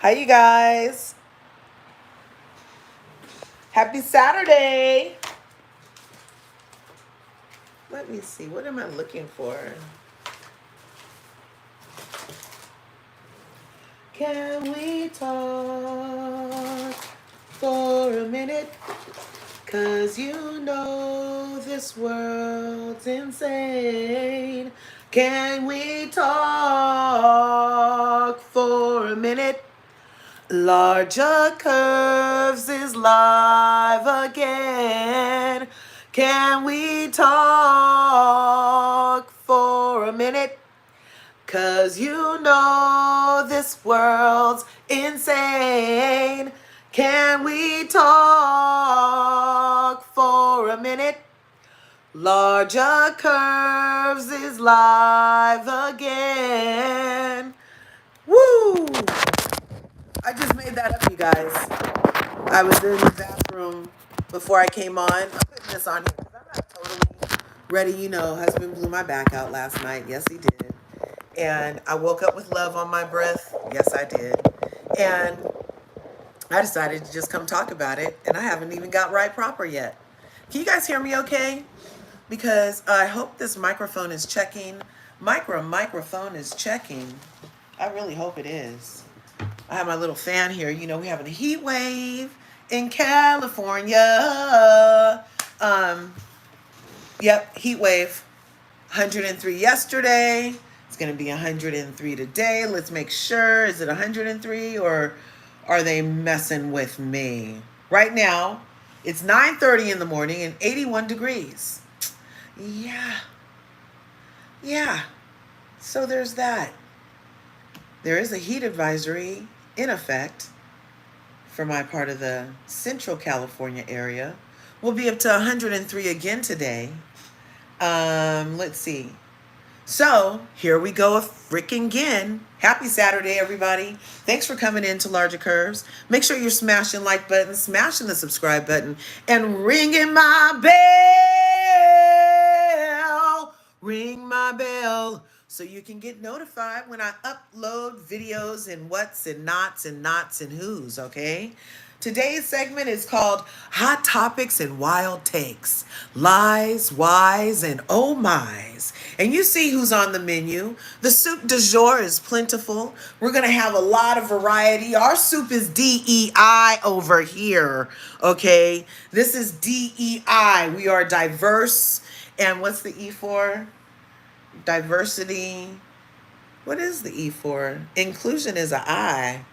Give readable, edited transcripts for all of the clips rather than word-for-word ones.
Hi, you guys. Happy Saturday. Let me see. What am I looking for? Can we talk for a minute? 'Cause you know this world's insane. Can we talk for a minute? LRGA Curves is live again. Can we talk for a minute? 'Cause you know this world's insane. Can we talk for a minute? LRGA Curves is live again. Woo! I just made that up, you guys. I was in the bathroom before I came on. I'm putting this on here because I'm not totally ready. You know, husband blew my back out last night. Yes, he did. And I woke up with love on my breath. Yes, I did. And I decided to just come talk about it. And I haven't even got right proper yet. Can you guys hear me okay? Because I hope this microphone is checking. Microphone is checking. I really hope it is. I have my little fan here. You know, we having a heat wave in California. Yep, heat wave. 103 yesterday. It's going to be 103 today. Let's make sure. Is it 103 or are they messing with me? Right now, it's 9:30 in the morning and 81 degrees. Yeah. So there's that. There is a heat advisory in effect for my part of the Central California area. We'll be up to 103 again today. Let's see. So here we go freaking again. Happy Saturday, everybody. Thanks for coming in to LRGA Curves. Make sure you're smashing like button, smashing the subscribe button, and ringing my bell. Ring my bell so you can get notified when I upload videos and what's and nots and knots and who's, okay? Today's segment is called Hot Topics and Wild Takes, Lies, Whys, and Oh My's. And you see who's on the menu. The soup du jour is plentiful. We're going to have a lot of variety. Our soup is DEI over here, okay? This is DEI. We are diverse. And what's the E for? Diversity. What is the E for? Inclusion is an I.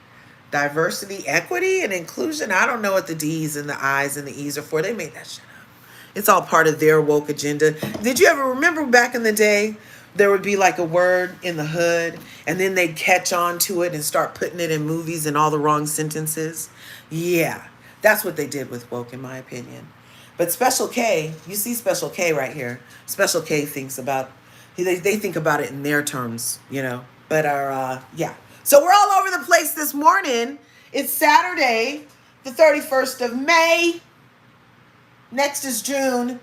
Diversity, equity, and inclusion. I don't know what the D's and the I's and the E's are for. They made that shit up. It's all part of their woke agenda. Did you ever remember back in the day, there would be like a word in the hood, and then they'd catch on to it and start putting it in movies and all the wrong sentences? Yeah, that's what they did with woke, in my opinion. But Special K, you see Special K right here. Special K thinks about, they think about it in their terms, you know. But yeah. So we're all over the place this morning. It's Saturday, the 31st of May. Next is June.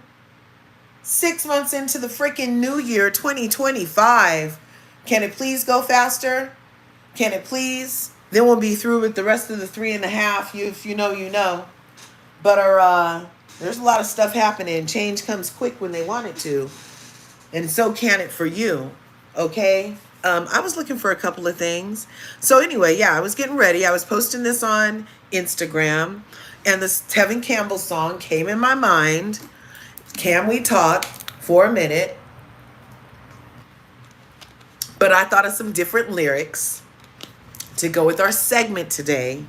6 months into the freaking new year, 2025. Can it please go faster? Can it please? Then we'll be through with the rest of the 3.5. If you know, you know. But there's a lot of stuff happening. Change comes quick when they want it to. And so can it for you. Okay? I was looking for a couple of things. So anyway, yeah, I was getting ready. I was posting this on Instagram. And this Tevin Campbell song came in my mind. Can we talk for a minute? But I thought of some different lyrics to go with our segment today.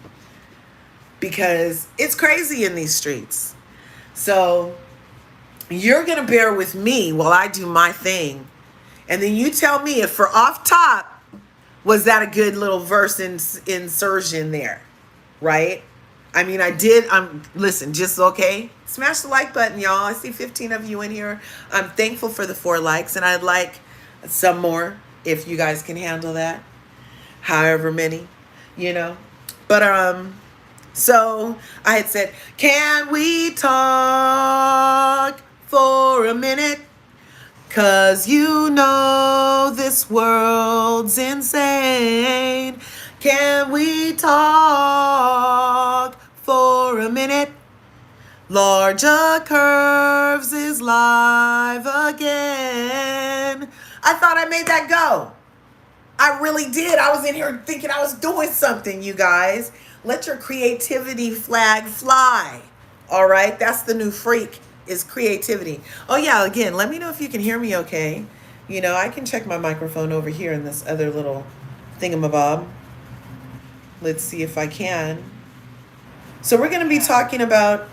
Because it's crazy in these streets. So you're going to bear with me while I do my thing. And then you tell me if for off top, was that a good little verse insertion there? Right? I mean, listen, just okay. Smash the like button, y'all. I see 15 of you in here. I'm thankful for the 4 likes, and I'd like some more if you guys can handle that. However many, you know. But, so I had said, can we talk for a minute? 'Cause you know this world's insane. Can we talk for a minute? LRGA Curves is live again. I thought I made that go. I really did. I was in here thinking I was doing something, you guys. Let your creativity flag fly. All right? That's the new freak, is creativity. Oh, yeah, again, let me know if you can hear me okay. You know, I can check my microphone over here in this other little thingamabob. Let's see if I can. So we're going to be talking about...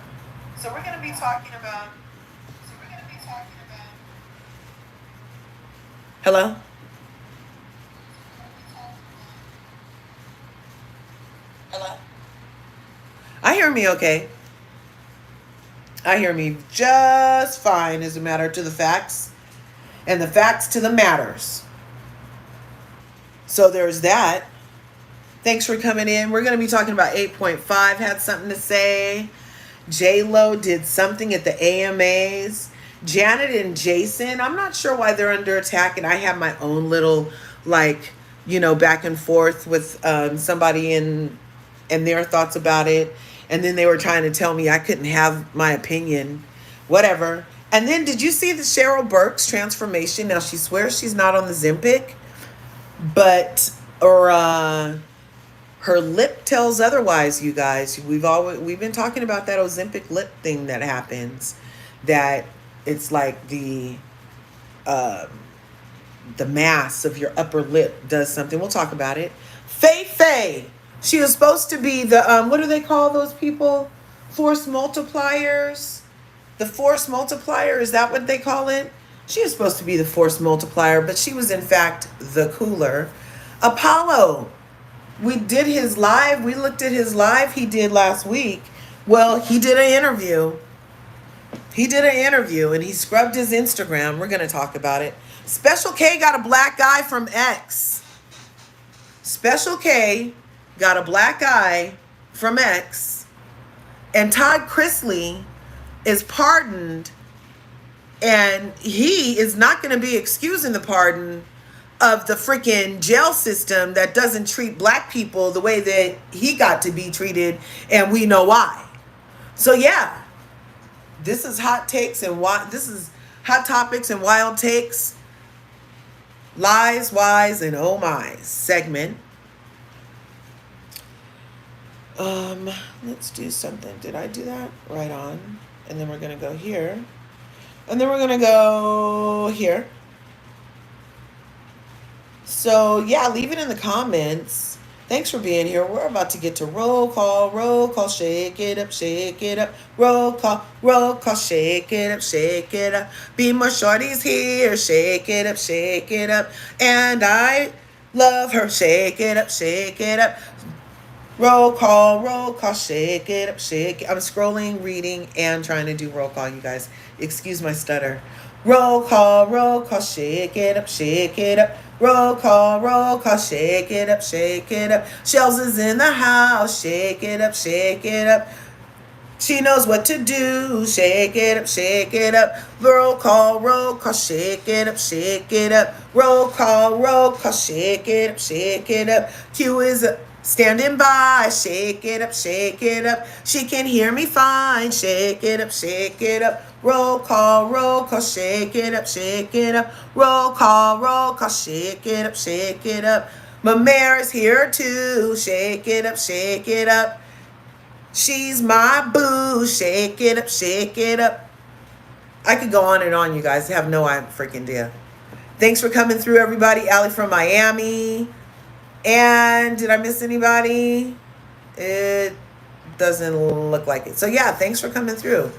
Hello? I hear me okay. I hear me just fine, as a matter to the facts, and the facts to the matters. So there's that. Thanks for coming in. We're going to be talking about 8.5 had something to say. J-Lo did something at the AMAs. Janet and Jason, I'm not sure why they're under attack, and I have my own little, like, you know, back and forth with somebody and their thoughts about it. And then they were trying to tell me I couldn't have my opinion, whatever. And then did you see the Cheryl Burke's transformation? Now she swears she's not on the Ozempic, but her lip tells otherwise, you guys. We've been talking about that Ozempic lip thing that happens, that it's like the mass of your upper lip does something. We'll talk about it. Faye. She was supposed to be the, what do they call those people? Force multipliers? The force multiplier, is that what they call it? She was supposed to be the force multiplier, but she was in fact the cooler. Apollo, we did his live. We looked at his live he did last week. Well, he did an interview. And he scrubbed his Instagram. We're going to talk about it. Special K got a black guy from X. Special K got a black eye from X, and Todd Chrisley is pardoned, and he is not going to be excusing the pardon of the freaking jail system that doesn't treat black people the way that he got to be treated, and we know why. So yeah, this is hot takes and this is hot topics and wild takes, lies, whys, and oh my segment. Let's do something. Did I do that? Right on. And then we're going to go here. And then we're going to go here. So, yeah, leave it in the comments. Thanks for being here. We're about to get to roll call, shake it up, roll call, shake it up. Be more shorties here, shake it up. And I love her, shake it up. Roll call, shake it up, shake it. I'm scrolling, reading, and trying to do roll call, you guys. Excuse my stutter. Roll call, shake it up. Roll call, shake it up. Shells is in the house, shake it up. She knows what to do, shake it up. Roll call, shake it up. Roll call, shake it up. Q is standing by, shake it up. She can hear me fine, shake it up. Roll call, shake it up. Roll call, shake it up. My mare's here too, shake it up. She's my boo, shake it up. I could go on and on, you guys. I have no freaking idea. Thanks for coming through, everybody. Allie from Miami. And did I miss anybody? It doesn't look like it. So yeah, thanks for coming through.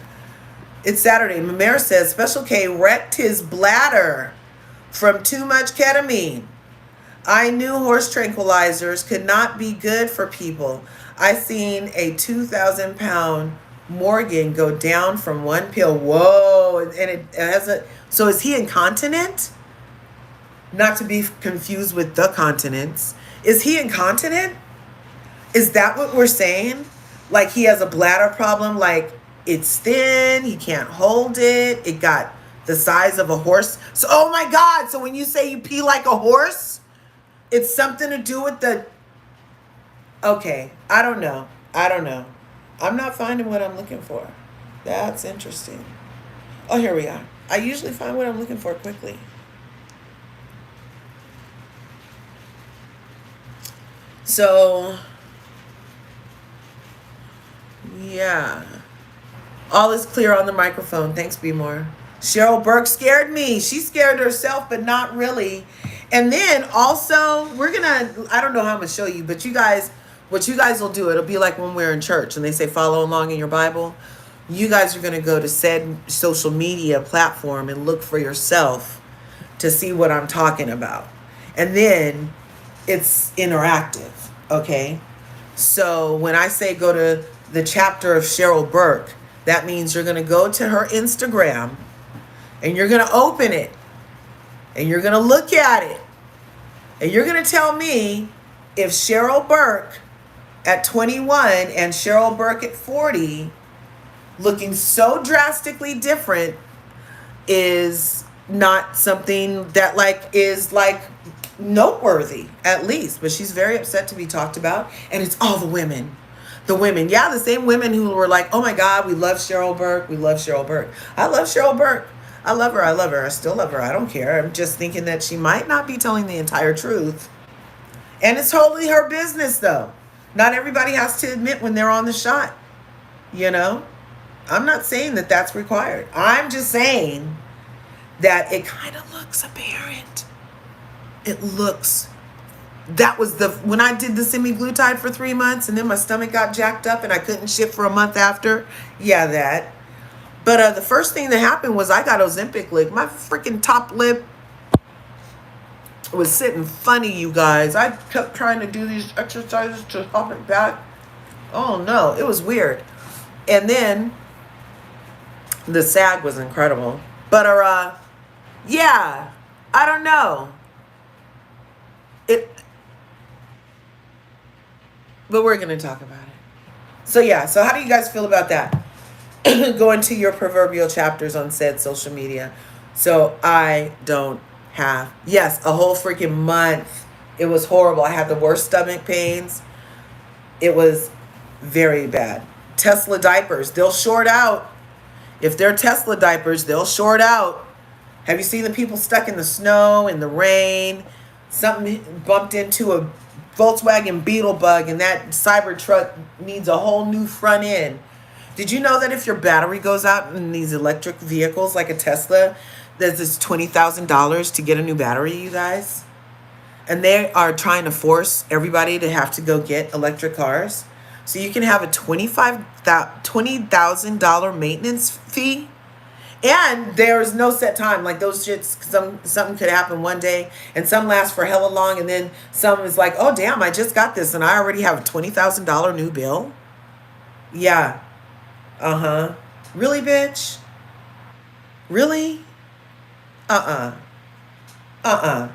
It's Saturday. Mamere says Special K wrecked his bladder from too much ketamine. I knew horse tranquilizers could not be good for people. I seen a 2,000-pound Morgan go down from one pill. Whoa. And it has a... So is he incontinent? Not to be confused with the continents. Is he incontinent? Is that what we're saying? Like he has a bladder problem, like it's thin, he can't hold it, it got the size of a horse. So, oh my God, so when you say you pee like a horse, it's something to do with the Okay, I don't know. I don't know. I'm not finding what I'm looking for. That's interesting. Oh, here we are. I usually find what I'm looking for quickly. So, yeah. All is clear on the microphone. Thanks, B More. Cheryl Burke scared me. She scared herself, but not really. And then also, we're gonna, I don't know how I'm gonna show you, but you guys, what you guys will do, it'll be like when we're in church and they say follow along in your Bible. You guys are gonna go to said social media platform and look for yourself to see what I'm talking about. And then it's interactive, okay? So when I say go to the chapter of Cheryl Burke, that means you're going to go to her Instagram and you're going to open it and you're going to look at it and you're going to tell me if Cheryl Burke at 21 and Cheryl Burke at 40 looking so drastically different is not something that is noteworthy, at least. But she's very upset to be talked about, and it's all the women. The women, yeah, the same women who were like, oh my God, we love Cheryl Burke. We love Cheryl Burke. I love Cheryl Burke. I love her. I love her. I still love her. I don't care. I'm just thinking that she might not be telling the entire truth. And it's totally her business, though. Not everybody has to admit when they're on the shot. You know? I'm not saying that that's required. I'm just saying that it kind of looks apparent. It looks. That was when I did the semi-glutide for 3 months and then my stomach got jacked up and I couldn't shit for a month after. Yeah, that. But the first thing that happened was I got Ozempic lick. My freaking top lip was sitting funny, you guys. I kept trying to do these exercises to help it back. Oh no, it was weird. And then the sag was incredible. But yeah, I don't know. But we're going to talk about it. So yeah, so how do you guys feel about that? Go into your proverbial chapters on said social media. So I don't have, yes, a whole freaking month. It was horrible. I had the worst stomach pains. It was very bad. Tesla diapers, they'll short out. If they're Tesla diapers, they'll short out. Have you seen the people stuck in the snow, in the rain? Something bumped into a Volkswagen Beetle bug and that Cybertruck needs a whole new front end. Did you know that if your battery goes out in these electric vehicles like a Tesla, there's this $20,000 to get a new battery, you guys? And they are trying to force everybody to have to go get electric cars. So you can have a $20,000 maintenance fee. And there's no set time. Like those shits, something could happen one day and some last for hella long. And then some is like, oh, damn, I just got this and I already have a $20,000 new bill. Yeah. Uh-huh. Really, bitch? Really? Uh-uh. Uh-uh.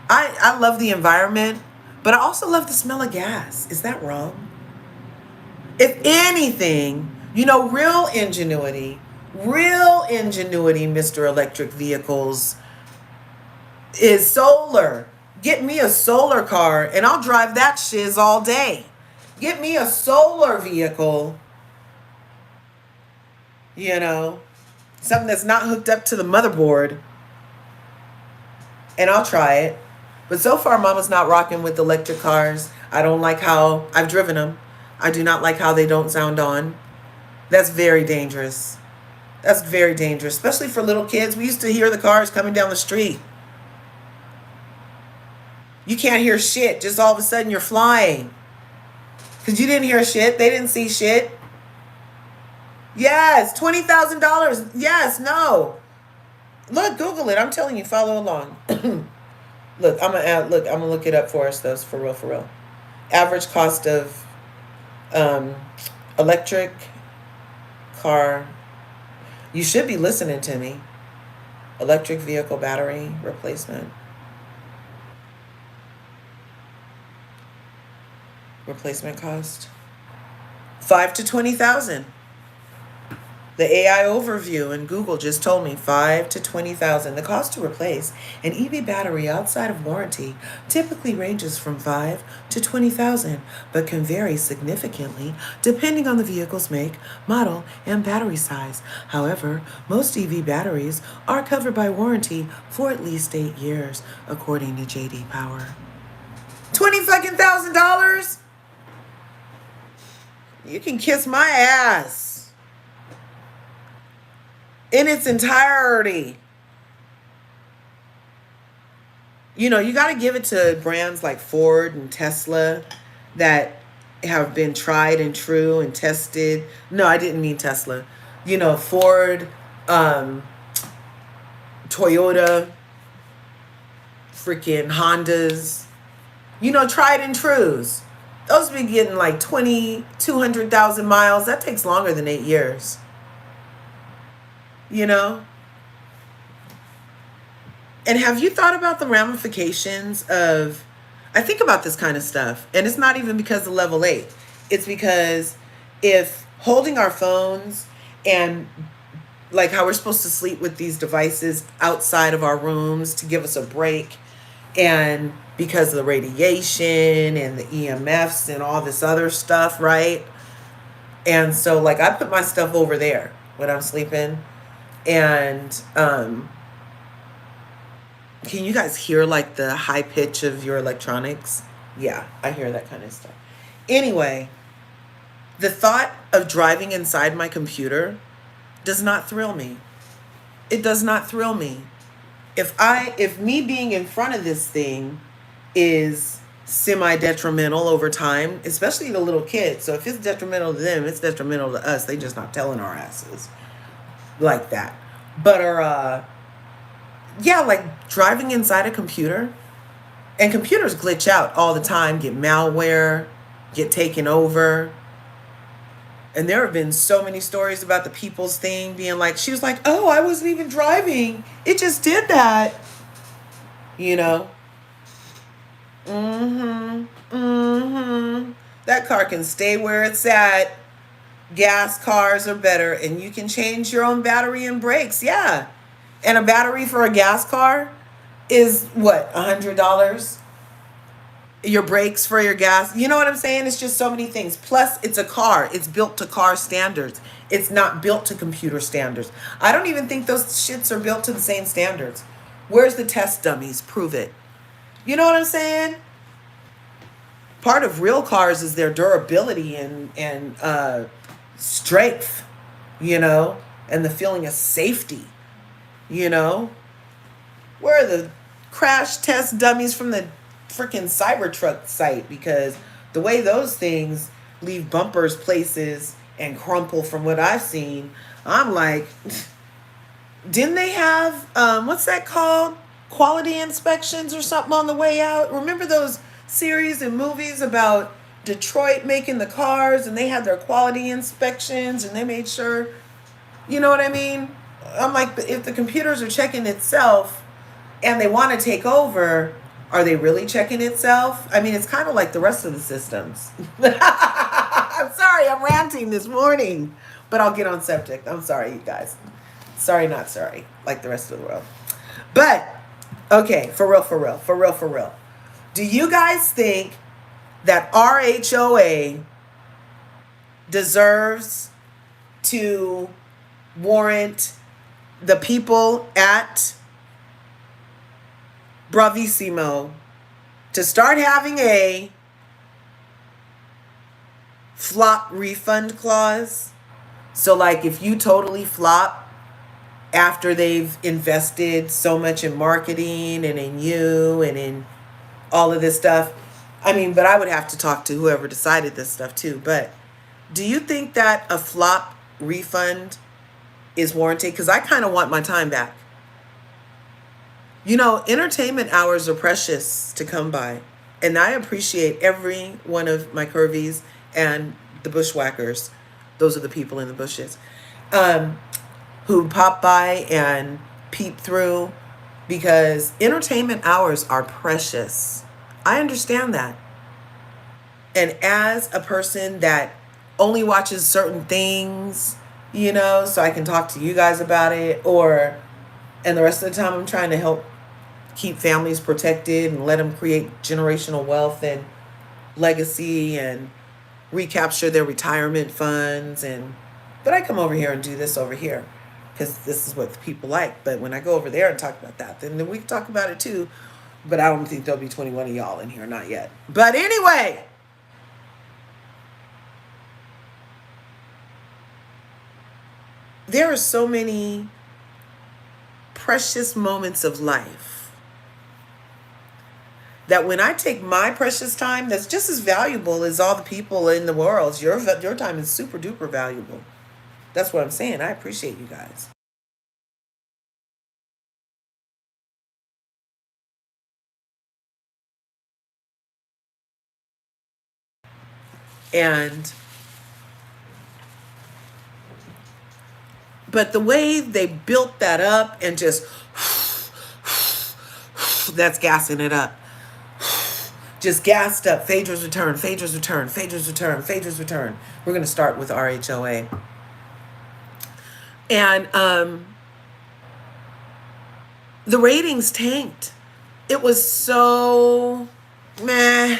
I love the environment, but I also love the smell of gas. Is that wrong? If anything, real ingenuity, Mr. Electric Vehicles, is solar. Get me a solar car and I'll drive that shiz all day. Get me a solar vehicle, something that's not hooked up to the motherboard, and I'll try it. But so far, Mama's not rocking with electric cars. I don't like how I've driven them. I do not like how they don't sound on. That's very dangerous. That's very dangerous, especially for little kids. We used to hear the cars coming down the street. You can't hear shit. Just all of a sudden you're flying. Because you didn't hear shit. They didn't see shit. Yes, $20,000. Yes, no. Look, Google it. I'm telling you, follow along. Look, I'm gonna look it up for us, though, for real. Average cost of electric car. You should be listening to me. Electric vehicle battery replacement. Replacement cost. $5,000 to $20,000. The AI overview in Google just told me 5 to 20,000. The cost to replace an EV battery outside of warranty typically ranges from 5 to 20,000, but can vary significantly depending on the vehicle's make, model, and battery size. However, most EV batteries are covered by warranty for at least 8 years, according to JD Power. 20 fucking $1,000? You can kiss my ass. In its entirety. You know, you got to give it to brands like Ford and Tesla that have been tried and true and tested. No, I didn't mean Tesla. You know, Ford, Toyota, freaking Hondas. You know, tried and trues. Those be getting like 200,000 miles. That takes longer than 8 years. You know? And have you thought about the ramifications of, I think about this kind of stuff, and it's not even because of level 8. It's because if holding our phones and like how we're supposed to sleep with these devices outside of our rooms to give us a break, and because of the radiation and the EMFs and all this other stuff, right? And so like I put my stuff over there when I'm sleeping. And can you guys hear like the high pitch of your electronics? Yeah, I hear that kind of stuff. Anyway, the thought of driving inside my computer does not thrill me. It does not thrill me. If me being in front of this thing is semi-detrimental over time, especially the little kids. So if it's detrimental to them, it's detrimental to us. They just not telling our asses like that. But yeah, like driving inside a computer, and computers glitch out all the time, get malware, get taken over. And there have been so many stories about the People's thing being like, she was like, oh, I wasn't even driving, it just did that, you know. That car can stay where it's at. Gas cars are better, and you can change your own battery and brakes. Yeah. And a battery for a gas car is what, $100? Your brakes for your gas. You know what I'm saying? It's just so many things. Plus, it's a car. It's built to car standards. It's not built to computer standards. I don't even think those shits are built to the same standards. Where's the test dummies? Prove it. You know what I'm saying? Part of real cars is their durability and strength, you know, and the feeling of safety, you know. Where are the crash test dummies from the freaking Cybertruck site? Because the way those things leave bumpers places and crumple from what I've seen, I'm like, didn't they have, what's that called? Quality inspections or something on the way out? Remember those series and movies about Detroit making the cars, and they had their quality inspections and they made sure, you know what I mean? I'm like, if the computers are checking itself and they want to take over, are they really checking itself? I mean, it's kind of like the rest of the systems. I'm sorry, I'm ranting this morning, but I'll get on subject. I'm sorry, you guys. Sorry, not sorry, like the rest of the world. But, okay, for real. Do you guys think that RHOA deserves to warrant the people at Bravissimo to start having a flop refund clause? So like if you totally flop after they've invested so much in marketing and in you and in all of this stuff, I mean, but I would have to talk to whoever decided this stuff too. But do you think that a flop refund is warranted? Because I kind of want my time back. You know, entertainment hours are precious to come by. And I appreciate every one of my Curvies and the bushwhackers. Those are the people in the bushes who pop by and peep through, because entertainment hours are precious. I understand that. And as a person that only watches certain things you know, so I can talk to you guys about it. And the rest of the time, I'm trying to help keep families protected and let them create generational wealth and legacy and recapture their retirement funds. But I come over here and do this over here because this is what the people like. But when I go over there and talk about that, then we can talk about it too. But I don't think there'll be 21 of y'all in here, not yet. But anyway, there are so many precious moments of life that when I take my precious time, that's just as valuable as all the people in the world. Your time is super duper valuable. That's what I'm saying. I appreciate you guys. And but the way they built that up and just that's gassing it up. Just gassed up. Phaedra's return, Phaedra's return, Phaedra's return, Phaedra's return. We're going to start with RHOA. And the ratings tanked. It was so meh.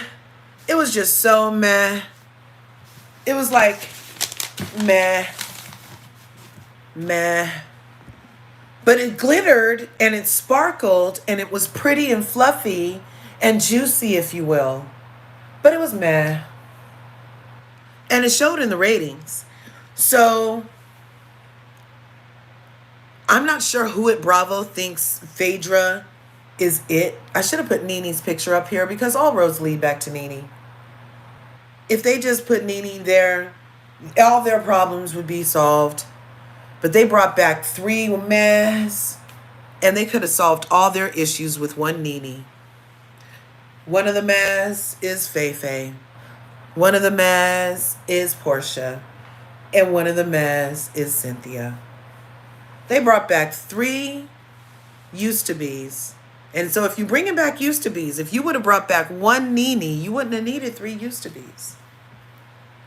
It was just so meh. It was like meh, meh. But it glittered and it sparkled and it was pretty and fluffy and juicy, if you will. But it was meh. And it showed in the ratings. So I'm not sure who at Bravo thinks Phaedra is it. I should have put Nene's picture up here because all roads lead back to Nene. If they just put Nene there, all their problems would be solved. But they brought back 3 mehs, and they could have solved all their issues with one Nene. One of the mehs is Feifei. One of the mehs is Portia. And one of the mehs is Cynthia. They brought back 3 used-to-bes. And so if you bring back used-to-bes, if you would have brought back one Nene, you wouldn't have needed 3 used-to-bes.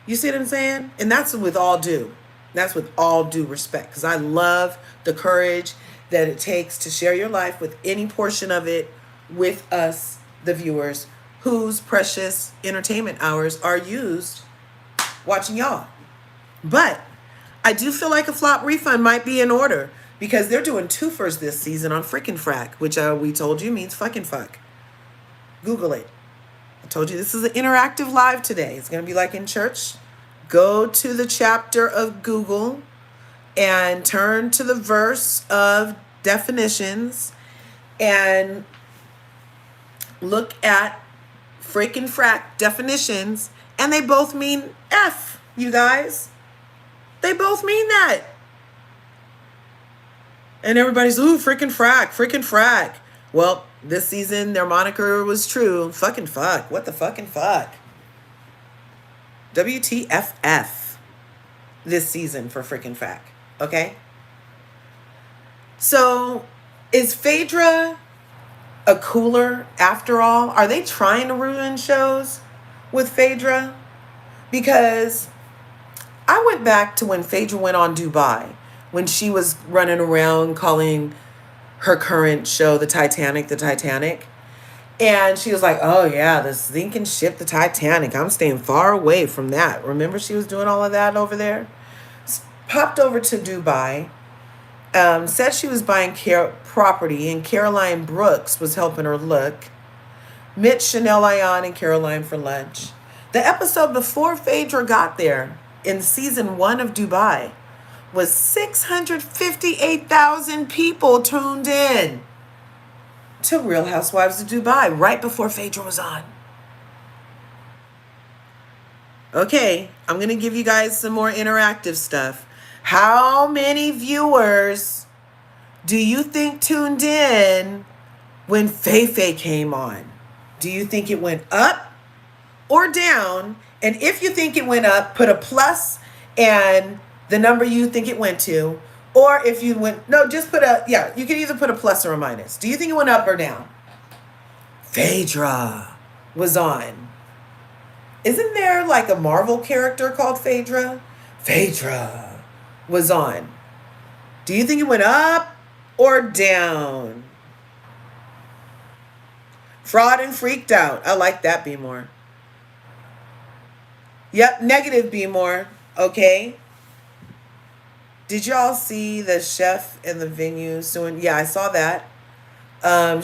You see what I'm saying? And that's with all due. That's with all due respect, because I love the courage that it takes to share your life with any portion of it with us, the viewers, whose precious entertainment hours are used watching y'all. But I do feel like a flop refund might be in order because they're doing 2fers this season on Frickin' Frack, which we told you means fucking fuck. Google it. I told you this is an interactive live today. It's going to be like in church. Go to the chapter of Google and turn to the verse of definitions and look at freaking frack definitions, and they both mean F, you guys. They both mean that. And everybody's, ooh, freaking frack, freaking frack. Well, this season their moniker was true. Fucking fuck. What the fucking fuck? WTFF this season for freaking frack. Okay? So, is Phaedra a cooler after all? Are they trying to ruin shows with Phaedra? Because I went back to when Phaedra went on Dubai, when she was running around calling her current show the Titanic. And she was like, oh yeah, the sinking ship, the Titanic. I'm staying far away from that. Remember she was doing all of that over there? Popped over to Dubai. Said she was buying property, and Caroline Brooks was helping her look. Met Chanel Ayan and Caroline for lunch. The episode before Phaedra got there, in season 1 of Dubai, was 658,000 people tuned in to Real Housewives of Dubai right before Phaedra was on. Okay, I'm going to give you guys some more interactive stuff. How many viewers do you think tuned in when Feifei came on? Do you think it went up or down? And if you think it went up, put a plus and the number you think it went to. Or if you went, no, just put a, yeah, you can either put a plus or a minus. Do you think it went up or down? Phaedra was on. Isn't there like a Marvel character called Phaedra? Phaedra was on. Do you think it went up or down? Fraud and freaked out. I like that, Be More. Yep, negative, Be More. Okay. Did y'all see the chef in the venue suing? Yeah, I saw that.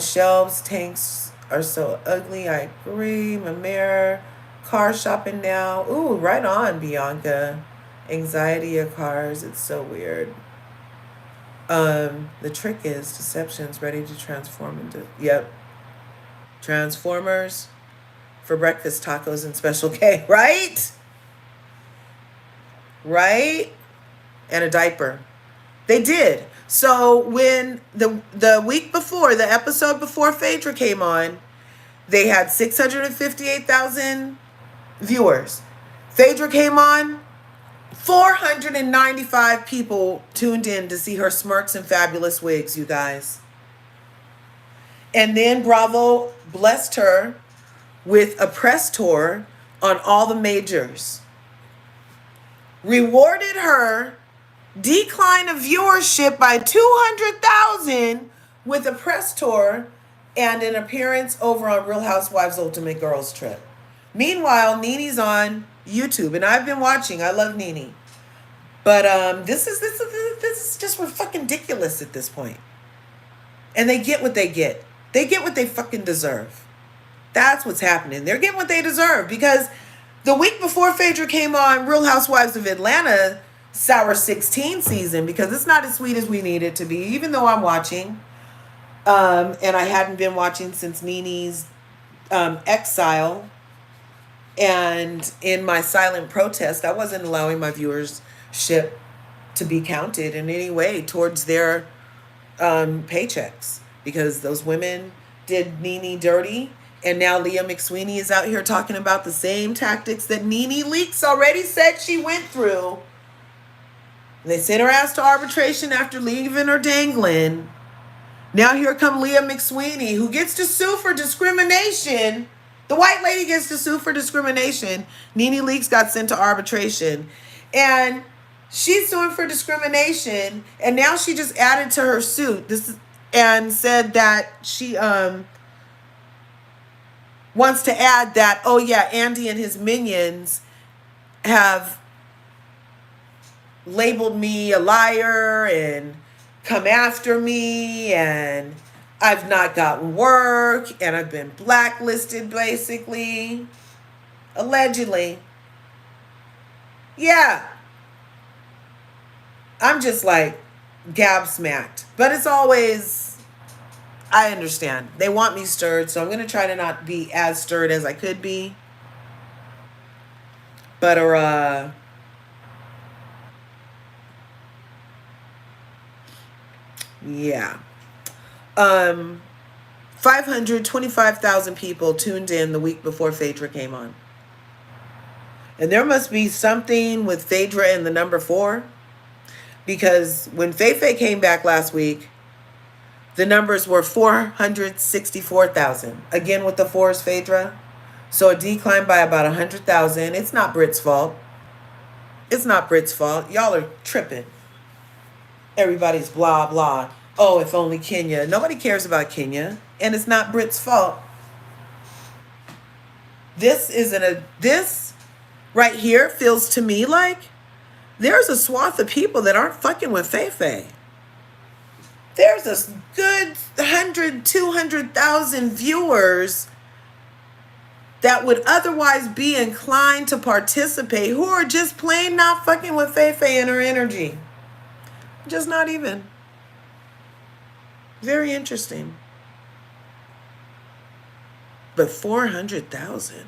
Shelves, tanks are so ugly. I agree. My mirror. Car shopping now. Ooh, right on, Bianca. Anxiety of cars. It's so weird. The trick is deception's ready to transform into, yep. Transformers for breakfast, tacos and Special K, right? Right? And a diaper. They did. So when the week before, the episode before Phaedra came on, they had 658,000 viewers. Phaedra came on, 495 people tuned in to see her smirks and fabulous wigs, you guys. And then Bravo blessed her with a press tour on all the majors. Rewarded her decline of viewership by 200,000 with a press tour and an appearance over on Real Housewives Ultimate Girls Trip. Meanwhile, Nene's on YouTube, and I've been watching. I love Nene, but this is just fucking ridiculous at this point. And they get what they get. They get what they fucking deserve. That's what's happening. They're getting what they deserve because the week before Phaedra came on Real Housewives of Atlanta, Sour 16 season, because it's not as sweet as we need it to be, even though I'm watching. And I hadn't been watching since Nene's exile. And in my silent protest, I wasn't allowing my viewership to be counted in any way towards their paychecks, because those women did Nene dirty. And now Leah McSweeney is out here talking about the same tactics that Nene Leakes already said she went through. They sent her ass to arbitration after leaving her dangling. Now here come Leah McSweeney, who gets to sue for discrimination. The white lady gets to sue for discrimination. Nene Leakes got sent to arbitration. And she's suing for discrimination. And now she just added to her suit and said that she wants to add that, oh yeah, Andy and his minions have labeled me a liar and come after me, and I've not gotten work, and I've been blacklisted, basically. Allegedly. Yeah. I'm just like gab-smacked. But it's always, I understand. They want me stirred, so I'm going to try to not be as stirred as I could be. But, yeah. 525,000 people tuned in the week before Phaedra came on. And there must be something with Phaedra and the number 4. Because when Faye came back last week, the numbers were 464,000. Again, with the 4 is Phaedra. So a decline by about 100,000. It's not Brit's fault. It's not Brit's fault. Y'all are tripping. Everybody's blah, blah. Oh, if only Kenya. Nobody cares about Kenya. And it's not Brit's fault. This right here feels to me like there's a swath of people that aren't fucking with Faye. There's a good 100, 200,000 viewers that would otherwise be inclined to participate who are just plain not fucking with Faye and her energy. Just not even. Very interesting. But 400,000.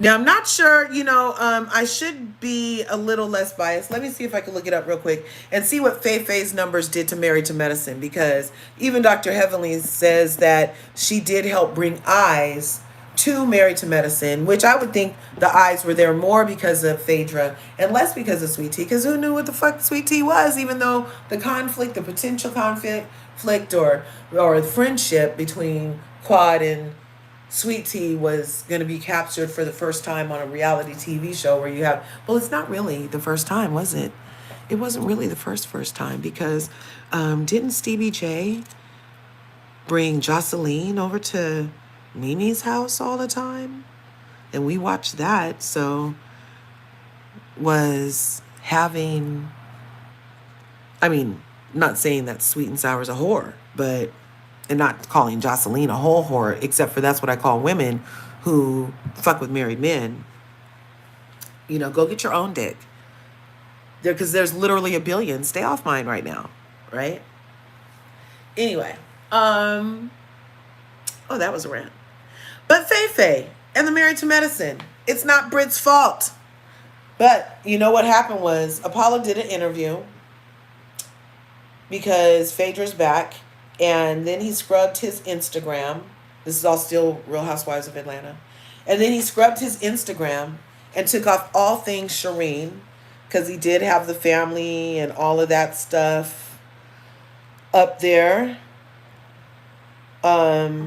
Now, I'm not sure, I should be a little less biased. Let me see if I can look it up real quick and see what Faye's numbers did to Married to Medicine, because even Dr. Heavenly says that she did help bring eyes to Married to Medicine, which I would think the eyes were there more because of Phaedra and less because of Sweet Tea, because who knew what the fuck Sweet Tea was, even though the potential conflict or friendship between Quad and Sweet Tea was going to be captured for the first time on a reality TV show where you have, well, it's not really the first time, was it? It wasn't really the first time because didn't Stevie J bring Jocelyn over to Mimi's house all the time? And we watched that, so was having, I mean, not saying that Sweet and Sour's a whore, but, and not calling Jocelyn a whole whore, except for that's what I call women who fuck with married men. You know, go get your own dick. There, because there's literally a billion. Stay off mine right now, right? Anyway, oh, that was a rant. But Faye and the Married to Medicine, it's not Brit's fault. But you know what happened was Apollo did an interview because Phaedra's back, and then he scrubbed his Instagram. This is all still Real Housewives of Atlanta. And then he scrubbed his Instagram and took off all things Shireen, because he did have the family and all of that stuff up there. But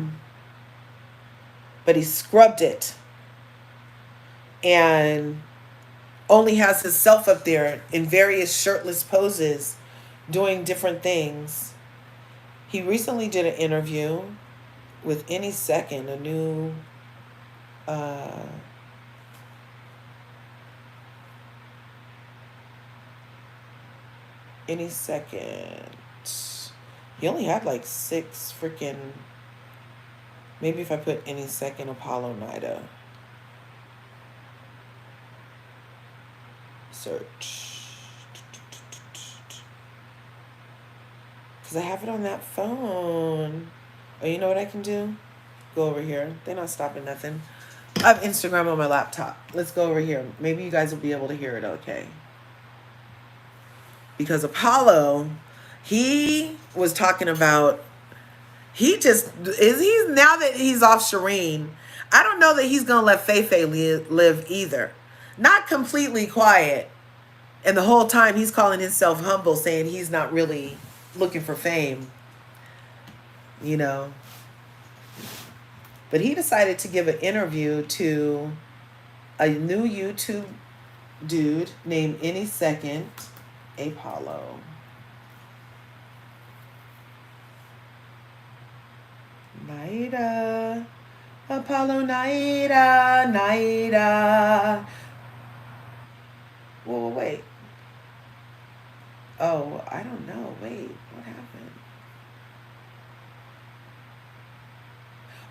he scrubbed it and only has himself up there in various shirtless poses doing different things. He recently did an interview with Any Second, a new Any Second. He only had like 6 freaking, maybe if I put Any Second Apollo Nida. Search. Because I have it on that phone. Oh, you know what I can do? Go over here. They're not stopping nothing. I have Instagram on my laptop. Let's go over here. Maybe you guys will be able to hear it okay. Because Apollo, he was talking about, he's now that he's off Shireen, I don't know that he's going to let Faye live either. Not completely quiet. And the whole time he's calling himself humble, saying he's not really looking for fame. You know. But he decided to give an interview to a new YouTube dude named Any Second Apollo. Naida. Apollo Naida. Naida. Whoa, wait. Oh, I don't know. Wait, what happened?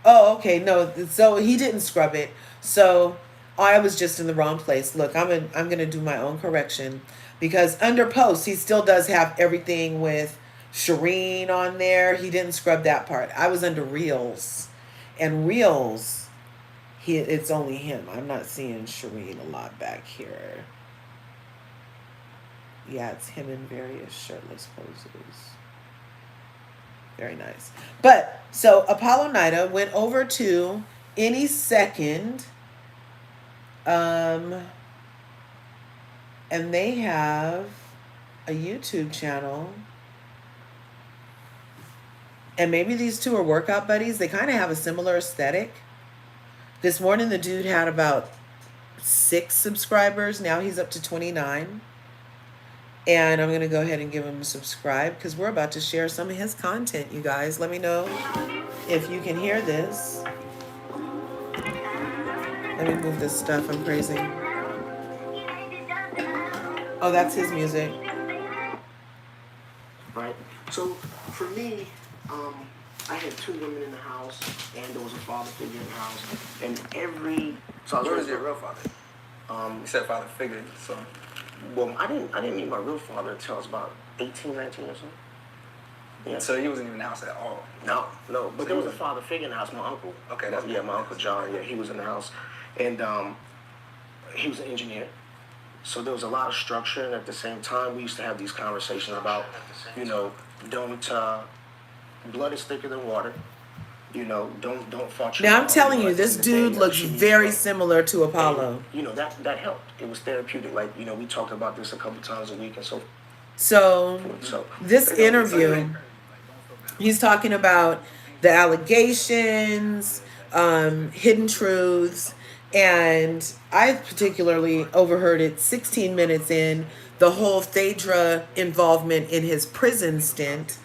Oh, okay. No, so he didn't scrub it. So I was just in the wrong place. Look, I'm gonna do my own correction because under post he still does have everything with Shireen on there. He didn't scrub that part. I was under Reels, and Reels, it's only him. I'm not seeing Shireen a lot back here. Yeah, it's him in various shirtless poses. Very nice. But, so Apollo Nida went over to Any Second. And they have a YouTube channel. And maybe these two are workout buddies. They kind of have a similar aesthetic. This morning, the dude had about 6 subscribers. Now he's up to 29. And I'm going to go ahead and give him a subscribe because we're about to share some of his content, you guys. Let me know if you can hear this. Let me move this stuff. I'm crazy. Oh, that's his music. Right. So for me, I had 2 women in the house, and there was a father figure in the house. And Where is your real father? You said father figure, so. Well, I didn't meet my real father until I was about 18, 19 or something. Yeah. So he wasn't even in the house at all? No. But there was a father figure in the house, my uncle. Okay, that's my Uncle John. Yeah, he was in the house. And he was an engineer. So there was a lot of structure, and at the same time, we used to have these conversations about, don't, blood is thicker than water. Don't fault your Now, I'm mom. telling you, At the this end of the day, dude looks she needs very love. similar to Apollo. And, that helped. It was therapeutic. Like, we talked about this a couple times a week and so. So this interview, he's talking about the allegations Hidden Truths. And I particularly overheard it 16 minutes in, the whole Phaedra involvement in his prison stint.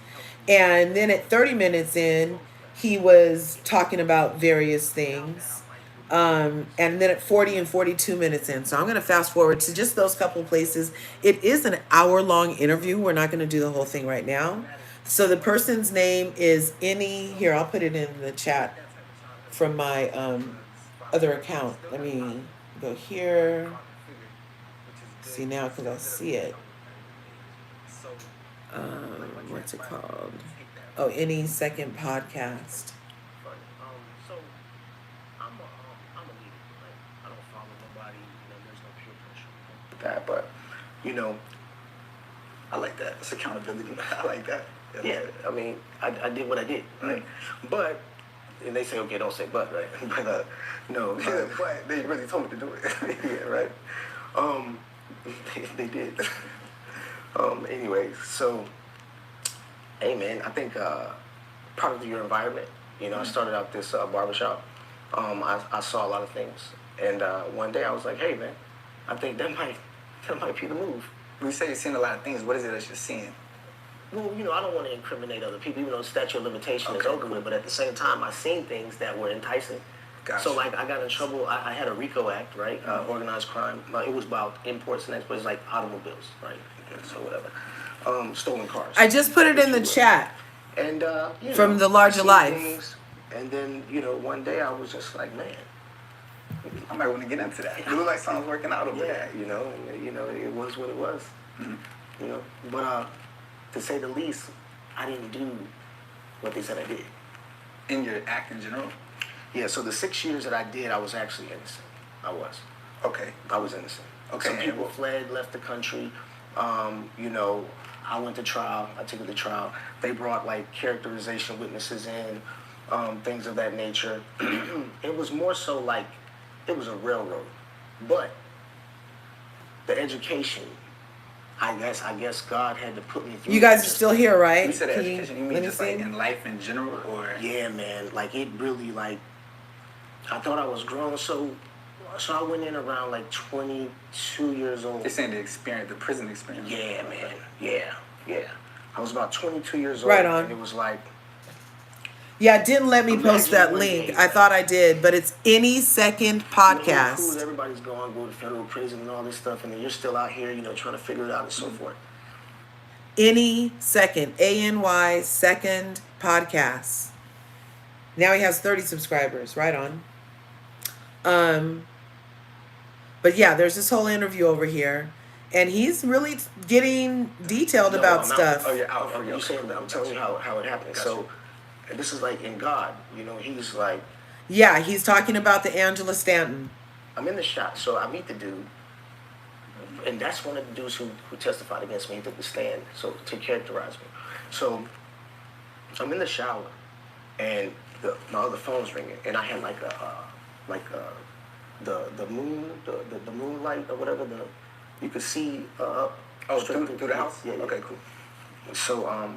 And then at 30 minutes in, he was talking about various things. And then at 40 and 42 minutes in. So I'm going to fast forward to just those couple places. It is an hour-long interview. We're not going to do the whole thing right now. So the person's name is here, I'll put it in the chat from my other account. Let me go here. See now because I see it. What's it called? Oh, Any Second Podcast. So I'm a leader. Like, I don't follow nobody. There's no peer pressure. That, but I like that. It's accountability. I like that. Yeah, I mean, I did what I did, right? But, and they say, okay, don't say but, right? But, no. But they really told me to do it. Yeah, right? They did. Anyway, so, hey, man, I think part of your environment, I started out this barbershop. I saw a lot of things. And one day I was like, hey, man, I think that might be the move. When you say you're seeing a lot of things, what is it that you're seeing? Well, I don't want to incriminate other people, even though statute of limitation is over with, but at the same time, I seen things that were enticing. Gotcha. So, like, I got in trouble. I had a RICO Act, right? Organized crime. It was about imports and exports, like automobiles, right? So, whatever. Stolen cars. I just put it in the chat. And, from the LRGA Life. Things, and then, one day I was just like, man, I might want to get into that. It looked like something's working out over there. It was what it was. Mm-hmm. But to say the least, I didn't do what they said I did. In your act in general? Yeah, so the 6 years that I did, I was actually innocent. I was. Okay. I was innocent. Okay. Some people fled, left the country. I went to trial. I took it to trial. They brought, like, characterization witnesses in, things of that nature. It was more so like it was a railroad. But the education, I guess God had to put me through. You guys are still here, right? You said education, you mean just like in life in general, or? Yeah, man. Like, it really, like, I thought I was grown, so I went in around, like, 22 years old. You're saying the prison experience? Yeah, man. Yeah. I was about 22 years old. Right on. And it was like... Yeah, it didn't let me post that link. I thought I did, but it's Any Second Podcast. Everybody's going to federal prison and all this stuff, and then you're still out here, trying to figure it out and so forth. Any Second, ANY Second Podcast. Now he has 30 subscribers. Right on. But yeah, there's this whole interview over here, and he's really getting detailed about stuff. Oh, yeah, I'm saying that. I'm telling you how it happened. Gotcha. So, this is like in God, he's like... Yeah, he's talking about the Angela Stanton. I'm in the shot, so I meet the dude, and that's one of the dudes who testified against me. He took the stand, so to characterize me. So, I'm in the shower, and my other phone's ringing, and I had the moonlight or whatever, you could see through the house? Yeah. Okay, cool. So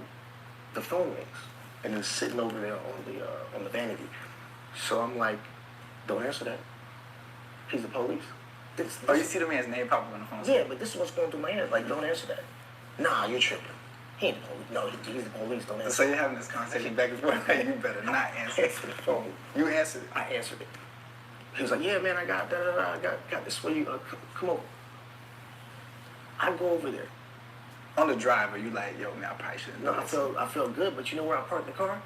the phone rings, and it's sitting over there on the vanity. So I'm like, don't answer that. He's the police. You see the man's name pop up on the phone? Yeah, but this is what's going through my head. Like, don't answer that. Nah, you're tripping. He ain't the police. No, he's the police. Don't answer. So you're having this conversation back and forth. You better not answer the phone. You answered it. I answered it. He was like, yeah, man, I got I got this for you. Come on. I go over there. On the drive, are you like, yo, man, I probably shouldn't. No, I felt good, but you know where I parked the car?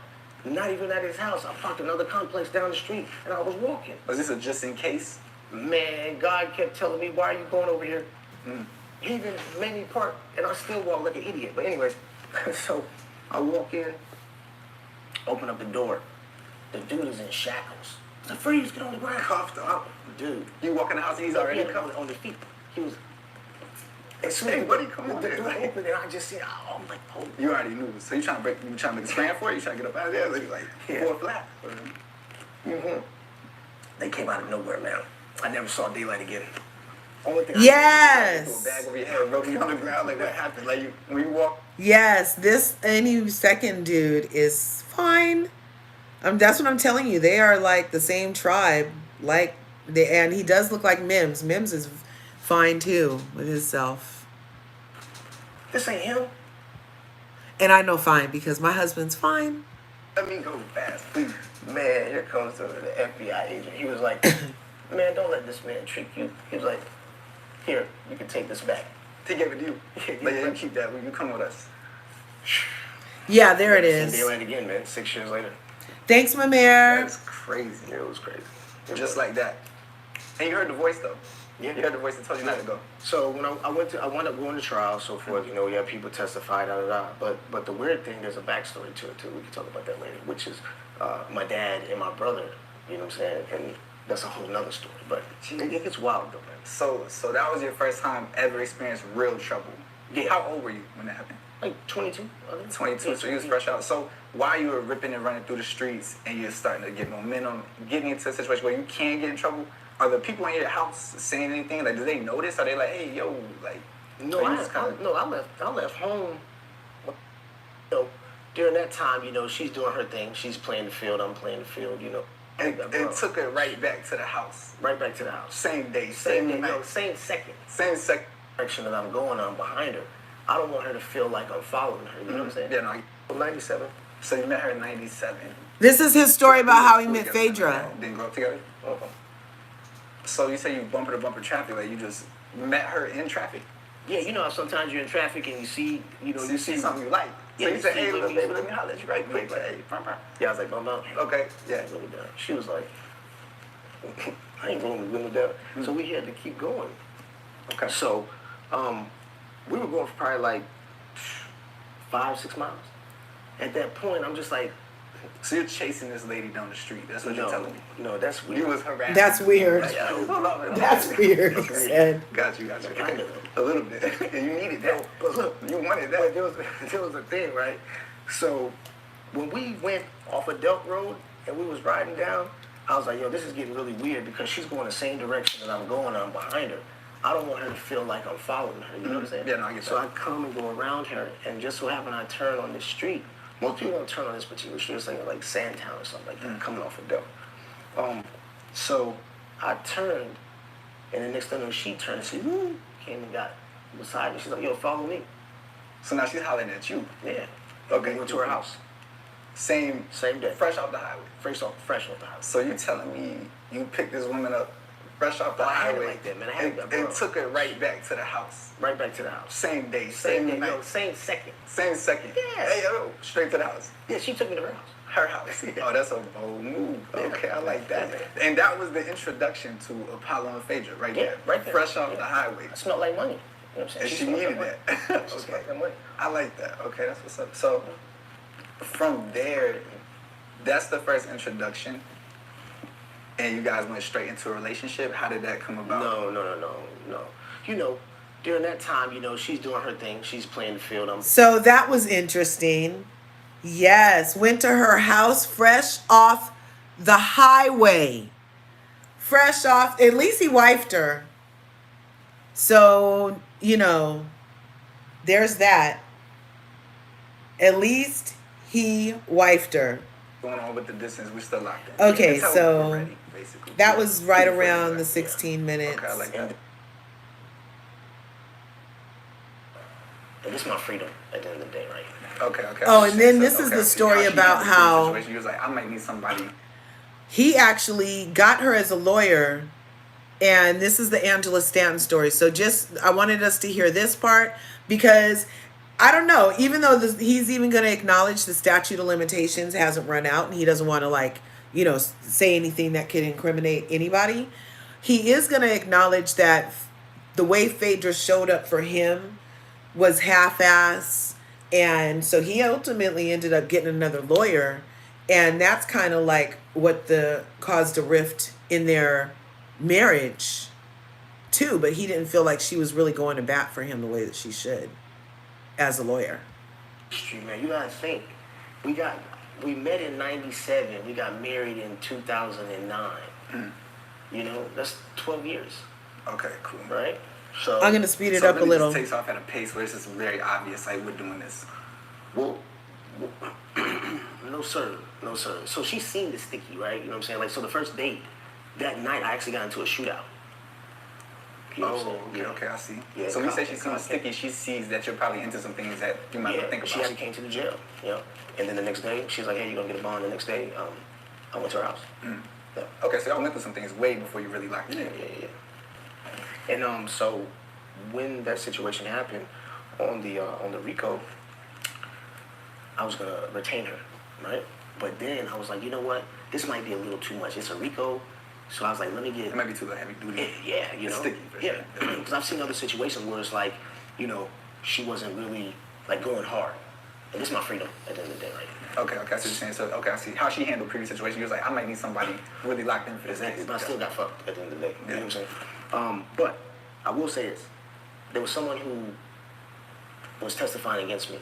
Not even at his house. I parked another complex down the street, and I was walking. Was this a just in case? Man, God kept telling me, why are you going over here? He even made me park, and I still walk like an idiot. But anyways, so I walk in, open up the door. The dude is in shackles. The freeze, get on the ground. Cuffed up. Dude. You walk in the house and he's already cuffed? On the feet. He was... Hey, buddy, come on there. Like, open, and I just see, I'm like, oh. You already knew. So you trying to make a scram for it? You trying to get up out of there? Like four flat. Mm-hmm. They came out of nowhere, man. I never saw daylight again. Only thing Yes. I bag over your head, rub you on the ground. Like, what happened? Like, when you walk. Yes, this Any Second dude is fine. That's what I'm telling you. They are like the same tribe. Like and he does look like Mims. Mims is fine too with himself. This ain't him. And I know fine because my husband's fine. Let me go fast, please. Man, here comes the FBI agent. He was like, man, don't let this man trick you. He was like, here, you can take this back. He gave it to you. Like, you keep that when you come with us. Yeah, there it is. They ran again, man, 6 years later. Thanks, my mayor. That's crazy. Yeah, it was crazy. Just like that. And you heard the voice, though. Yeah. You heard the voice that told you not to go. So when I wound up going to trial, so forth. You know, you have people testify, da da da. But the weird thing, there's a backstory to it too. We can talk about that later, which is my dad and my brother. You know what I'm saying? And that's a whole nother story. But it gets wild though, man. So that was your first time ever experienced real trouble. Yeah. How old were you when that happened? Like 22. I think. 22. Yeah, so you was fresh out. So while you were ripping and running through the streets and you're starting to get momentum, getting into a situation where you can get in trouble, are the people in your house saying anything? Like, do they notice? Are they like, hey, yo, like? No, I left home. You know, during that time, you know, she's doing her thing. She's playing the field. I'm playing the field. You know. And took her right back to the house. Right back to the house. Same day, Same night. no, same second. Same second. Direction that I'm going on behind her. I don't want her to feel like I'm following her. You know what I'm saying? Yeah, no. 97. So you met her in 97. This is his story about how he met Phaedra. Didn't grow up together? Uh-huh. So you say you bumper to bumper traffic, like you just met her in traffic? Yeah, you know how sometimes you're in traffic and you see, you see something you like. Yeah, so you say, see hey, what little you baby, see. let me holler at you right quick. Like, hey, pum, pum. Yeah, I was like, Mama. Okay, yeah. Really down. She was like, I ain't rolling the window down. So we had to keep going. Okay. So, we were going for probably like 5-6 miles. At that point, I'm just like, so you're chasing this lady down the street. That's what you're telling me. No, that's weird. You was harassing. That's weird. Like, hold on. That's weird, he said. Got you. Kind of. A little bit. And you needed that. But look, You wanted that. but there was a thing, right? So when we went off of Delk Road and we was riding down, I was like, yo, this is getting really weird because she's going the same direction that I'm going. I'm behind her. I don't want her to feel like I'm following her. You know what I'm saying? Yeah, no, I get So that. I come and go around her, and just so happened I turn on this street. Most people don't turn on this particular street. It's like Sandtown or something like that, coming off of Delk. So I turned, and the next thing I know, she turned and she came and got beside me. She's like, yo, follow me. So now she's hollering at you. Yeah. Okay. We went to her house. Same day. Fresh off the highway. Fresh off the house. So you telling me you picked this woman up fresh off the I had it highway like that, man. I had it, and took her right back to the house. Right back to the house. Same day, Same day, night. no, same second. Same second. Yeah. Hey, yo, straight to the house. Yeah, she took me to her house. Her house. Oh, that's a bold move. Yeah. Okay, I like that. Yeah. And that was the introduction to Apollo and Phaedra, right there. Right there. Fresh off the highway. I smelled like money. You know what I'm saying? And she needed that. She Okay. smelled like money. I like that. Okay, that's what's up. So, from there, that's the first introduction. And you guys went straight into a relationship? How did that come about? No. You know, during that time, you know, she's doing her thing. She's playing the field. So that was interesting. Yes, went to her house fresh off the highway. Fresh off, at least he wifed her. So, you know, there's that. At least he wifed her. Going on with the distance, we still locked in. Okay, Until so we're ready, basically. that was right Keep it around ready. the 16 minutes. Okay, I like that. And this is my freedom at the end of the day, right? Okay. Oh, and then this is the story about how she was like, I might need somebody. he actually got her as a lawyer, and this is the Angela Stanton story. So I wanted us to hear this part because I don't know, even though he's even going to acknowledge the statute of limitations hasn't run out and he doesn't want to say anything that could incriminate anybody, he is going to acknowledge that the way Phaedra showed up for him was half-ass, and so he ultimately ended up getting another lawyer, and that's kind of like what caused a rift in their marriage too. But he didn't feel like she was really going to bat for him the way that she should as a lawyer. Man, you gotta think. We met in 97. We got married in 2009. You know, that's 12 years. Okay, cool. Right? So I'm gonna speed it up a little. It takes off at a pace where it's just very obvious, like we're doing this. Well, no sir, no sir. So she seen the sticky, right? You know what I'm saying? Like, so the first date, that night I actually got into a shootout. You know what I'm saying? Okay, Yeah. okay, I see. Yeah, So when you say she cop- sees sticky, she sees that you're probably into some things that you might not think she about. actually came to the jail, you know. And then the next day, she's like, hey, you're gonna get a bond. The next day, I went to her house. Yeah. Okay, so y'all went through some things way before you really locked in. Yeah. And so when that situation happened on the RICO, I was gonna retain her, right? But then I was like, you know what? This might be a little too much. It's a RICO, so I was like, let me get. It might be too heavy duty. Yeah, you know. Sticky for yeah, sure. because I've seen other situations where it's like, you know, she wasn't really like going hard. And this is my freedom at the end of the day, right? Okay, I see what you're saying. So, okay, I see how she handled previous situations. You was like, I might need somebody really locked in for this. Exactly, but I still got fucked at the end of the day. You know what I'm Yeah. saying? But I will say this: there was someone who was testifying against me.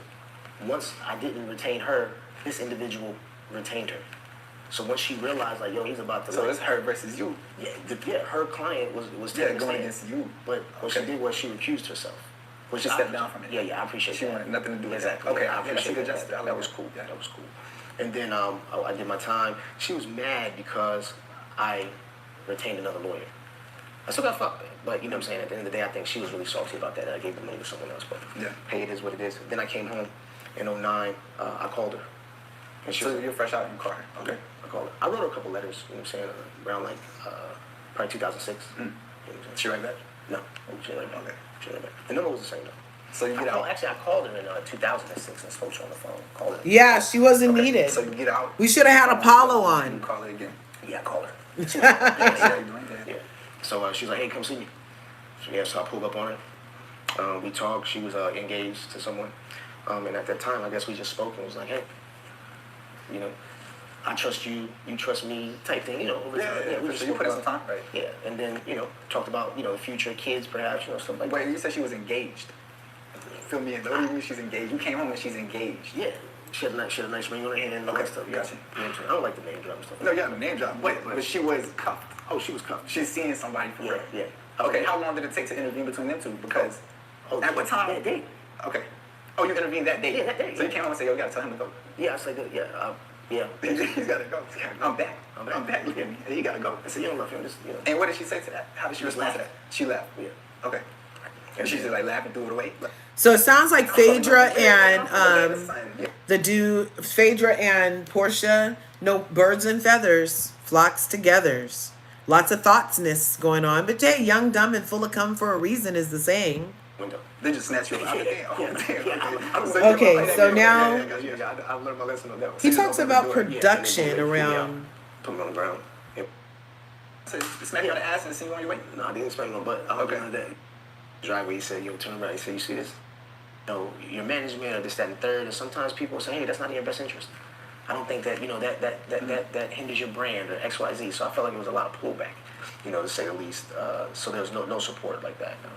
Once I didn't retain her, this individual retained her. So once she realized, like, yo, he's about to. So it's her versus you. Yeah, her client was taking a going stand. against you. But what she did was she recused herself. She stepped down from it. Yeah, I appreciate she that. wanted nothing to do with exactly. that. Okay, I I appreciate see the that. justice. That was cool. Yeah. That was cool. And then I did my time. She was mad because I retained another lawyer. I still got fucked, but you know what I'm saying? At the end of the day, I think she was really salty about that. I gave the money to someone else, but Yeah. hey, it is what it is. Then I came home in 2009. I called her. And she So was, you're fresh out in your car. Okay. I called her. I wrote her a couple letters, you know what I'm saying, around like probably 2006. You know what I'm saying? She right back? No, she ain't right back. Okay. She ain't right back. The number was the same though. So you get out. Actually, I called her in 2006 and spoke to her on the phone. Called her. Yeah, she wasn't Okay, needed. So you get out. We should have had Apollo You on. call her again. Yeah, I called her. Yeah, you doing that? Yeah. So she was like, hey, come see me. So I pulled up on her. We talked. She was engaged to someone. And at that time, I guess we just spoke and was like, hey, you know, I trust you, you trust me type thing, you know. Over time. Yeah, we just so you spoke put in about- some time, right? Yeah, and then, you know, talked about, you know, the future, kids perhaps, you know, stuff like that. Wait, you said she was engaged. Fill me in. What do you mean she's engaged? You came home and she's engaged. Yeah. She had a nice ring on her hand and all that stuff. Yeah. Gotcha. You know what I'm saying? I don't like the name drop and stuff. No, yeah, the name drop. But she was cuffed. Oh, she was cuffed. She's seeing somebody for real. Yeah. Okay, how long did it take to intervene between them two? Because at what time? That day. Okay. Oh, you intervened that day? Yeah, that day, So you yeah. came home and said, yo, you gotta tell him to go. Yeah, I said that. Yeah. Yeah. He's gotta go. I'm back. I'm back. Look at me. He gotta go. I said, you don't love him. Just, you know. And what did she say to that? How did she Just respond to laughed. that? She left. Yeah. Okay. And she's just like laughing, threw it away. So it sounds like Phaedra and Yeah. the dude, Phaedra and Portia, no birds and feathers, flocks togethers. Lots of thoughtsness going on. But hey, young, dumb, and full of cum for a reason is the saying. Window. They just snatch you out of there. Okay, so now- I learned my lesson on that one. He So talks you about open the door. production around. Put me on the ground. Yeah. So you smack you on the ass and see you on your way. No, I didn't smack my butt. Okay. That driver, he said, yo, turn around. He said, you see this? You know, your management or this, that, and third. And sometimes people say, hey, that's not in your best interest. I don't think that, you know, that hinders your brand or X, Y, Z. So I felt like it was a lot of pullback, you know, to say the least. So there was no support like that. No.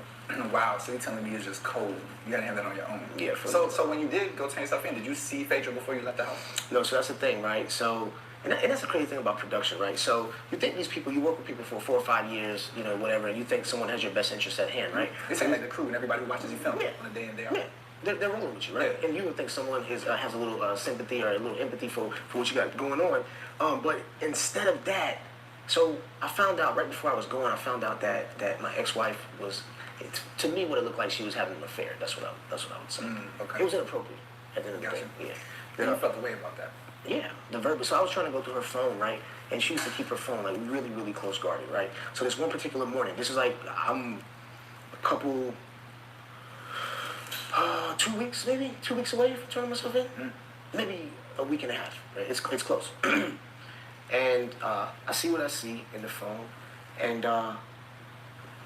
Wow, so you're telling me it's just cold. You gotta have that on your own. Yeah, for So sure. when you did go turn yourself in, did you see Phaedra before you left the house? No, so that's the thing, right? So, and that's the crazy thing about production, right? So you think these people, you work with people for 4 or 5 years, you know, whatever, and you think someone has your best interest at hand, right? They say like the crew and everybody who watches you film Yeah. on a day in day out. Yeah. They're rolling with you, right? Yeah. And you would think someone has a little sympathy or a little empathy for what you got going on. But instead of that, so I found out right before I was going, I found out that my ex-wife was, to me, what it looked like she was having an affair. That's what I would say. Okay. It was inappropriate at the end of the Gotcha. day. Yeah. Then you felt the way about that. Yeah, the verb. So I was trying to go through her phone, right? And she used to keep her phone like really, really close guarded, right? So this one particular morning, this is like I'm a couple, 2 weeks maybe, 2 weeks away from turning myself in, maybe a week and a half. Right? It's close. And I see what I see in the phone, and Now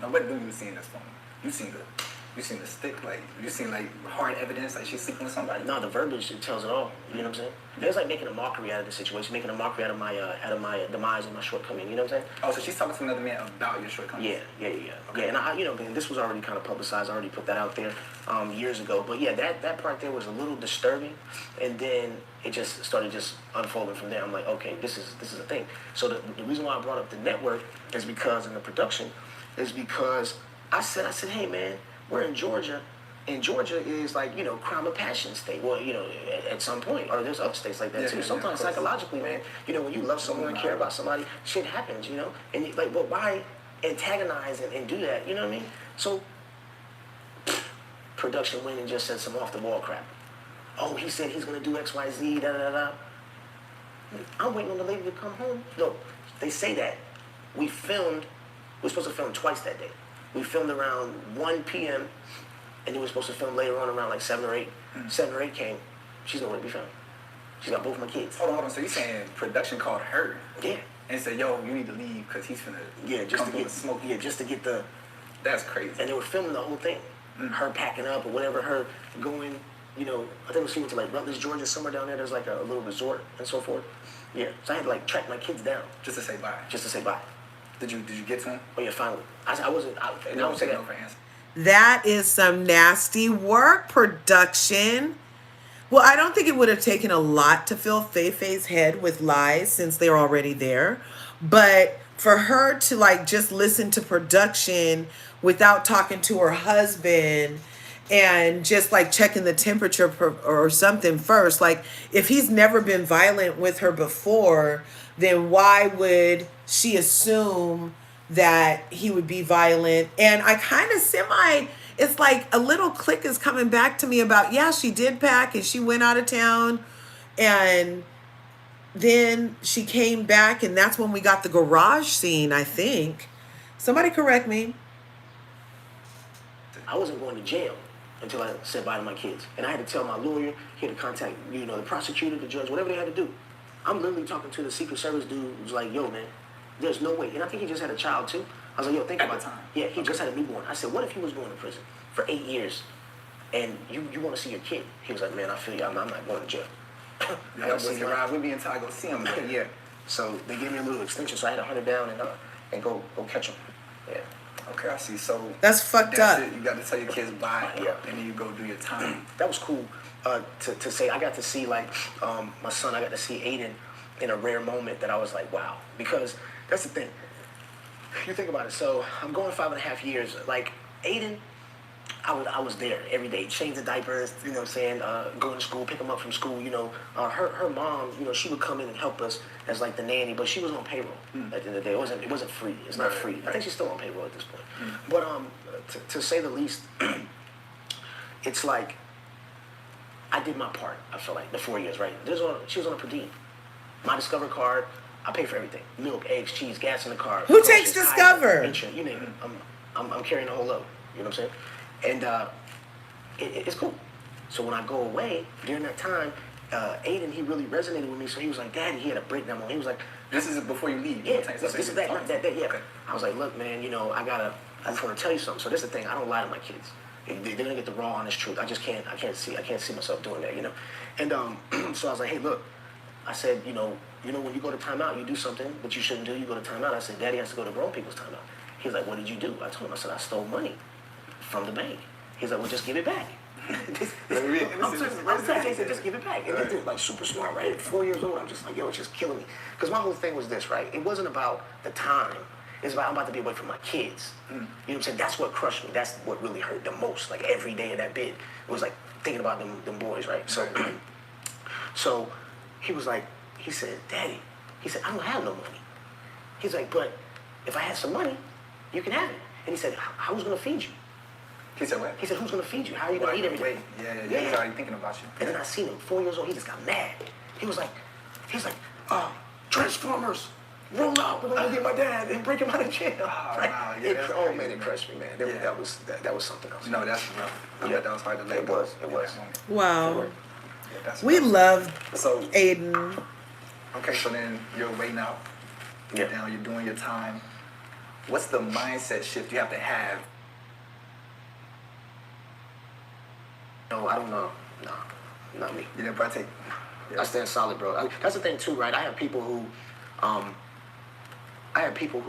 what do you see in this phone? You seen the stick, like you seen like hard evidence, like she's sleeping with somebody. no, the verbiage it tells it all. You know what I'm saying? It was like making a mockery out of the situation, making a mockery out of my demise and my shortcoming. You know what I'm saying? Oh, so she's talking to another man about your shortcomings. Yeah. Okay, and I, you know, and this was already kind of publicized. I already put that out there years ago. But yeah, that part there was a little disturbing, and then it just started just unfolding from there. I'm like, okay, this is a thing. So the reason why I brought up the network is because in the production is because I said, hey man, we're in Georgia, And Georgia is like, you know, crime of passion state. Well, you know, at some point, or there's other states like that too. Sometimes psychologically, man, you know, when you love someone, care about somebody, shit happens, you know. And you, like, but why antagonize and do that? You know what I mean? So production went and just said some off the wall crap. Oh, he said he's gonna do X, Y, Z, da da da. I'm waiting on the lady to come home. No, they say that. We were supposed to film twice that day. We filmed around 1 p.m. and then we were supposed to film later on around like 7 or 8. 7 or 8 came. She's nowhere to be found. She's got both my kids. Hold on. So you saying production called her? Yeah. And said, yo, you need to leave because he's finna just come to get the smoke. Yeah, just to get the. That's crazy. And they were filming the whole thing. Her packing up or whatever, her going, you know, I think she went to like Rutledge, Georgia, somewhere down there. There's like a little resort and so forth. Yeah. So I had to like track my kids down. Just to say bye. Just to say bye. Did you get to him? Oh yeah, finally. I wasn't. I don't say that. That is some nasty work, production. Well, I don't think it would have taken a lot to fill Fei-Fei's head with lies since they're already there. But for her to like just listen to production without talking to her husband and just like checking the temperature or something first, like if he's never been violent with her before, then why would she assume that he would be violent? And I kind of it's like a little click is coming back to me about, yeah, she did pack and she went out of town and then she came back and that's when we got the garage scene, I think. Somebody correct me. I wasn't going to jail until I said bye to my kids. And I had to tell my lawyer, he had to contact, you know, the prosecutor, the judge, whatever they had to do. I'm literally talking to the Secret Service dude who's like, yo, man, there's no way. And I think he just had a child, too. I was like, yo, think about it. Yeah, he just had a newborn. I said, what if he was going to prison for 8 years and you want to see your kid? He was like, man, I feel you. I'm not going to jail. I got to ride with me until I go see him. Yeah. So they gave me a little extension, so I had to hunt him down and go catch him. Yeah. Okay, I see. So that's fucked up. It. You got to tell your kids bye, and then you go do your time. That was cool to say. I got to see like my son. I got to see Aiden in a rare moment that I was like, wow. Because that's the thing. You think about it. So I'm going 5.5 years. Like Aiden, I was there every day, change the diapers. You know what I'm saying? Going to school, pick him up from school. You know, her mom. You know, she would come in and help us as like the nanny, but she was on payroll at the end of the day. It wasn't free. It's not free. I think she's still on payroll at this point. But to say the least, it's like I did my part. I feel like the 4 years, right? She was on a per diem. My Discover card, I pay for everything: milk, eggs, cheese, gas in the car. Who takes Discover? Insurance, you name it. I'm carrying the whole load. You know what I'm saying? And it's cool. So when I go away during that time, Aiden, he really resonated with me. So he was like, Daddy, he had a breakdown moment. He was like, this is before you leave. Yeah, this is that. Yeah. Okay. I was like, look, man, you know, I just want to tell you something. So this is the thing. I don't lie to my kids. They're gonna get the raw, honest truth. I can't see myself doing that, you know. And so I was like, hey, look. I said, you know, when you go to timeout, you do something that you shouldn't do. You go to timeout. I said, Daddy has to go to grown people's timeout. He's like, what did you do? I told him, I said, I stole money from the bank. He's like, well, just give it back. I'm saying, just give it back. And this dude, like, super smart, right? At 4 years old, I'm just like, yo, it's just killing me. Because my whole thing was this, right? It wasn't about the time. It's about, I'm about to be away from my kids. You know what I'm saying? That's what crushed me. That's what really hurt the most. Like, every day of that bid, it was like thinking about them boys, right? So he was like, he said, Daddy, he said, I don't have no money. He's like, but if I had some money, you can have it. And he said, who's going to feed you? He said what? He said, who's going to feed you? How are you going to eat every day? Yeah. He's already thinking about you. And then I seen him, 4 years old, he just got mad. He's like, Transformers, roll out, we're going to get my dad and break him out of jail. Right? Man, it crushed me, man. That was something else. No, that's rough. I bet that was hard to let go. It was. Wow. Yeah, we love so Aiden. Okay, so then you're waiting out. Now you're doing your time. What's the mindset shift you have to have? No, I don't know. No, not me. You didn't partake. I stand solid, bro. That's the thing too, right? I have people who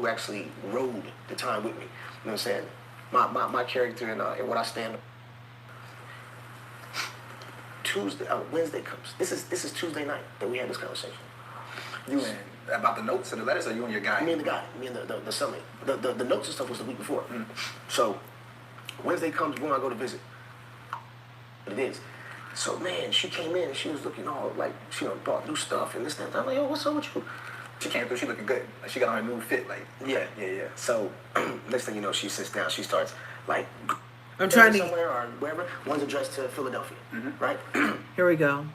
actually rode the time with me. You know what I'm saying? My character and what I stand. Wednesday comes. This is Tuesday night that we had this conversation. You and about the notes and the letters, or you and your guy? Me and the guy. Me and the summit. The notes and stuff was the week before. So Wednesday comes when I go to visit. what it is. So man, she came in and she was looking all like she bought new stuff and this and that. I'm like, yo, what's up with you? She came through, she looking good. Like, she got on her new fit, like. Yeah. So next thing you know, she sits down, she starts like I'm trying to. somewhere or wherever. One's addressed to Philadelphia, right? Here we go.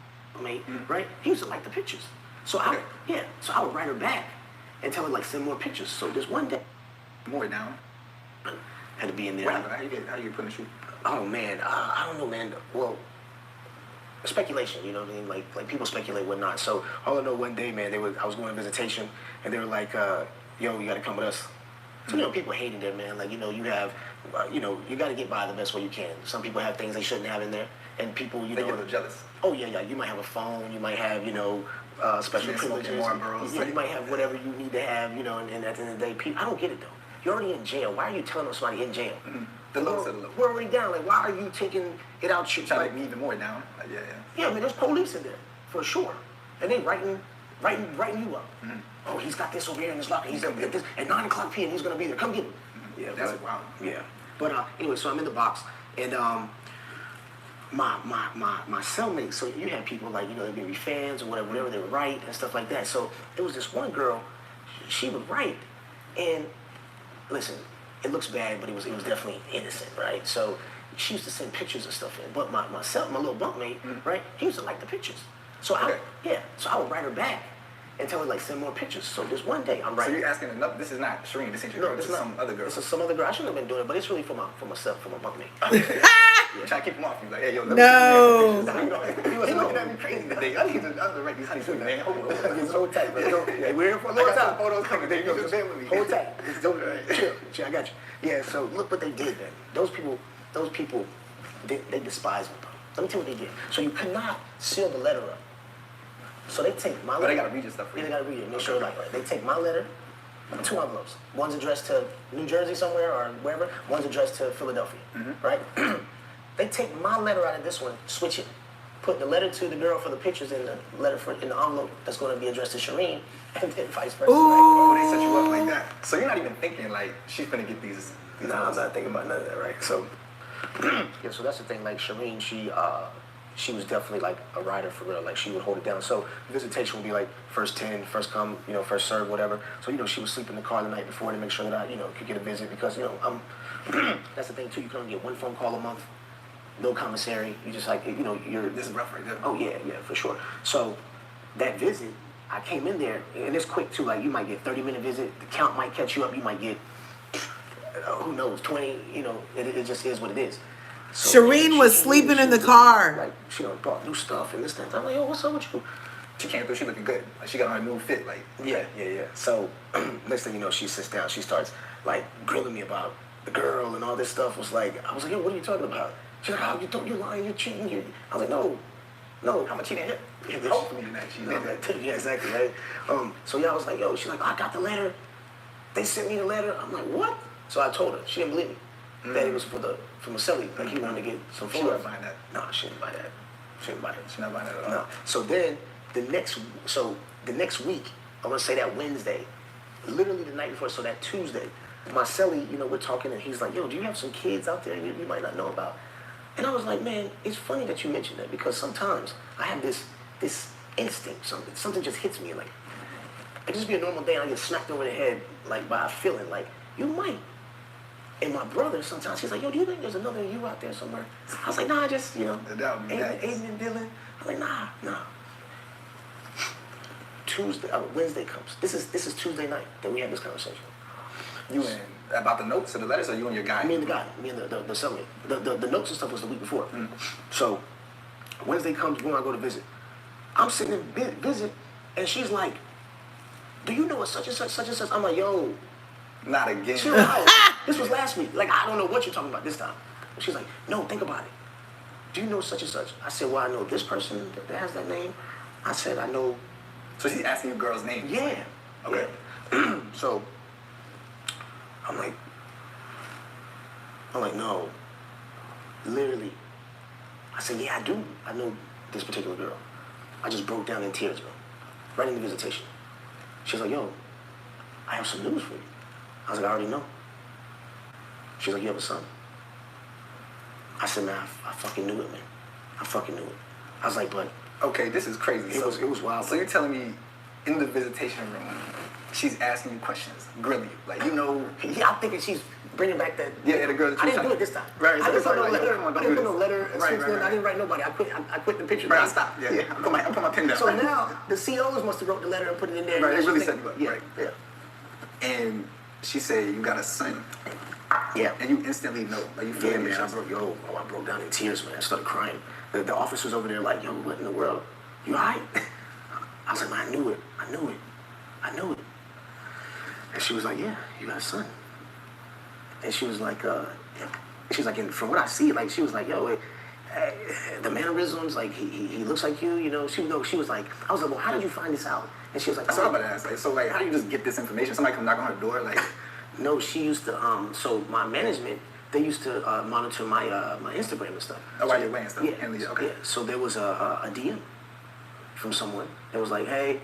Right? He used to like the pictures. So I would write her back and tell her like send more pictures. So this one day, More down. had to be in there. What happened? How you get put in the shoot? Oh man, I don't know, man. Well, speculation, you know what I mean? Like people speculate whatnot. So all I know, one day, man, I was going on visitation, and they were like, "Yo, you got to come with us." So people hated it, man. Like you have, you got to get by the best way you can. Some people have things they shouldn't have in there, and people, They get a little jealous. Oh yeah. You might have a phone. You might have, special You're smoking privileges. Marlboros. You might have whatever you need to have, and at the end of the day, people, I don't get it though. You're already in jail. Why are you telling somebody in jail? The lowest of the low. We're already down. Like, why are you taking it out? Trying to make me even more down. Like, Yeah, I mean, there's police in there for sure, and they writing you up. Oh, he's got this over here in his locker. He's gonna get this at 9:00 p.m. He's gonna be there. Come get him. Yeah, That's wild. Yeah, but anyway, so I'm in the box, and my cellmate. So you had people like they'd be fans or whatever they would write and stuff like that. So there was this one girl, she would write, and listen, it looks bad, but it was definitely innocent, right? So she used to send pictures and stuff in. But my little bunkmate, right? He used to like the pictures. So I would write her back and tell her like send more pictures. So this one day I'm So writing. you're asking another? This is not Shireen. This ain't your girl. This is some other girl. This is some other girl. I shouldn't have been doing it, but it's really for myself, for my bunkmate. Yeah, trying to keep him off you. Like, hey, yo, No. He wasn't looking at me crazy today. I need to write these honey man. Hold tight, man. Yeah, we're here for a I long got some time. photos coming. There you go. Just stay with me. Hold tight. Just don't chill. I got you. Yeah. So look what they did, man. Those people, they despise me, bro. Let me tell you what they did. So you cannot seal the letter up. So they take my letter. But they gotta read your stuff for Yeah, you. they gotta read it. Make sure they take my letter, 2 envelopes. One's addressed to New Jersey somewhere or wherever. One's addressed to Philadelphia, right? They take my letter out of this one, switch it, put the letter to the girl for the pictures in the letter in the envelope that's going to be addressed to Shireen, and then vice versa. Oh, they set you up like that. So you're not even thinking like she's gonna get these. No, I'm not thinking about none of that, right? So, yeah, so that's the thing. Like Shireen, she was definitely like a writer for real. Like she would hold it down. So visitation would be like first 10, first come, first serve, whatever. So she would sleep in the car the night before to make sure that I, could get a visit because I'm. That's the thing too. You can only get 1 phone call a month. No commissary. You just like you're. This is rough right there. Oh yeah, for sure. So that visit, I came in there and it's quick too. Like you might get 30-minute visit. The count might catch you up. You might get who knows 20. It just is what it is. So, Shireen was sleeping in the car. Like she bought new stuff and this and that. I'm like, yo, what's up with you? She came through. She looking good. Like she got on her new fit. Like Yeah. So next thing you know, she sits down. She starts like grilling me about the girl and all this stuff. I was like, yo, what are you talking about? She's like, oh, you're lying, you're cheating. I was like, no, I'm a cheating hit. Yeah, Hopefully you're not cheating. Yeah, exactly, right? So I was like, yo, she's like, I got the letter. They sent me the letter. I'm like, what? So I told her. She didn't believe me. That it was for Maselli. Like he wanted to get some photos. She wouldn't buy that. No, she didn't buy that. She's not buying that at all. No. So then the next week, I want to say that Wednesday, literally the night before, so that Tuesday, Maselli, we're talking and he's like, yo, do you have some kids out there you might not know about? And I was like, man, it's funny that you mentioned that because sometimes I have this instinct, something just hits me like, it just be a normal day and I get smacked over the head like by a feeling like, you might. And my brother sometimes, he's like, yo, do you think there's another you out there somewhere? I was like, nah, just, That would be nice. Aiden and Dylan. I was like, nah. Wednesday comes. This is Tuesday night that we had this conversation. You and about the notes or the letters, or you and your guy? Me and the guy, me and the cellmate. The notes and stuff was the week before. So Wednesday comes, when I go to visit. I'm sitting in visit, and she's like, do you know what such and such? I'm like, yo. Not again. Chill out. This was last week. Like, I don't know what you're talking about this time. She's like, no, think about it. Do you know such and such? I said, well, I know this person that has that name. I said, I know. So she's asking you girls' names? Yeah. Okay. Yeah. So I'm like, no. Literally. I said, yeah, I do. I know this particular girl. I just broke down in tears, bro. Right in the visitation. She's like, yo, I have some news for you. I was like, I already know. She's like, you have a son? I said, man, I fucking knew it, man. I fucking knew it. I was like, but Okay, this is crazy. it was wild. So you're telling me in the visitation room, she's asking you questions, grilling you, like, you know. Yeah, I'm thinking she's bringing back that. Yeah, the girl that I you didn't tried- do it this time. Right, I didn't put no right, letter. come on, I don't didn't do put no this. letter. Right, Since right, then, right. I didn't write nobody. I quit the picture. Right, I stopped. Yeah, I put my pen down. So now the COs must have wrote the letter and put it in there. Right, they She really think- set you up, Yeah, right. yeah, And she said you got a son, yeah. and you instantly know, like you feel Yeah, it in man, your I chest. I broke down in tears, man. I started crying. The officers over there like, yo, what in the world? You all right? I was like, man, I knew it. And she was like, yeah, you got a son. And she was like, and from what I see, like, she was like, yo, wait, the mannerisms, like, he looks like you, you know. She was like, I was like, well, how did you find this out? And she was like, That's what I'm about to ask. Like, so, like, how do you just get this information? Somebody come knock on her door, like. no, she used to, so my management, they used to monitor my my Instagram and stuff. Oh, while you're away and stuff. Yeah, Okay. yeah. So there was a DM from someone that was like, hey,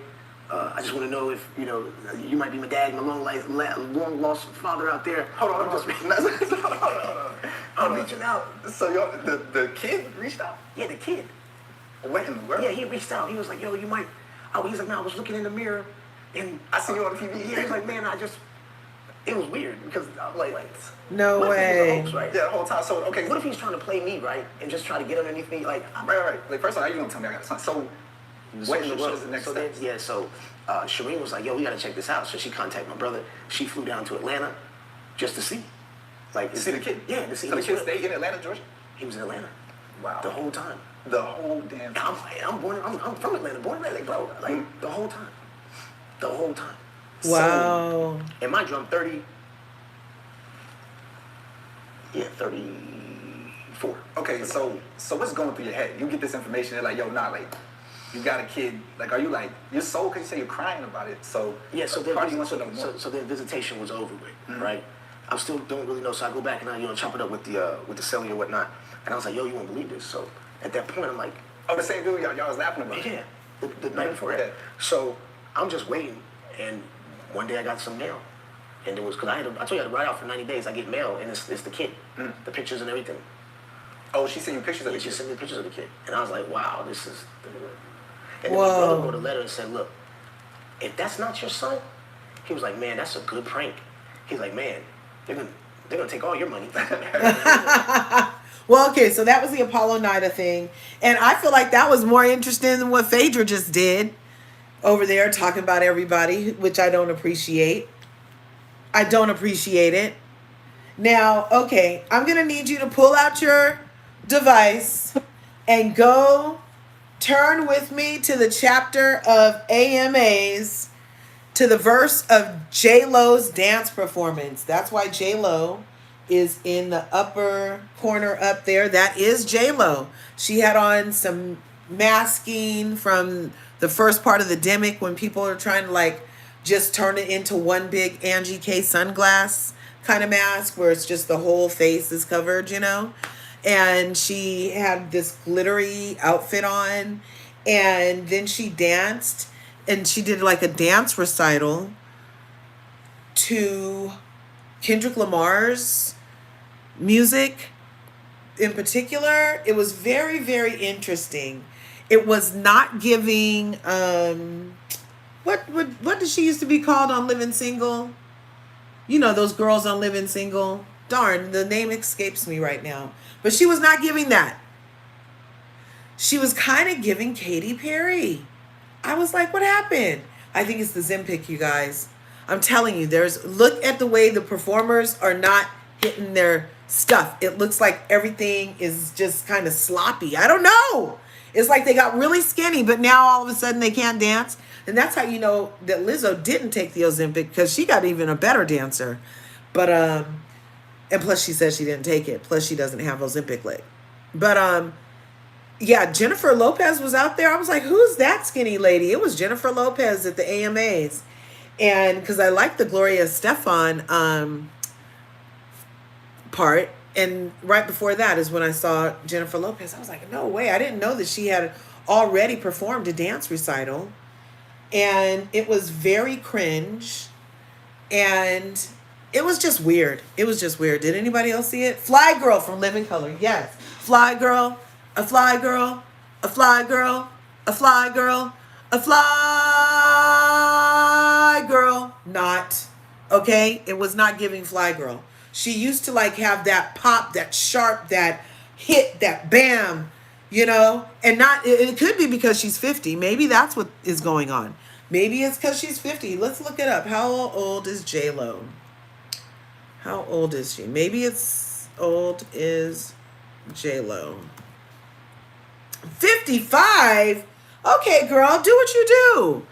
I just want to know if, you know, you might be my dad, my long lost father out there. Hold on. I'm reaching out. So the kid reached out? Yeah, the kid. What in the world? Yeah, he reached out. He was like, yo, you might. Oh, he's like, man, I was looking in the mirror and I see you on TV. Yeah, he's like, man, it was weird because I'm like No what if it was a way. hoax, right? Yeah, the whole time. So, okay. What if he's trying to play me, right, and just try to get underneath me, like. Right. Like, first of all, how you gonna tell me I got a son? So, what in the world is the next so step? then, yeah, so Shireen was like, yo, we gotta check this out. So she contacted my brother. She flew down to Atlanta just to see. Like, To see the kid? Yeah, to see So the his kid son. stayed in Atlanta, Georgia? He was in Atlanta. Wow. The whole time. The whole damn time. I'm from Atlanta, born in Atlanta, bro. Like, the whole time. The whole time. Wow. So, and mind you, I'm 30. Yeah, 34. Okay, so what's going through your head? You get this information, they're like, yo, nah, like, you got a kid. Like, are you like, you're so, because you say you're crying about it. So, Yeah, so part of you then, wants to know more. so then visitation was over with, right? I still don't really know, so I go back and I, chop it up with the celly or whatnot. And I was like, yo, you won't believe this. So at that point, I'm like, Oh, the same dude y'all was laughing about. yeah, the night before that. Yeah. So I'm just waiting, and one day I got some mail, and it was because I told you I had to write out for 90 days. I get mail, and it's the kid, the pictures and everything. Oh, she sent you pictures of And it. she sent me pictures of the kid, and I was like, wow, this is. And then Whoa. my brother wrote a letter and said, look, if that's not your son, he was like, man, that's a good prank. He's like, man, they're gonna take all your money. Well, okay, so that was the Apollo Nida thing. And I feel like that was more interesting than what Phaedra just did over there talking about everybody, which I don't appreciate. I don't appreciate it. Now, okay, I'm going to need you to pull out your device and go turn with me to the chapter of AMAs to the verse of J-Lo's dance performance. That's why J-Lo is in the upper corner up there. That is J-Lo. She had on some masking from the first part of the demic when people are trying to like just turn it into one big Angie K sunglass kind of mask where it's just the whole face is covered, And she had this glittery outfit on, and then she danced, and she did like a dance recital to Kendrick Lamar's music in particular. It was very, very interesting. It was not giving what did she used to be called on Living Single? Those girls on Living Single. Darn, the name escapes me right now. But she was not giving that. She was kind of giving Katy Perry. I was like, what happened? I think it's the Zempic, you guys. I'm telling you, look at the way the performers are not hitting their stuff. It looks like everything is just kind of sloppy. I don't know. It's like they got really skinny, but now all of a sudden they can't dance. And that's how you know that Lizzo didn't take the Ozempic, because she got even a better dancer. But, and plus she said she didn't take it. Plus she doesn't have Ozempic leg. But, yeah, Jennifer Lopez was out there. I was like, who's that skinny lady? It was Jennifer Lopez at the AMAs. And because I like the Gloria Estefan part. And right before that is when I saw Jennifer Lopez. I was like, no way. I didn't know that she had already performed a dance recital. And it was very cringe. And it was just weird. It was just weird. Did anybody else see it? Fly Girl from Living Color. Yes. Fly Girl. A fly girl, a fly girl, a fly girl, a fly girl. Not. Okay? It was not giving fly girl. She used to like have that pop, that sharp, that hit, that bam, you know? And not, it could be because she's 50. Maybe that's what is going on. Maybe it's because she's 50. Let's look it up. How old is J-Lo? How old is she? Maybe it's old is J-Lo. 55? Okay, girl, do what you do.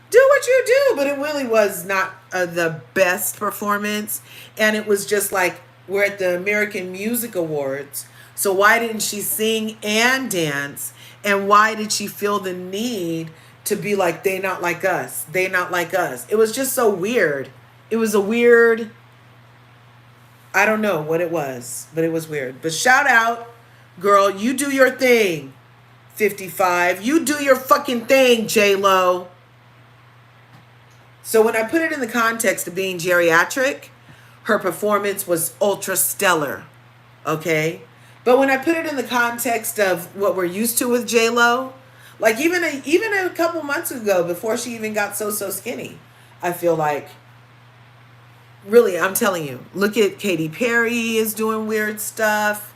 Do what you do. But it really was not the best performance. And it was just like, we're at the American Music Awards. So why didn't she sing and dance? And why did she feel the need to be like, they not like us? They not like us. It was just so weird. It was a weird, I don't know what it was, but it was weird. But shout out, girl, you do your thing. 55. You do your fucking thing, J-Lo. So when I put it in the context of being geriatric, her performance was ultra stellar. Okay? But when I put it in the context of what we're used to with J-Lo, like even a couple months ago, before she even got so skinny, I feel like, really, I'm telling you, look at Katy Perry is doing weird stuff.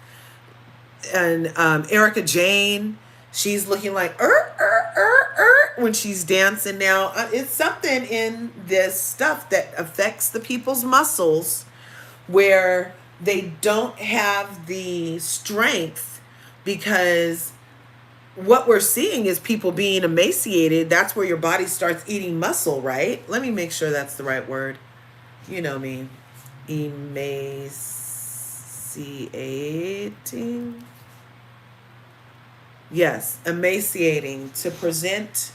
And Erica Jane, she's looking like when she's dancing now. It's something in this stuff that affects the people's muscles where they don't have the strength, because what we're seeing is people being emaciated. That's where your body starts eating muscle, right? Let me make sure that's the right word. You know me. Emaciating. Yes, emaciating. To present,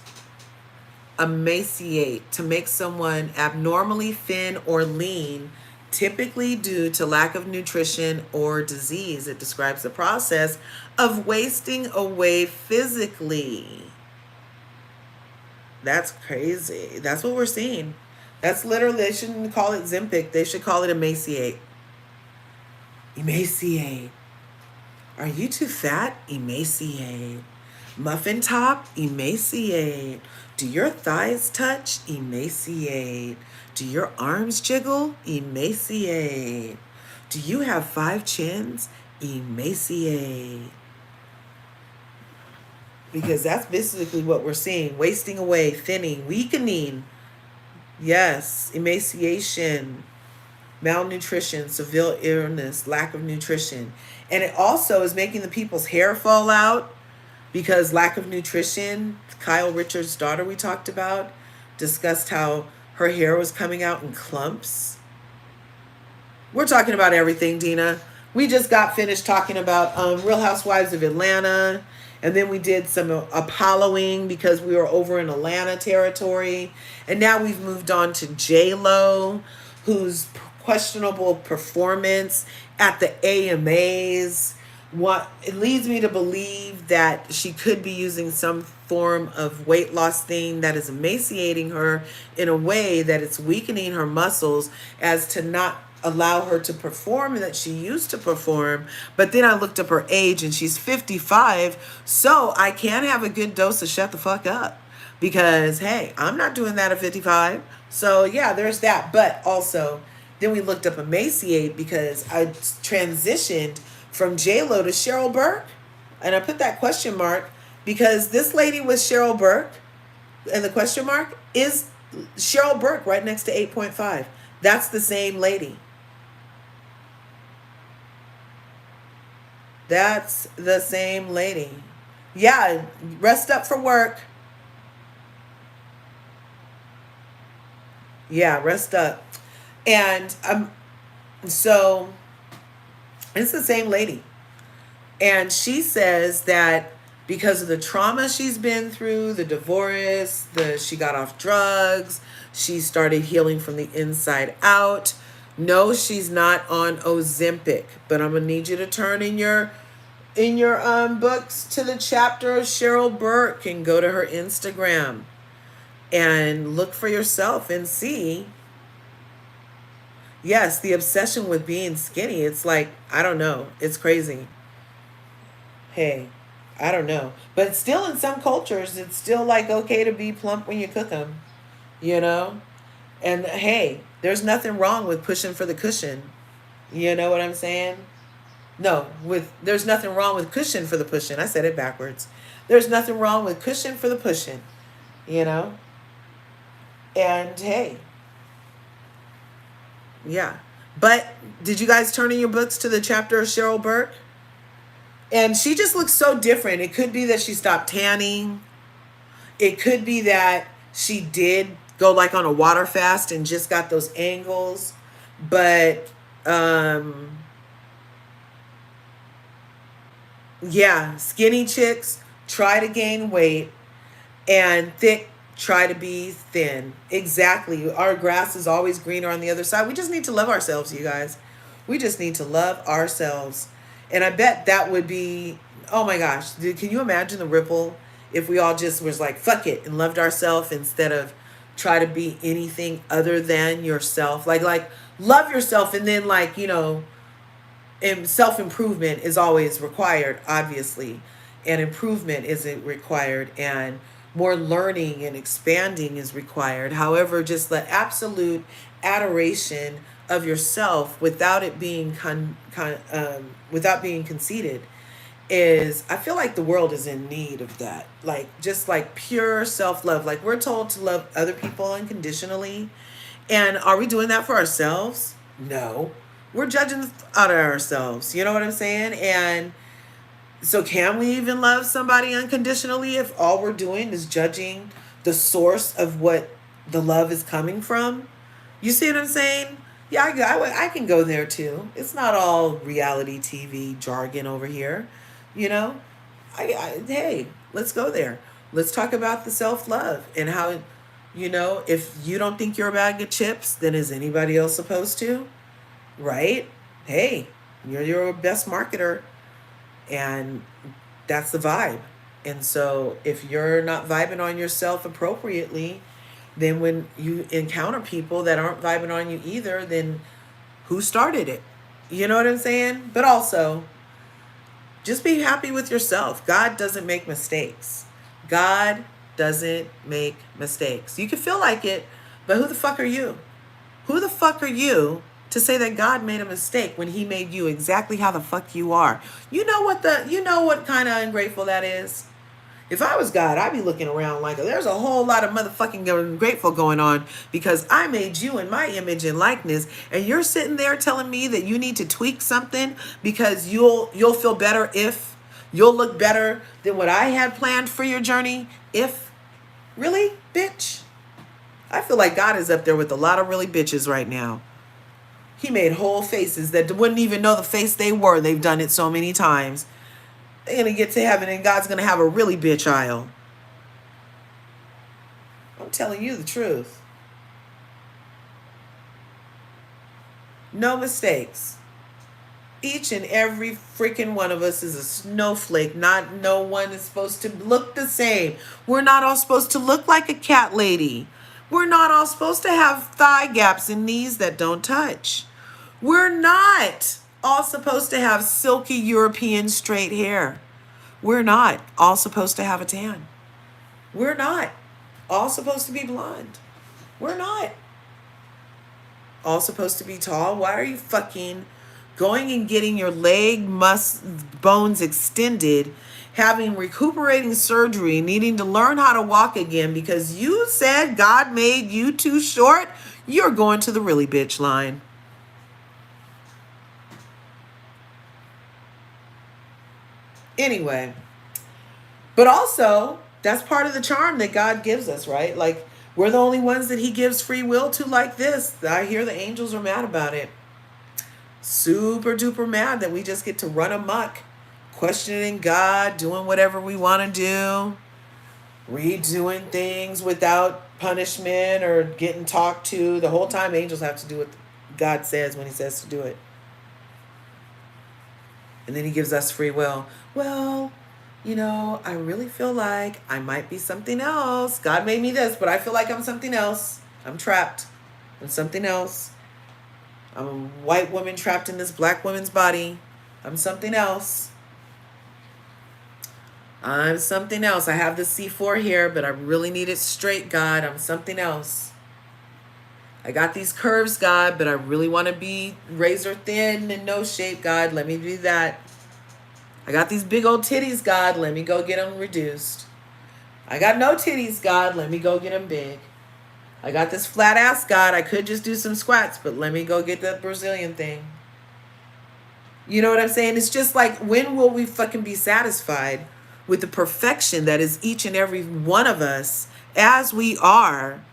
emaciate. To make someone abnormally thin or lean, typically due to lack of nutrition or disease. It describes the process of wasting away physically. That's crazy. That's what we're seeing. That's literally, they shouldn't call it Zempic. They should call it emaciate. Emaciate. Are you too fat? Emaciate. Muffin top? Emaciate. Do your thighs touch? Emaciate. Do your arms jiggle? Emaciate. Do you have 5 chins? Emaciate. Because that's basically what we're seeing. Wasting away, thinning, weakening. Yes, emaciation, malnutrition, severe illness, lack of nutrition. And it also is making the people's hair fall out because lack of nutrition. Kyle Richards' daughter we talked about discussed how her hair was coming out in clumps. We're talking about everything, Dina. We just got finished talking about Real Housewives of Atlanta. And then we did some Apolloing because we were over in Atlanta territory. And now we've moved on to J-Lo, whose questionable performance at the AMAs. It leads me to believe that she could be using some form of weight loss thing that is emaciating her in a way that it's weakening her muscles as to not allow her to perform that she used to perform. But then I looked up her age and she's 55. So I can have a good dose of shut the fuck up, because hey, I'm not doing that at 55. So yeah, there's that. But also then we looked up emaciate because I transitioned from J-Lo to Cheryl Burke. And I put that question mark because this lady was Cheryl Burke, and the question mark is Cheryl Burke right next to 8.5. That's the same lady. That's the same lady. Yeah, rest up for work. Yeah, rest up. And so it's the same lady. And she says that because of the trauma she's been through, the divorce, she got off drugs, she started healing from the inside out. No, she's not on Ozempic, but I'm gonna need you to turn in your books to the chapter of Cheryl Burke and go to her Instagram and look for yourself and see. Yes, the obsession with being skinny. It's like, I don't know. It's crazy. Hey, I don't know. But still, in some cultures, it's still like okay to be plump when you cook them, you know? And hey, there's nothing wrong with pushing for the cushion. You know what I'm saying? No, with there's nothing wrong with cushion for the pushing. I said it backwards. There's nothing wrong with cushion for the pushing, you know? And hey, yeah. But did you guys turn in your books to the chapter of Cheryl Burke? And she just looks so different. It could be that she stopped tanning. It could be that she did go like on a water fast and just got those angles. But yeah, skinny chicks try to gain weight and thick try to be thin. Exactly. Our grass is always greener on the other side. We just need to love ourselves, you guys. We just need to love ourselves. And I bet that would be, oh my gosh, can you imagine the ripple if we all just was like, fuck it, and loved ourselves instead of try to be anything other than yourself? Like love yourself, and then like, you know, and self-improvement is always required, obviously, and improvement isn't required, and more learning and expanding is required. However, just the absolute adoration of yourself without it being without being conceited is, I feel like the world is in need of that. Like just like pure self-love. Like we're told to love other people unconditionally, and are we doing that for ourselves? No. We're judging out of ourselves. You know what I'm saying? And so can we even love somebody unconditionally if all we're doing is judging the source of what the love is coming from? You see what I'm saying? Yeah, I can go there too. It's not all reality TV jargon over here. You know? Hey, let's go there. Let's talk about the self-love and how, you know, if you don't think you're a bag of chips, then is anybody else supposed to? Right? Hey, you're your best marketer, and that's the vibe. And so if you're not vibing on yourself appropriately, then when you encounter people that aren't vibing on you either, then who started it? You know what I'm saying? But also, just be happy with yourself. God doesn't make mistakes. God doesn't make mistakes. You can feel like it, but who the fuck are you? Who the fuck are you to say that God made a mistake when he made you exactly how the fuck you are? You know what kind of ungrateful that is? If I was God, I'd be looking around like there's a whole lot of motherfucking ungrateful going on because I made you in my image and likeness, and you're sitting there telling me that you need to tweak something because you'll feel better if you'll look better than what I had planned for your journey. If really, bitch. I feel like God is up there with a lot of really bitches right now. He made whole faces that wouldn't even know the face they were. They've done it so many times. They're going to get to heaven and God's going to have a really bitch aisle. I'm telling you the truth. No mistakes. Each and every freaking one of us is a snowflake. No one is supposed to look the same. We're not all supposed to look like a cat lady. We're not all supposed to have thigh gaps and knees that don't touch. We're not all supposed to have silky European straight hair. We're not all supposed to have a tan. We're not all supposed to be blonde. We're not all supposed to be tall. Why are you fucking going and getting your bones extended, having recuperating surgery, needing to learn how to walk again because you said God made you too short? You're going to the really bitch line. Anyway, but also that's part of the charm that God gives us, right? Like we're the only ones that he gives free will to like this. I hear the angels are mad about it. Super duper mad that we just get to run amok, questioning God, doing whatever we want to do, redoing things without punishment or getting talked to. The whole time angels have to do what God says when he says to do it. And then he gives us free will. Well, you know, I really feel like I might be something else. God made me this, but I feel like I'm something else. I'm trapped. I'm something else. I'm a white woman trapped in this black woman's body. I'm something else. I'm something else. I have the C4 here, but I really need it straight, God. I'm something else. I got these curves, God, but I really want to be razor thin and no shape, God. Let me do that. I got these big old titties, God. Let me go get them reduced. I got no titties, God. Let me go get them big. I got this flat ass, God. I could just do some squats, but let me go get that Brazilian thing. You know what I'm saying? It's just like, when will we fucking be satisfied with the perfection that is each and every one of us as we are?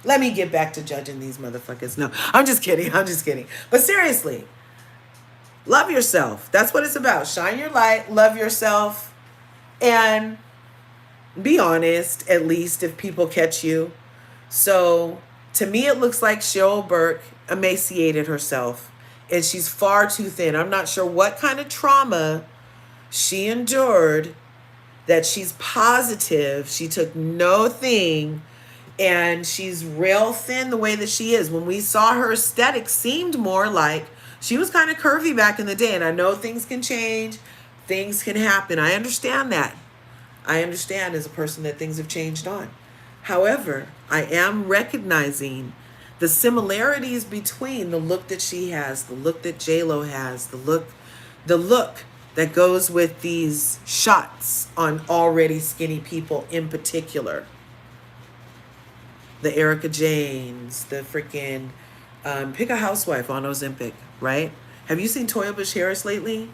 Let me get back to judging these motherfuckers. No, I'm just kidding. I'm just kidding. But seriously, love yourself. That's what it's about. Shine your light, love yourself, and be honest, at least, if people catch you. So to me, it looks like Cheryl Burke emaciated herself, and she's far too thin. I'm not sure what kind of trauma she endured that she's positive she took no thing, and she's real thin the way that she is. When we saw her aesthetic, seemed more like she was kind of curvy back in the day. And I know things can change, things can happen. I understand that. I understand as a person that things have changed on. However, I am recognizing the similarities between the look that she has, the look that J-Lo has, the look that goes with these shots on already skinny people in particular. The Erica Janes, the freaking pick a housewife on Ozempic, right? Have you seen Toya Bush Harris lately?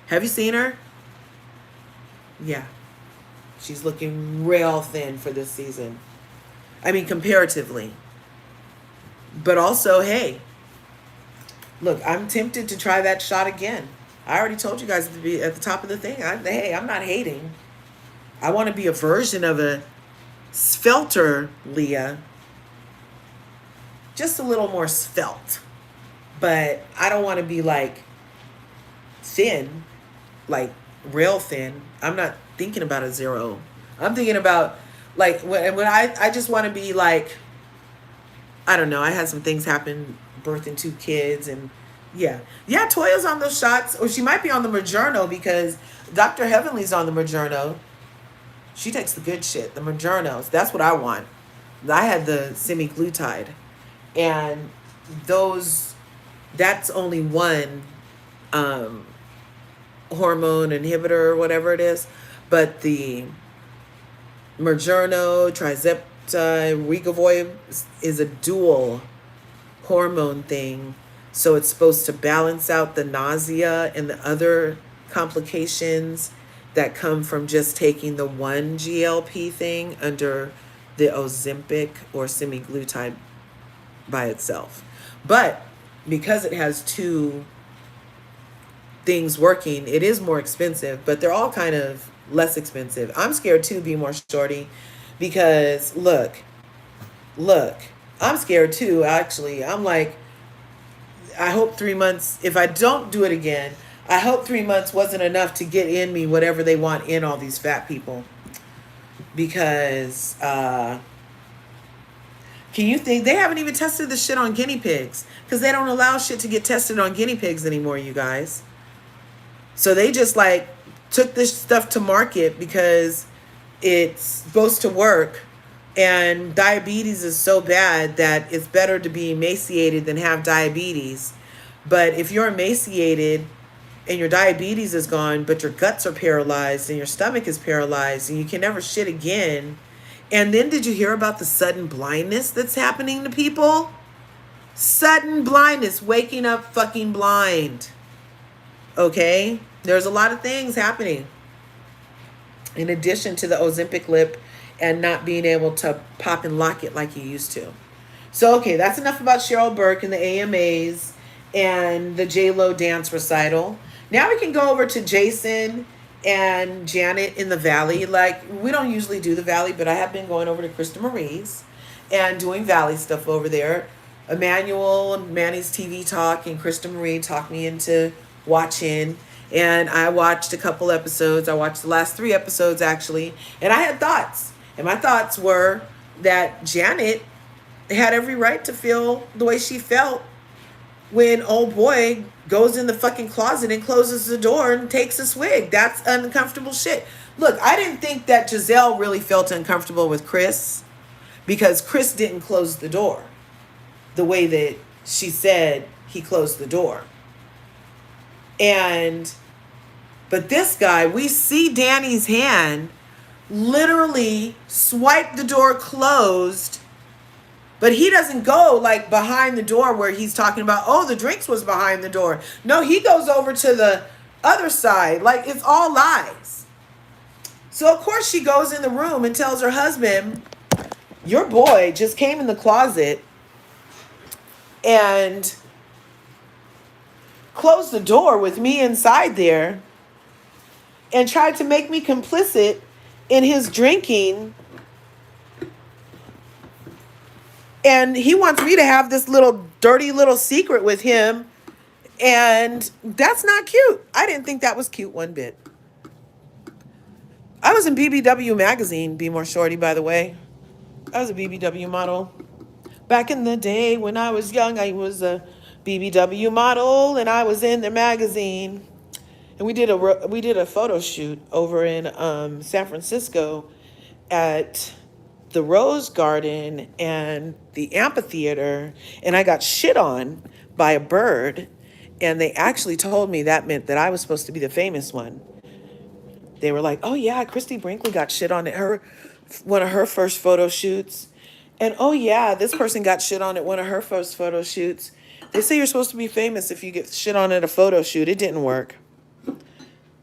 Have you seen her? Yeah. She's looking real thin for this season. I mean, comparatively. But also, hey, look, I'm tempted to try that shot again. I already told you guys to be at the top of the thing. Hey, I'm not hating. I want to be a version of a svelter Leah. Just a little more svelte. But I don't want to be like thin, like real thin. I'm not thinking about a 0. I'm thinking about like when I just want to be like, I don't know. I had some things happen, birthing 2 kids, and yeah, Toya's on those shots, or she might be on the Mounjaro because Dr. Heavenly's on the Mounjaro. She takes the good shit, the Mounjaros. That's what I want. I had the semi-glutide, and that's only one hormone inhibitor or whatever it is, but the Mounjaro, Trizeptide, Wegovy is a dual hormone thing, so it's supposed to balance out the nausea and the other complications that come from just taking the one GLP thing under the Ozempic or semaglutide by itself. But because it has 2 things working, it is more expensive, but they're all kind of less expensive. I'm scared to be more shorty because look, I'm scared too, actually. I'm like, I hope 3 months, if I don't do it again, I hope 3 months wasn't enough to get in me whatever they want in all these fat people. Because, can you think, they haven't even tested this shit on guinea pigs. Because they don't allow shit to get tested on guinea pigs anymore, you guys. So they just like took this stuff to market because it's supposed to work. And diabetes is so bad that it's better to be emaciated than have diabetes. But if you're emaciated and your diabetes is gone, but your guts are paralyzed and your stomach is paralyzed and you can never shit again. And then did you hear about the sudden blindness that's happening to people? Sudden blindness, waking up fucking blind. Okay? There's a lot of things happening. In addition to the Ozempic lip and not being able to pop and lock it like you used to. So, okay, that's enough about Cheryl Burke and the AMAs and the J-Lo dance recital. Now we can go over to Jason and Janet in the Valley. Like, we don't usually do the Valley, but I have been going over to Krista Marie's and doing Valley stuff over there. Emmanuel and Manny's TV Talk and Krista Marie talked me into watching. And I watched a couple episodes. I watched the last 3 episodes, actually. And I had thoughts. And my thoughts were that Janet had every right to feel the way she felt when old boy goes in the fucking closet and closes the door and takes a swig. That's uncomfortable shit. Look, I didn't think that Giselle really felt uncomfortable with Chris because Chris didn't close the door the way that she said he closed the door. And, but this guy, we see Danny's hand literally swipe the door closed, but he doesn't go like behind the door where he's talking about, oh, the drinks was behind the door. No, he goes over to the other side. Like, it's all lies. So, of course, she goes in the room and tells her husband, your boy just came in the closet and closed the door with me inside there and tried to make me complicit in his drinking. And he wants me to have this little dirty little secret with him. And that's not cute. I didn't think that was cute one bit. I was in BBW magazine, Be More Shorty, by the way. I was a BBW model. Back in the day when I was young, I was a BBW model and I was in their magazine. And we did a photo shoot over in San Francisco at the Rose Garden and the amphitheater, and I got shit on by a bird, and they actually told me that meant that I was supposed to be the famous one. They were like, oh yeah, Christy Brinkley got shit on at her one of her first photo shoots. And oh yeah, this person got shit on at one of her first photo shoots. They say you're supposed to be famous if you get shit on at a photo shoot. It didn't work.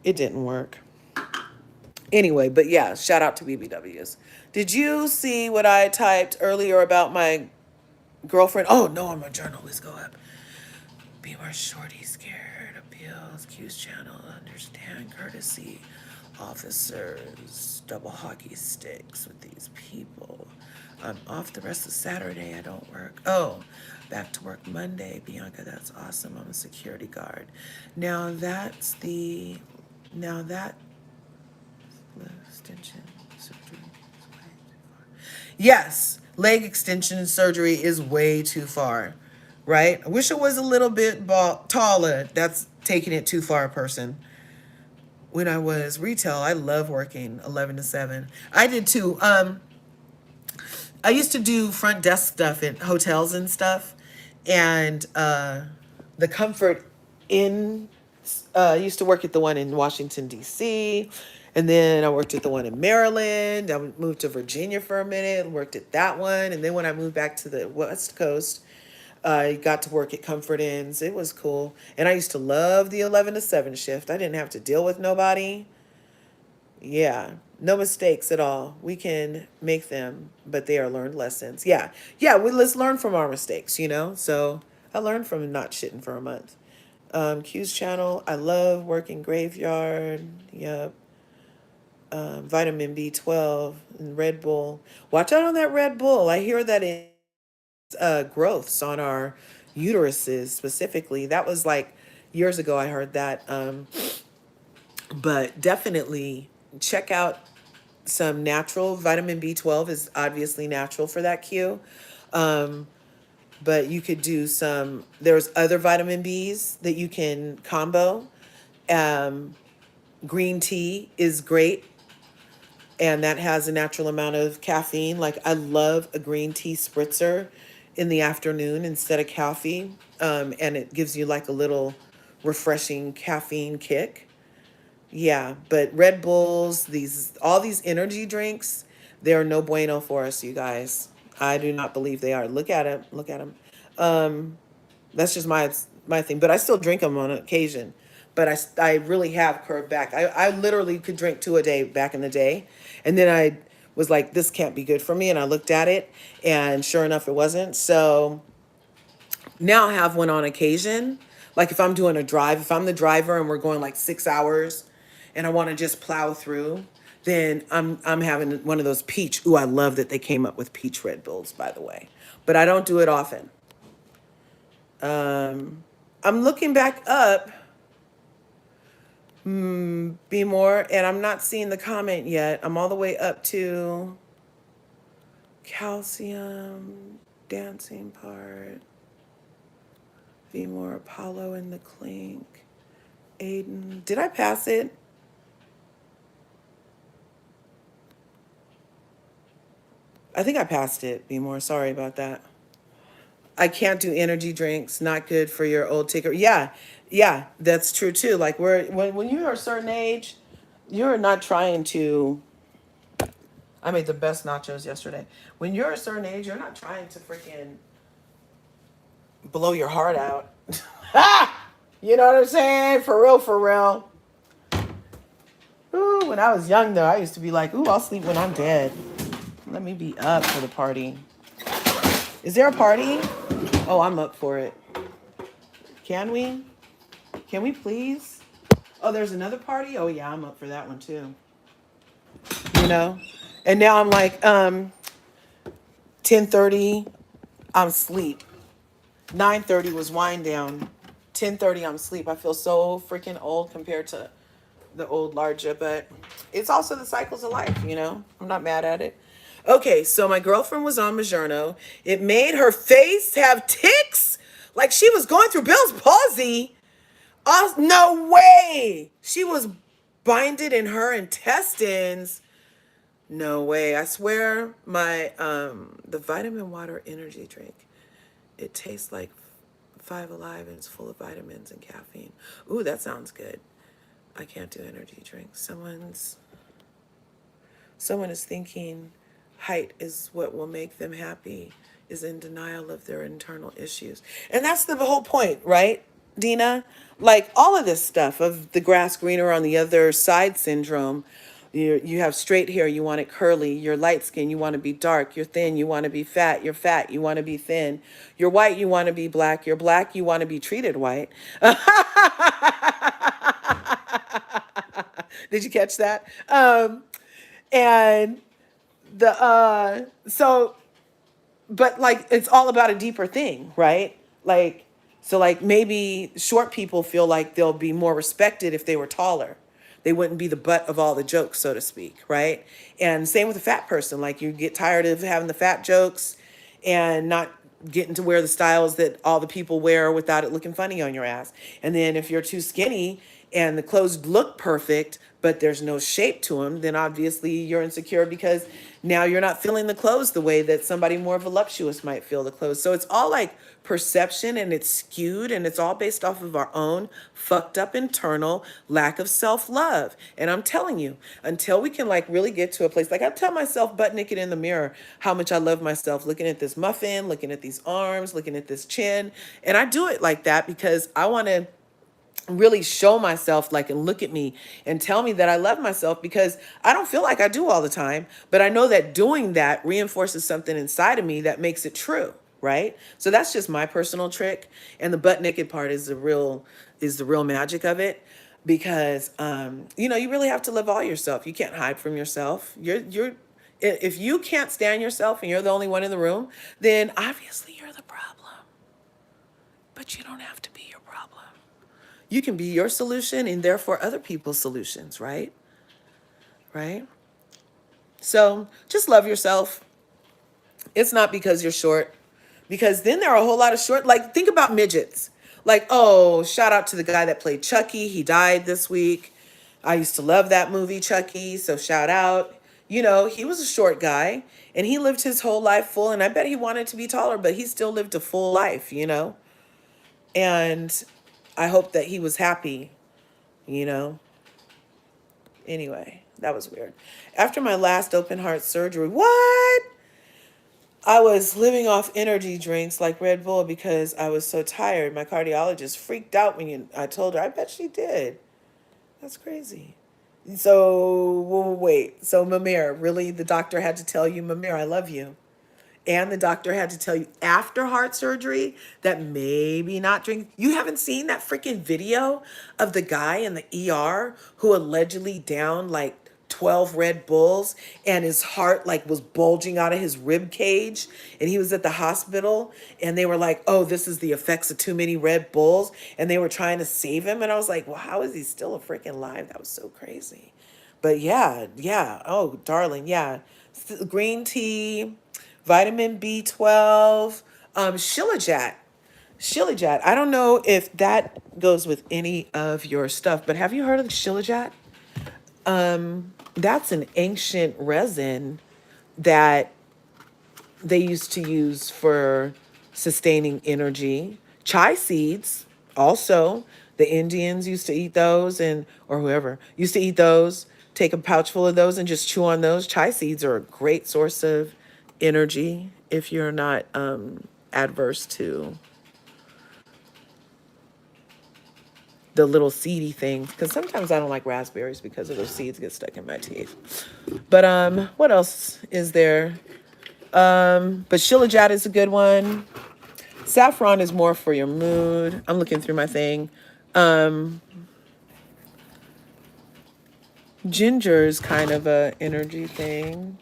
It didn't work. Anyway, but yeah, shout out to BBWs. Did you see what I typed earlier about my girlfriend? Oh, no, I'm a journal. Let's go up. Be more shorty, scared, appeals, Q's channel, understand, courtesy, officers, double hockey sticks with these people. I'm off the rest of Saturday. I don't work. Oh, back to work Monday. Bianca, that's awesome. I'm a security guard. Now that extension surgery is way too far. Yes, leg extension surgery is way too far, right? I wish it was a little bit taller. That's taking it too far, person. When I was retail, I love working 11 to 7. I did too. I used to do front desk stuff in hotels and stuff, and the Comfort Inn. I used to work at the one in Washington, D.C., and then I worked at the one in Maryland. I moved to Virginia for a minute and worked at that one. And then when I moved back to the West Coast, I got to work at Comfort Inns. It was cool. And I used to love the 11 to 7 shift. I didn't have to deal with nobody. Yeah, no mistakes at all. We can make them, but they are learned lessons. Yeah, let's learn from our mistakes, you know? So I learned from not shitting for a month. Q's channel, I love working graveyard. Yep. Vitamin B12 and Red Bull. Watch out on that Red Bull. I hear that it's growths on our uteruses specifically. That was like years ago I heard that. But definitely check out some natural. Vitamin B12 is obviously natural for that Q. But you could do there's other vitamin Bs that you can combo. Green tea is great, and that has a natural amount of caffeine. Like, I love a green tea spritzer in the afternoon instead of coffee. And it gives you like a little refreshing caffeine kick. Yeah, but Red Bulls, all these energy drinks, they are no bueno for us, you guys. I do not believe they are. Look at them. Look at them. That's just my thing. But I still drink them on occasion. But I really have curved back. I literally could drink 2 a day back in the day. And then I was like, this can't be good for me. And I looked at it, and sure enough, it wasn't. So now I have one on occasion. Like if I'm doing a drive, if I'm the driver and we're going like 6 hours and I want to just plow through, then I'm having one of those peach. Ooh, I love that they came up with peach Red Bulls, by the way. But I don't do it often. I'm looking back up. Be more, and I'm not seeing the comment yet. I'm all the way up to calcium, dancing part. Be more Apollo in the clink. Aiden. Did I pass it? I think I passed it. Be more. Sorry about that. I can't do energy drinks. Not good for your old ticker. Yeah, yeah, that's true too. Like when you are a certain age, you're not trying to. I made the best nachos yesterday. When you're a certain age, you're not trying to freaking blow your heart out. You know what I'm saying? For real, for real. Ooh, when I was young though, I used to be like, ooh, I'll sleep when I'm dead. Let me be up for the party. Is there a party? Oh, I'm up for it. Can we? Can we please? Oh, there's another party? Oh yeah, I'm up for that one too. You know? And now I'm like, 10:30, I'm asleep. 9:30 was wind down. 10:30, I'm asleep. I feel so freaking old compared to the old LRGA, but it's also the cycles of life, you know? I'm not mad at it. Okay, so my girlfriend was on Majerno. It made her face have ticks like she was going through Bell's palsy. Oh, no way. She was binded in her intestines. No way. I swear my the vitamin water energy drink. It tastes like Five Alive and it's full of vitamins and caffeine. Ooh, that sounds good. I can't do energy drinks. Someone is thinking height is what will make them happy, is in denial of their internal issues. And that's the whole point, right, Dina? Like all of this stuff of the grass greener on the other side syndrome. You have straight hair, you want it curly. You're light skin, you want to be dark. You're thin, you want to be fat. You're fat, you want to be thin. You're white, you want to be black. You're black, you want to be treated white. Did you catch that? And the so but like it's all about a deeper thing, right? Like so like maybe short people feel like they'll be more respected if they were taller. They wouldn't be the butt of all the jokes, so to speak, right? And same with a fat person. Like you get tired of having the fat jokes and not getting to wear the styles that all the people wear without it looking funny on your ass. And then if you're too skinny and the clothes look perfect, but there's no shape to them, then obviously you're insecure because now you're not feeling the clothes the way that somebody more voluptuous might feel the clothes. So it's all like perception and it's skewed and it's all based off of our own fucked up internal lack of self-love. And I'm telling you, until we can like really get to a place, like I tell myself butt naked in the mirror how much I love myself, looking at this muffin, looking at these arms, looking at this chin. And I do it like that because I want to really show myself like and look at me and tell me that I love myself because I don't feel like I do all the time, but I know that doing that reinforces something inside of me that makes it true, right? So that's just my personal trick, and the butt naked part is the real magic of it because you know, you really have to love all yourself. You can't hide from yourself. If you can't stand yourself and you're the only one in the room, then obviously you're the problem. But you don't have to be your problem. You can be your solution and therefore other people's solutions, right? Right? So just love yourself. It's not because you're short, because then there are a whole lot of short, like think about midgets. Like, oh, shout out to the guy that played Chucky. He died this week. I used to love that movie, Chucky. So shout out. You know, he was a short guy and he lived his whole life full. And I bet he wanted to be taller, but he still lived a full life, you know? And I hope that he was happy, you know? Anyway, that was weird. After my last open heart surgery, what? I was living off energy drinks like Red Bull because I was so tired. My cardiologist freaked out when I told her. I bet she did. That's crazy. So, wait. So, Mamir, really? The doctor had to tell you, Mamir, I love you. And the doctor had to tell you after heart surgery that maybe not drink. You haven't seen that freaking video of the guy in the ER who allegedly downed like 12 Red Bulls and his heart like was bulging out of his rib cage and he was at the hospital and they were like, oh, this is the effects of too many Red Bulls, and they were trying to save him. And I was like, well, how is he still a freaking alive? That was so crazy. But yeah. Oh, darling, yeah. Green tea, vitamin B12, Shilajit. Shilajit. I don't know if that goes with any of your stuff, but have you heard of the Shilajit? That's an ancient resin that they used to use for sustaining energy. Chai seeds, also, the Indians used to eat those, and or whoever used to eat those. Take a pouch full of those and just chew on those. Chai seeds are a great source of energy if you're not adverse to the little seedy things. Because sometimes I don't like raspberries because of those seeds get stuck in my teeth. But what else is there? But Shilajit is a good one. Saffron is more for your mood. I'm looking through my thing. Ginger is kind of a energy thing.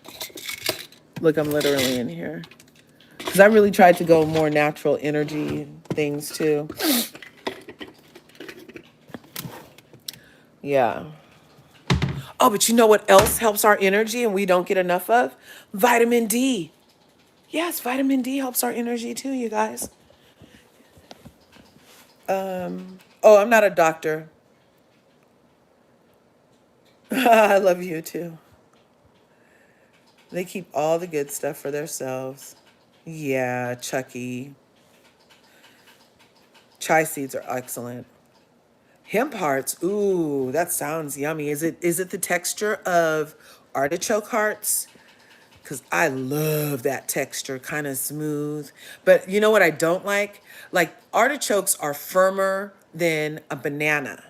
Look, I'm literally in here. Because I really tried to go more natural energy things too. Yeah. Oh, but you know what else helps our energy and we don't get enough of? Vitamin D. Yes, vitamin D helps our energy too, you guys. Oh, I'm not a doctor. I love you too. They keep all the good stuff for themselves. Yeah, Chucky. Chai seeds are excellent. Hemp hearts. Ooh, that sounds yummy. Is it the texture of artichoke hearts? Because I love that texture, kind of smooth. But you know what I don't like? Like artichokes are firmer than a banana.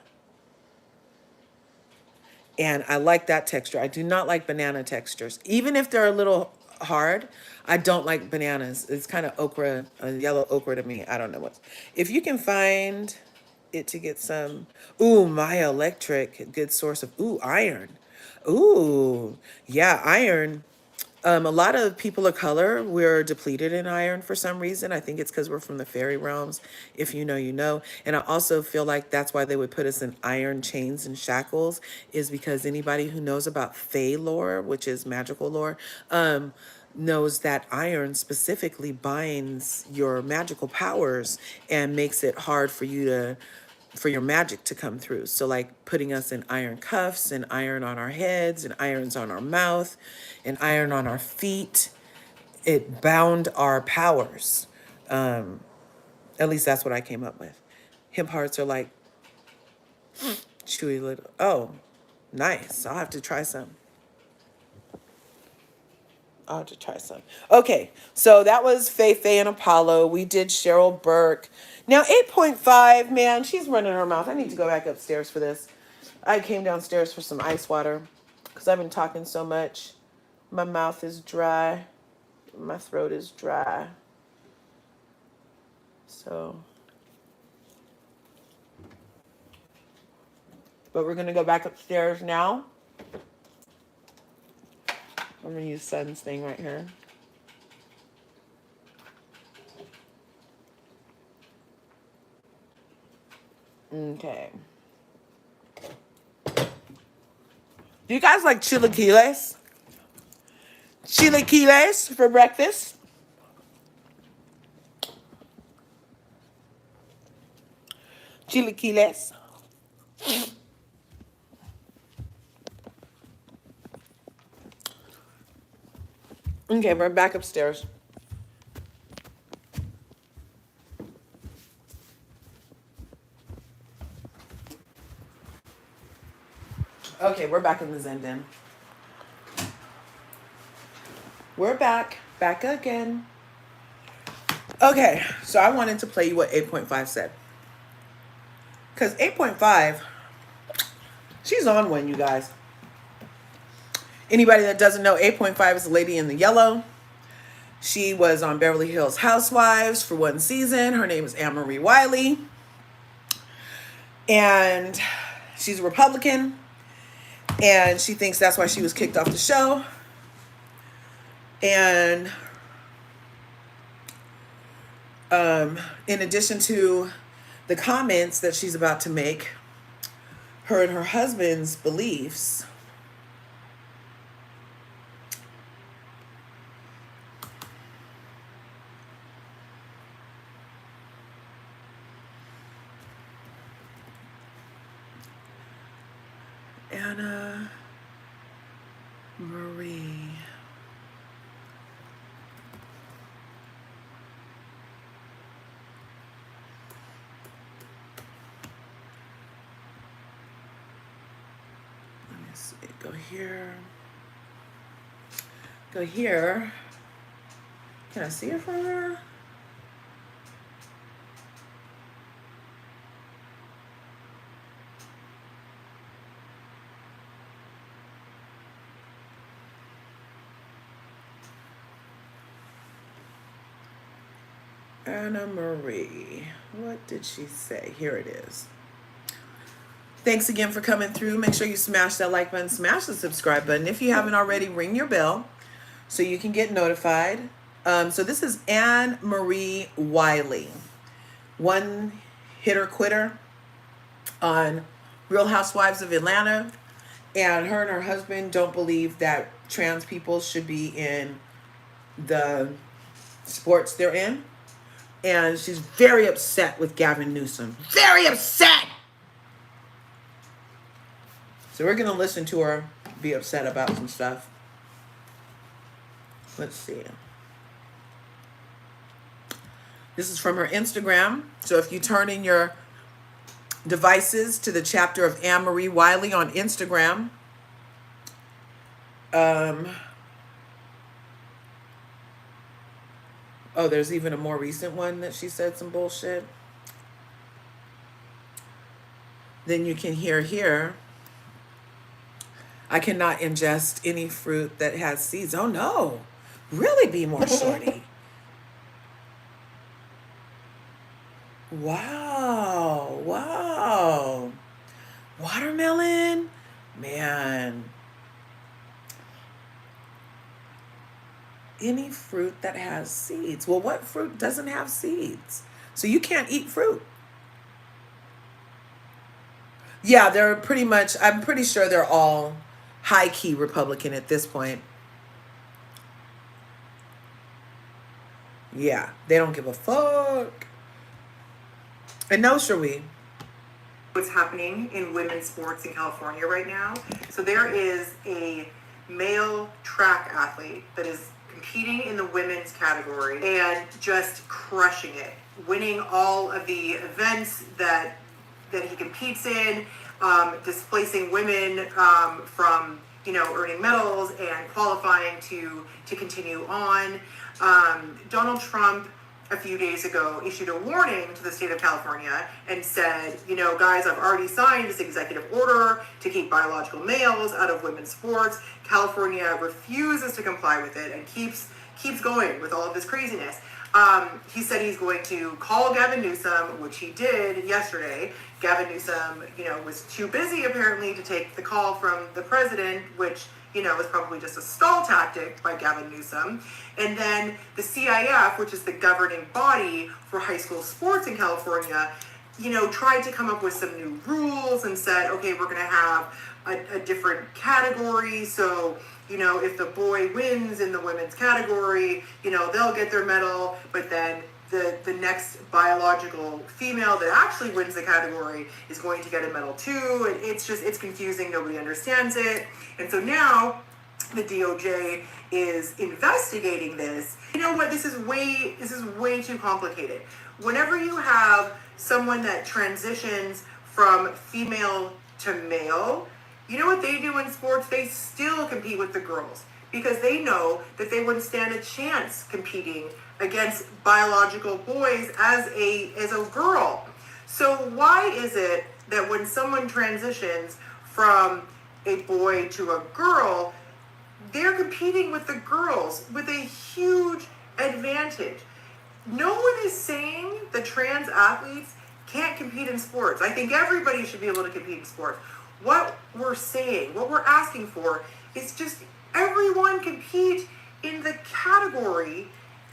And I like that texture. I do not like banana textures. Even if they're a little hard, I don't like bananas. It's kind of okra, yellow okra to me. I don't know what. If you can find it to get some, ooh, Maya Electric, good source of, ooh, iron. Ooh, yeah, iron. A lot of people of color, we're depleted in iron for some reason. I think it's because we're from the fairy realms. If you know, you know. And I also feel like that's why they would put us in iron chains and shackles, is because anybody who knows about Fae lore, which is magical lore, knows that iron specifically binds your magical powers and makes it hard for you to for your magic to come through. So like putting us in iron cuffs and iron on our heads and irons on our mouth and iron on our feet, it bound our powers. At least that's what I came up with. Hemp hearts are like chewy little, oh, nice. I'll have to try some. I'll have to try some. Okay, so that was Faye and Apollo. We did Cheryl Burke. Now 8.5, man, she's running her mouth. I need to go back upstairs for this. I came downstairs for some ice water because I've been talking so much. My mouth is dry. My throat is dry. So, but we're going to go back upstairs now. I'm going to use Sun's thing right here. Okay. Do you guys like chilaquiles? Chilaquiles for breakfast? Chilaquiles. Okay, we're back upstairs. Okay, we're back in the Zen Den. We're back again. Okay, so I wanted to play you what 8.5 said. Because 8.5, she's on one, you guys. Anybody that doesn't know, 8.5 is the lady in the yellow. She was on Beverly Hills Housewives for one season. Her name is Anne-Marie Wiley. And she's a Republican. And she thinks that's why she was kicked off the show. And in addition to the comments that she's about to make, her and her husband's beliefs, Marie. Let me see. Go here. Go here. Can I see it from here? Anna Marie. What did she say? Here it is. Thanks again for coming through. Make sure you smash that like button, smash the subscribe button. If you haven't already, ring your bell so you can get notified. So this is Anne Marie Wiley, one hitter quitter on Real Housewives of Atlanta. And her and her husband don't believe that trans people should be in the sports they're in. And she's very upset with Gavin Newsom. Very upset! So we're going to listen to her be upset about some stuff. Let's see. This is from her Instagram. So if you turn in your devices to the chapter of Anne Marie Wiley on Instagram, oh, there's even a more recent one that she said some bullshit. Then you can hear here. I cannot ingest any fruit that has seeds. Oh no, really be more shorty. Wow, wow. Watermelon, man. Any fruit that has seeds. Well, what fruit doesn't have seeds? So you can't eat fruit. Yeah, they're pretty much, I'm pretty sure they're all high-key Republican at this point. Yeah, they don't give a fuck. And no, Cherie. What's happening in women's sports in California right now. So there is a male track athlete that is competing in the women's category and just crushing it, winning all of the events that he competes in, displacing women from earning medals and qualifying to continue on. Donald Trump a few days ago issued a warning to the state of California and said, guys, I've already signed this executive order to keep biological males out of women's sports. California refuses to comply with it and keeps going with all of this craziness. He said he's going to call Gavin Newsom, which he did yesterday. Gavin Newsom, was too busy apparently to take the call from the president, which, was probably just a stall tactic by Gavin Newsom. And then the CIF, which is the governing body for high school sports in California, tried to come up with some new rules and said, okay, we're going to have a different category. So, if the boy wins in the women's category, they'll get their medal, but then the next biological female that actually wins the category is going to get a medal too. And it's confusing. Nobody understands it. And so now the DOJ is investigating this. You know what? This is way too complicated. Whenever you have someone that transitions from female to male, you know what they do in sports? They still compete with the girls because they know that they wouldn't stand a chance competing against biological boys as a girl. So why is it that when someone transitions from a boy to a girl, they're competing with the girls with a huge advantage? No one is saying that trans athletes can't compete in sports. I think everybody should be able to compete in sports. What we're saying, what we're asking for is just everyone compete in the category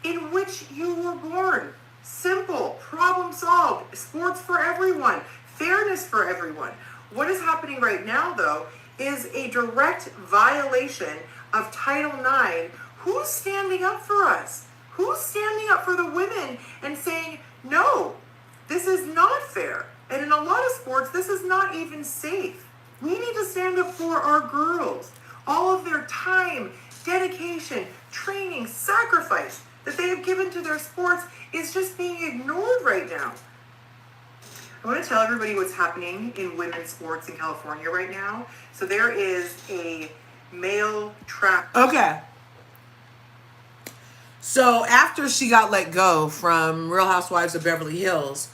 in which you were born. Simple, problem solved, sports for everyone, fairness for everyone. What is happening right now, though, is a direct violation of Title IX. Who's standing up for us? Who's standing up for the women and saying, no, this is not fair? And in a lot of sports, this is not even safe. We need to stand up for our girls. all of their time, dedication, training, sacrifice that they have given to their sports is just being ignored right now. I want to tell everybody what's happening in women's sports in California right now. So there is a male track. Okay. So after she got let go from Real Housewives of Beverly Hills,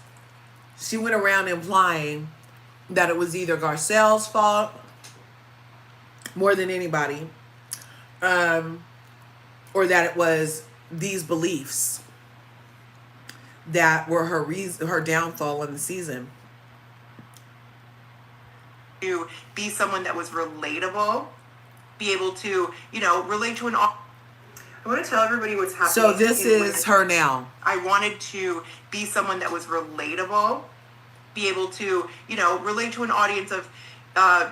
she went around implying that it was either Garcelle's fault more than anybody, or that it was these beliefs that were her downfall in the season. To be someone that was relatable, be able to, relate to I want to tell everybody what's happening. So this is her now. I wanted to be someone that was relatable, be able to, relate to an audience of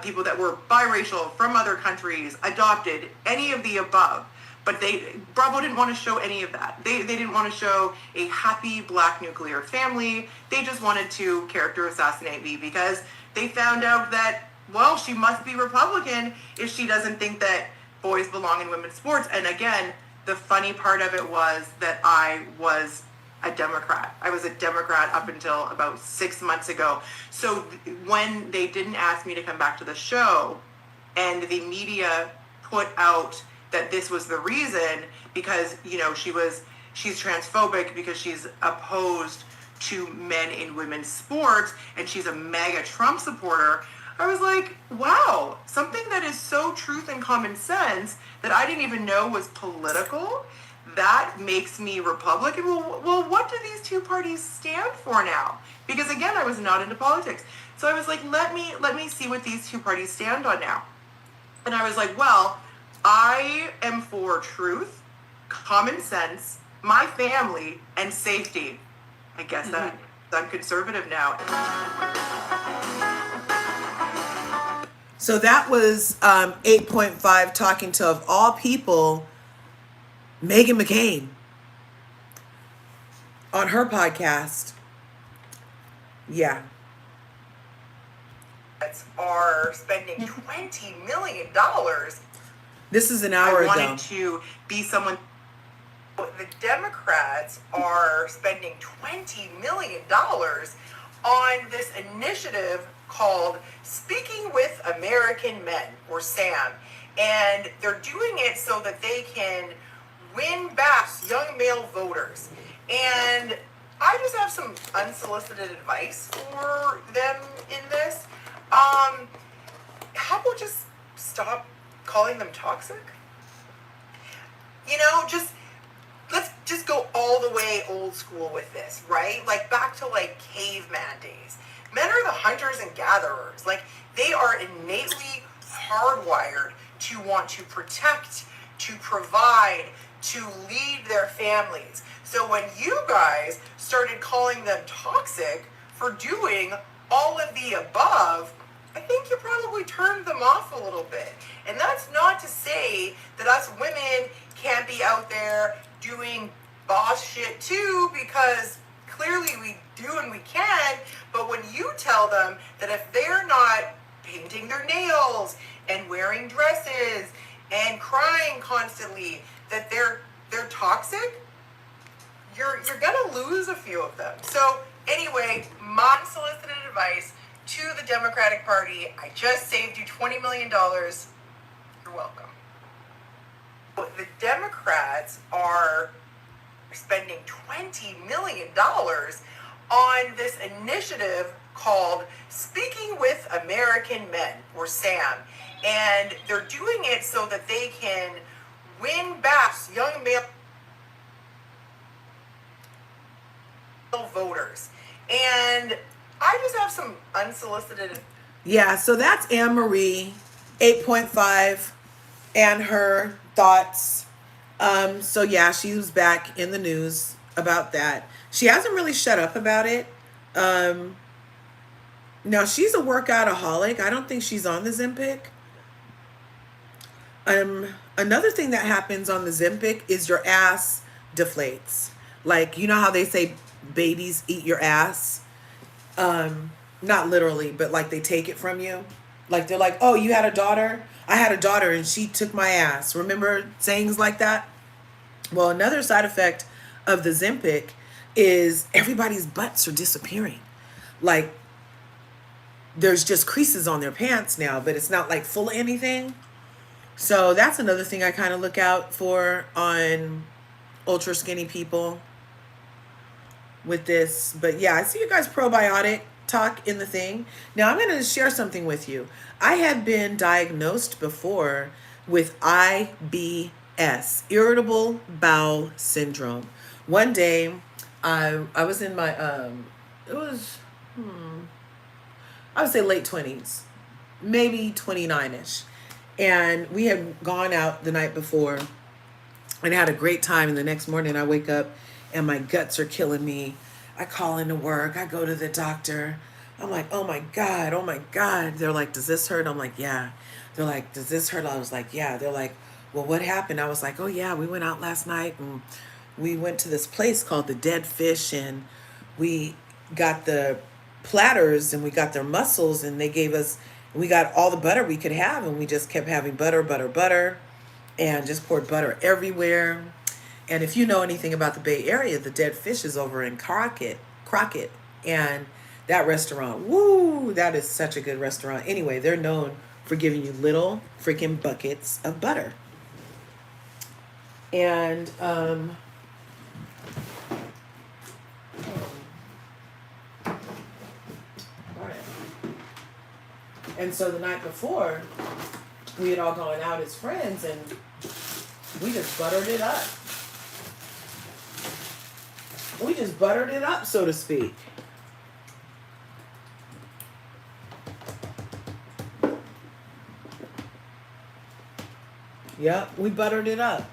people that were biracial, from other countries, adopted, any of the above. But Bravo didn't want to show any of that. They didn't want to show a happy black nuclear family. They just wanted to character assassinate me because they found out that, well, she must be Republican if she doesn't think that boys belong in women's sports. And again, the funny part of it was that I was a Democrat. I was a Democrat up until about 6 months ago. So when they didn't ask me to come back to the show and the media put out that this was the reason because, she's transphobic because she's opposed to men in women's sports and she's a MAGA Trump supporter, I was like, wow, something that is so truth and common sense that I didn't even know was political, that makes me Republican. Well, what do these two parties stand for now? Because again, I was not into politics. So I was like, let me see what these two parties stand on now. And I was like, well, I am for truth, common sense, my family, and safety. I guess that I'm conservative now. So that was 8.5 talking to, of all people, Meghan McCain on her podcast. Yeah. Are spending $20 million. This is an hour ago. I wanted to be someone. The Democrats are spending $20 million on this initiative called Speaking with American Men, or SAM. And they're doing it so that they can win back young male voters. And I just have some unsolicited advice for them in this. How about just stop calling them toxic? Let's just go all the way old school with this, right? Like back to like caveman days. Men are the hunters and gatherers. Like they are innately hardwired to want to protect, to provide, to lead their families. So when you guys started calling them toxic for doing all of the above, I think you probably turned them off a little bit. And that's not to say that us women can't be out there doing boss shit too, because clearly we do and we can. But when you tell them that if they're not painting their nails and wearing dresses and crying constantly, that they're toxic, you're gonna lose a few of them. So anyway, my unsolicited advice to the Democratic Party: I just saved you $20 million. You're welcome. The Democrats are spending $20 million on this initiative called Speaking with American Men, or SAM. And they're doing it so that they can win back young male voters. And I just have some unsolicited. Yeah, so that's Anne Marie, 8.5, and her thoughts. So yeah, she was back in the news about that. She hasn't really shut up about it. Now she's a workoutaholic. I don't think she's on the Ozempic. Another thing that happens on the Ozempic is your ass deflates. Like, you know how they say babies eat your ass? Not literally, but like they take it from you. Like they're like, oh, you had a daughter? I had a daughter and she took my ass. Remember sayings like that? Well, another side effect of the Zempic is everybody's butts are disappearing. Like there's just creases on their pants now, but it's not like full of anything. So that's another thing I kind of look out for on ultra skinny people with this. But yeah, I see you guys probiotic talk in the thing. Now I'm going to share something with you. I had been diagnosed before with IBS, irritable bowel syndrome. One day I was in my it was I would say late 20s, maybe 29ish. And we had gone out the night before and had a great time. And the next morning I wake up and my guts are killing me. I call into work. I go to the doctor. I'm like, oh my God, oh my God. They're like, does this hurt? I'm like, yeah. They're like, does this hurt? I was like, yeah. They're like, well, what happened? I was like, oh yeah, we went out last night and we went to this place called the Dead Fish and we got the platters and we got their mussels and they gave us, we got all the butter we could have and we just kept having butter, butter, butter and just poured butter everywhere. And if you know anything about the Bay Area, the Dead Fish is over in Crockett. And that restaurant, woo, that is such a good restaurant. Anyway, they're known for giving you little freaking buckets of butter. And and so the night before, we had all gone out as friends and we just buttered it up. We just buttered it up, so to speak. Yep, we buttered it up.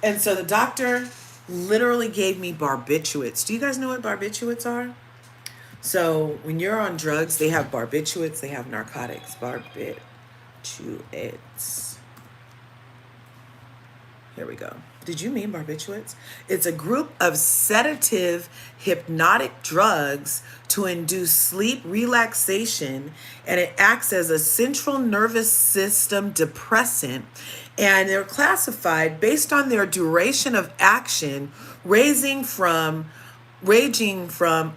And so the doctor literally gave me barbiturates. Do you guys know what barbiturates are? So when you're on drugs, they have barbiturates, they have narcotics. Barbiturates. Here we go. Did you mean barbiturates? It's a group of sedative hypnotic drugs to induce sleep relaxation, and it acts as a central nervous system depressant. And they're classified based on their duration of action, ranging from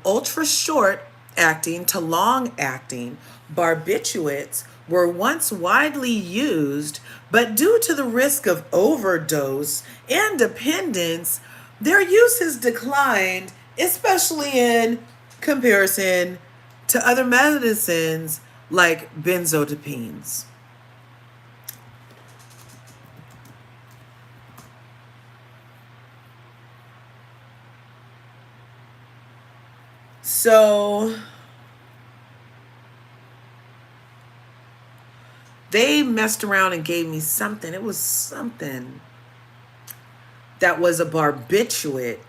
ultra short acting to long acting. Barbiturates were once widely used, but due to the risk of overdose and dependence, their use has declined, especially in comparison to other medicines like benzodiazepines. So they messed around and gave me something. It was something that was a barbiturate.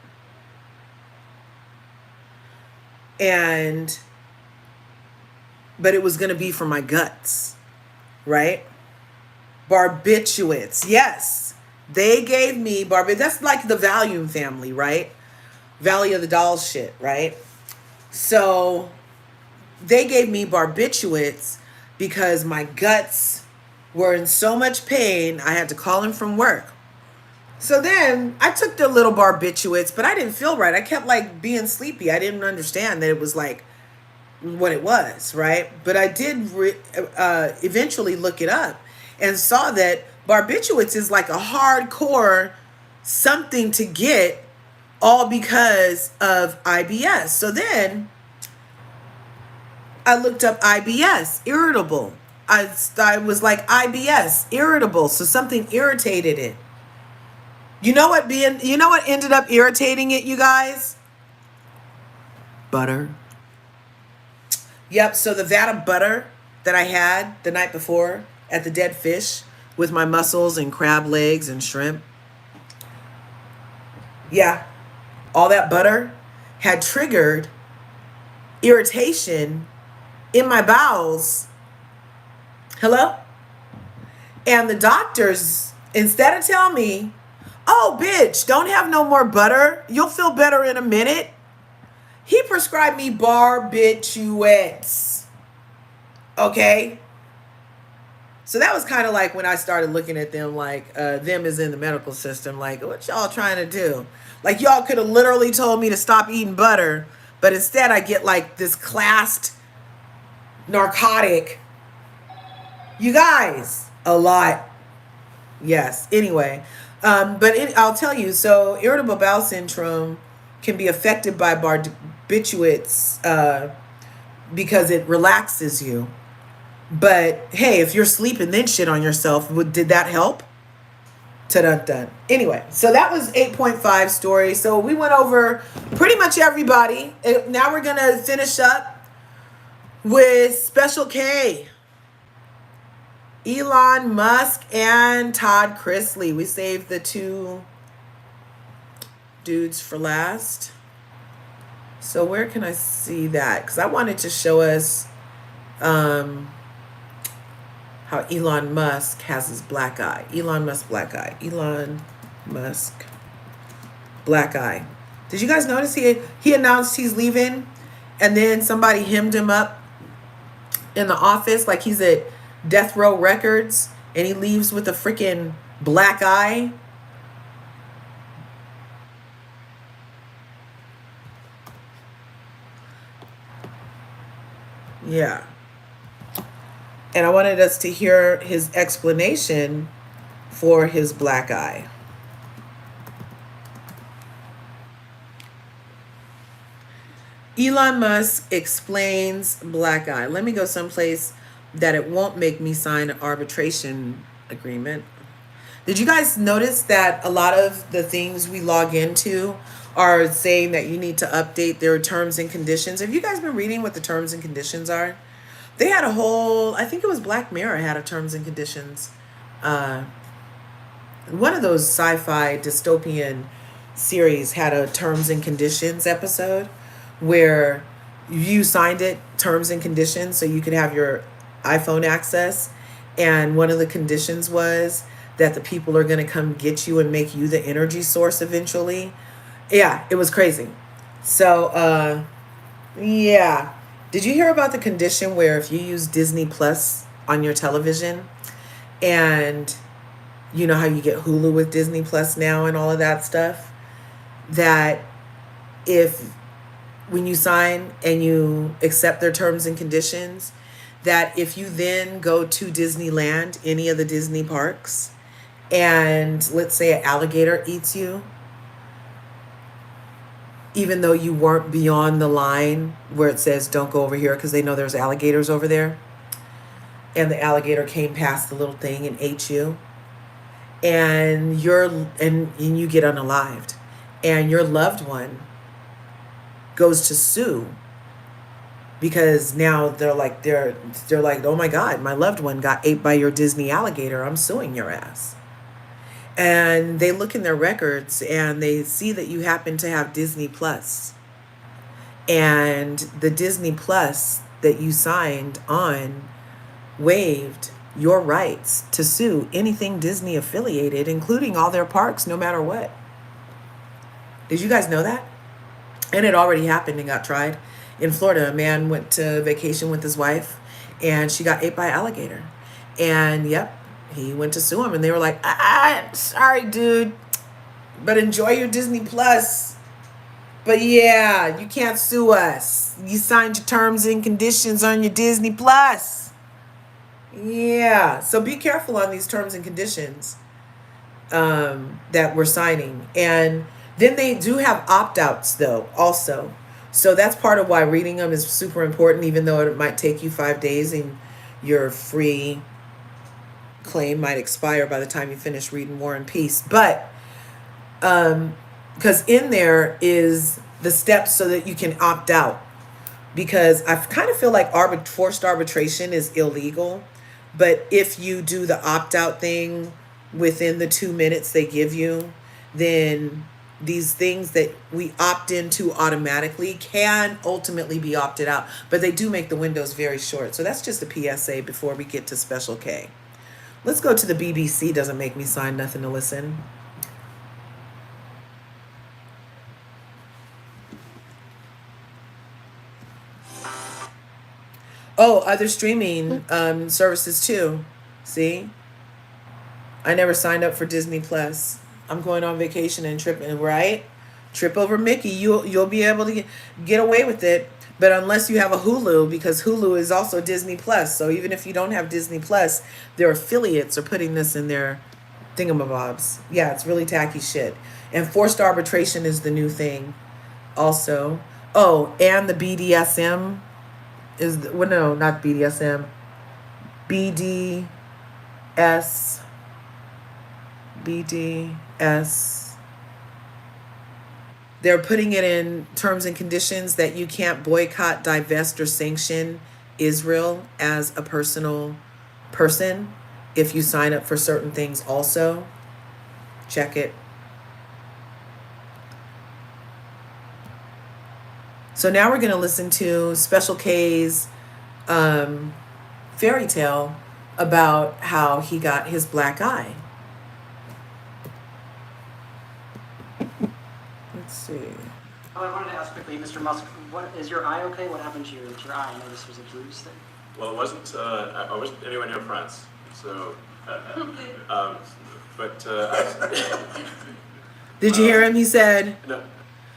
But it was going to be for my guts, right? Barbiturates. Yes. They gave me barbiturates. That's like the Valium family, right? Valley of the Dolls shit, right? So they gave me barbiturates because my guts were in so much pain, I had to call in from work. So then I took the little barbiturates, but I didn't feel right. I kept like being sleepy. I didn't understand that it was like what it was, right? But I did eventually look it up and saw that barbiturates is like a hardcore something to get, all because of IBS. So then I looked up IBS, irritable. I was like, IBS, irritable. So something irritated it. You know what ended up irritating it, you guys? Butter. Yep, so the vat of butter that I had the night before at the Dead Fish with my mussels and crab legs and shrimp. Yeah, all that butter had triggered irritation in my bowels. Hello? And the doctors, instead of telling me, oh, bitch, don't have no more butter, you'll feel better in a minute, he prescribed me barbiturates. Okay? So that was kind of like when I started looking at them like them as in the medical system, like what y'all trying to do? Like y'all could have literally told me to stop eating butter, but instead I get like this classed narcotic. You guys, a lot. Yes. Anyway, I'll tell you. So irritable bowel syndrome can be affected by barbiturates because it relaxes you. But hey, if you're sleeping then shit on yourself, did that help? Ta-dun-dun. Anyway, so that was 8.5 story. So we went over pretty much everybody. Now we're going to finish up with Special K. Elon Musk and Todd Chrisley. We saved the two dudes for last. So where can I see that? Because I wanted to show us how Elon Musk has his black eye. Elon Musk black eye. Elon Musk black eye. Did you guys notice he announced he's leaving, and then somebody hemmed him up in the office like he's at Death Row Records, and he leaves with a freaking black eye? Yeah. And I wanted us to hear his explanation for his black eye. Elon Musk explains black eye. Let me go someplace that it won't make me sign an arbitration agreement. Did you guys notice that a lot of the things we log into are saying that you need to update their terms and conditions? Have you guys been reading what the terms and conditions are? They had a whole, I think it was Black Mirror had a terms and conditions. One of those sci-fi dystopian series had a terms and conditions episode where you signed it, terms and conditions, so you could have your iPhone access. And one of the conditions was that the people are going to come get you and make you the energy source eventually. Yeah, it was crazy. So, yeah. Did you hear about the condition where if you use Disney Plus on your television, and you know how you get Hulu with Disney Plus now and all of that stuff, that when you sign and you accept their terms and conditions, that if you then go to Disneyland, any of the Disney parks, and let's say an alligator eats you, even though you weren't beyond the line where it says don't go over here because they know there's alligators over there, and the alligator came past the little thing and ate you, and you get unalived, and your loved one goes to sue because now they're like, oh my God, my loved one got ate by your Disney alligator. I'm suing your ass. And they look in their records and they see that you happen to have Disney Plus. And the Disney Plus that you signed on waived your rights to sue anything Disney affiliated, including all their parks, no matter what. Did you guys know that? And it already happened and got tried. In Florida, a man went to vacation with his wife and she got ate by an alligator. And yep, he went to sue him, and they were like, sorry, dude, but enjoy your Disney Plus. But yeah, you can't sue us. You signed your terms and conditions on your Disney Plus. Yeah, so be careful on these terms and conditions that we're signing. And then they do have opt-outs, though, also. So that's part of why reading them is super important, even though it might take you 5 days and your free claim might expire by the time you finish reading War and Peace. But because in there is the steps so that you can opt out, because I kind of feel like forced arbitration is illegal, but if you do the opt-out thing within the 2 minutes they give you, then these things that we opt into automatically can ultimately be opted out, but they do make the windows very short. So that's just a PSA before we get to Special K. Let's go to the BBC. Doesn't make me sign nothing to listen. Oh, other streaming services too. See? I never signed up for Disney Plus. I'm going on vacation and tripping, right? Trip over Mickey. You'll be able to get away with it. But unless you have a Hulu, because Hulu is also Disney Plus. So even if you don't have Disney Plus, their affiliates are putting this in their thingamabobs. Yeah, it's really tacky shit. And forced arbitration is the new thing also. Oh, and the BDSM is, well, no, not BDSM. BDS. BDS. They're putting it in terms and conditions that you can't boycott, divest, or sanction Israel as a personal person if you sign up for certain things also. Check it. So now we're going to listen to Special K's fairy tale about how he got his black eye. Let's see. Oh, I wanted to ask quickly, Mr. Musk, what is your eye okay? What happened to your eye? I know this was a bruise thing. Well, it wasn't. I wasn't anywhere near France, so. Did you hear him? He said. No.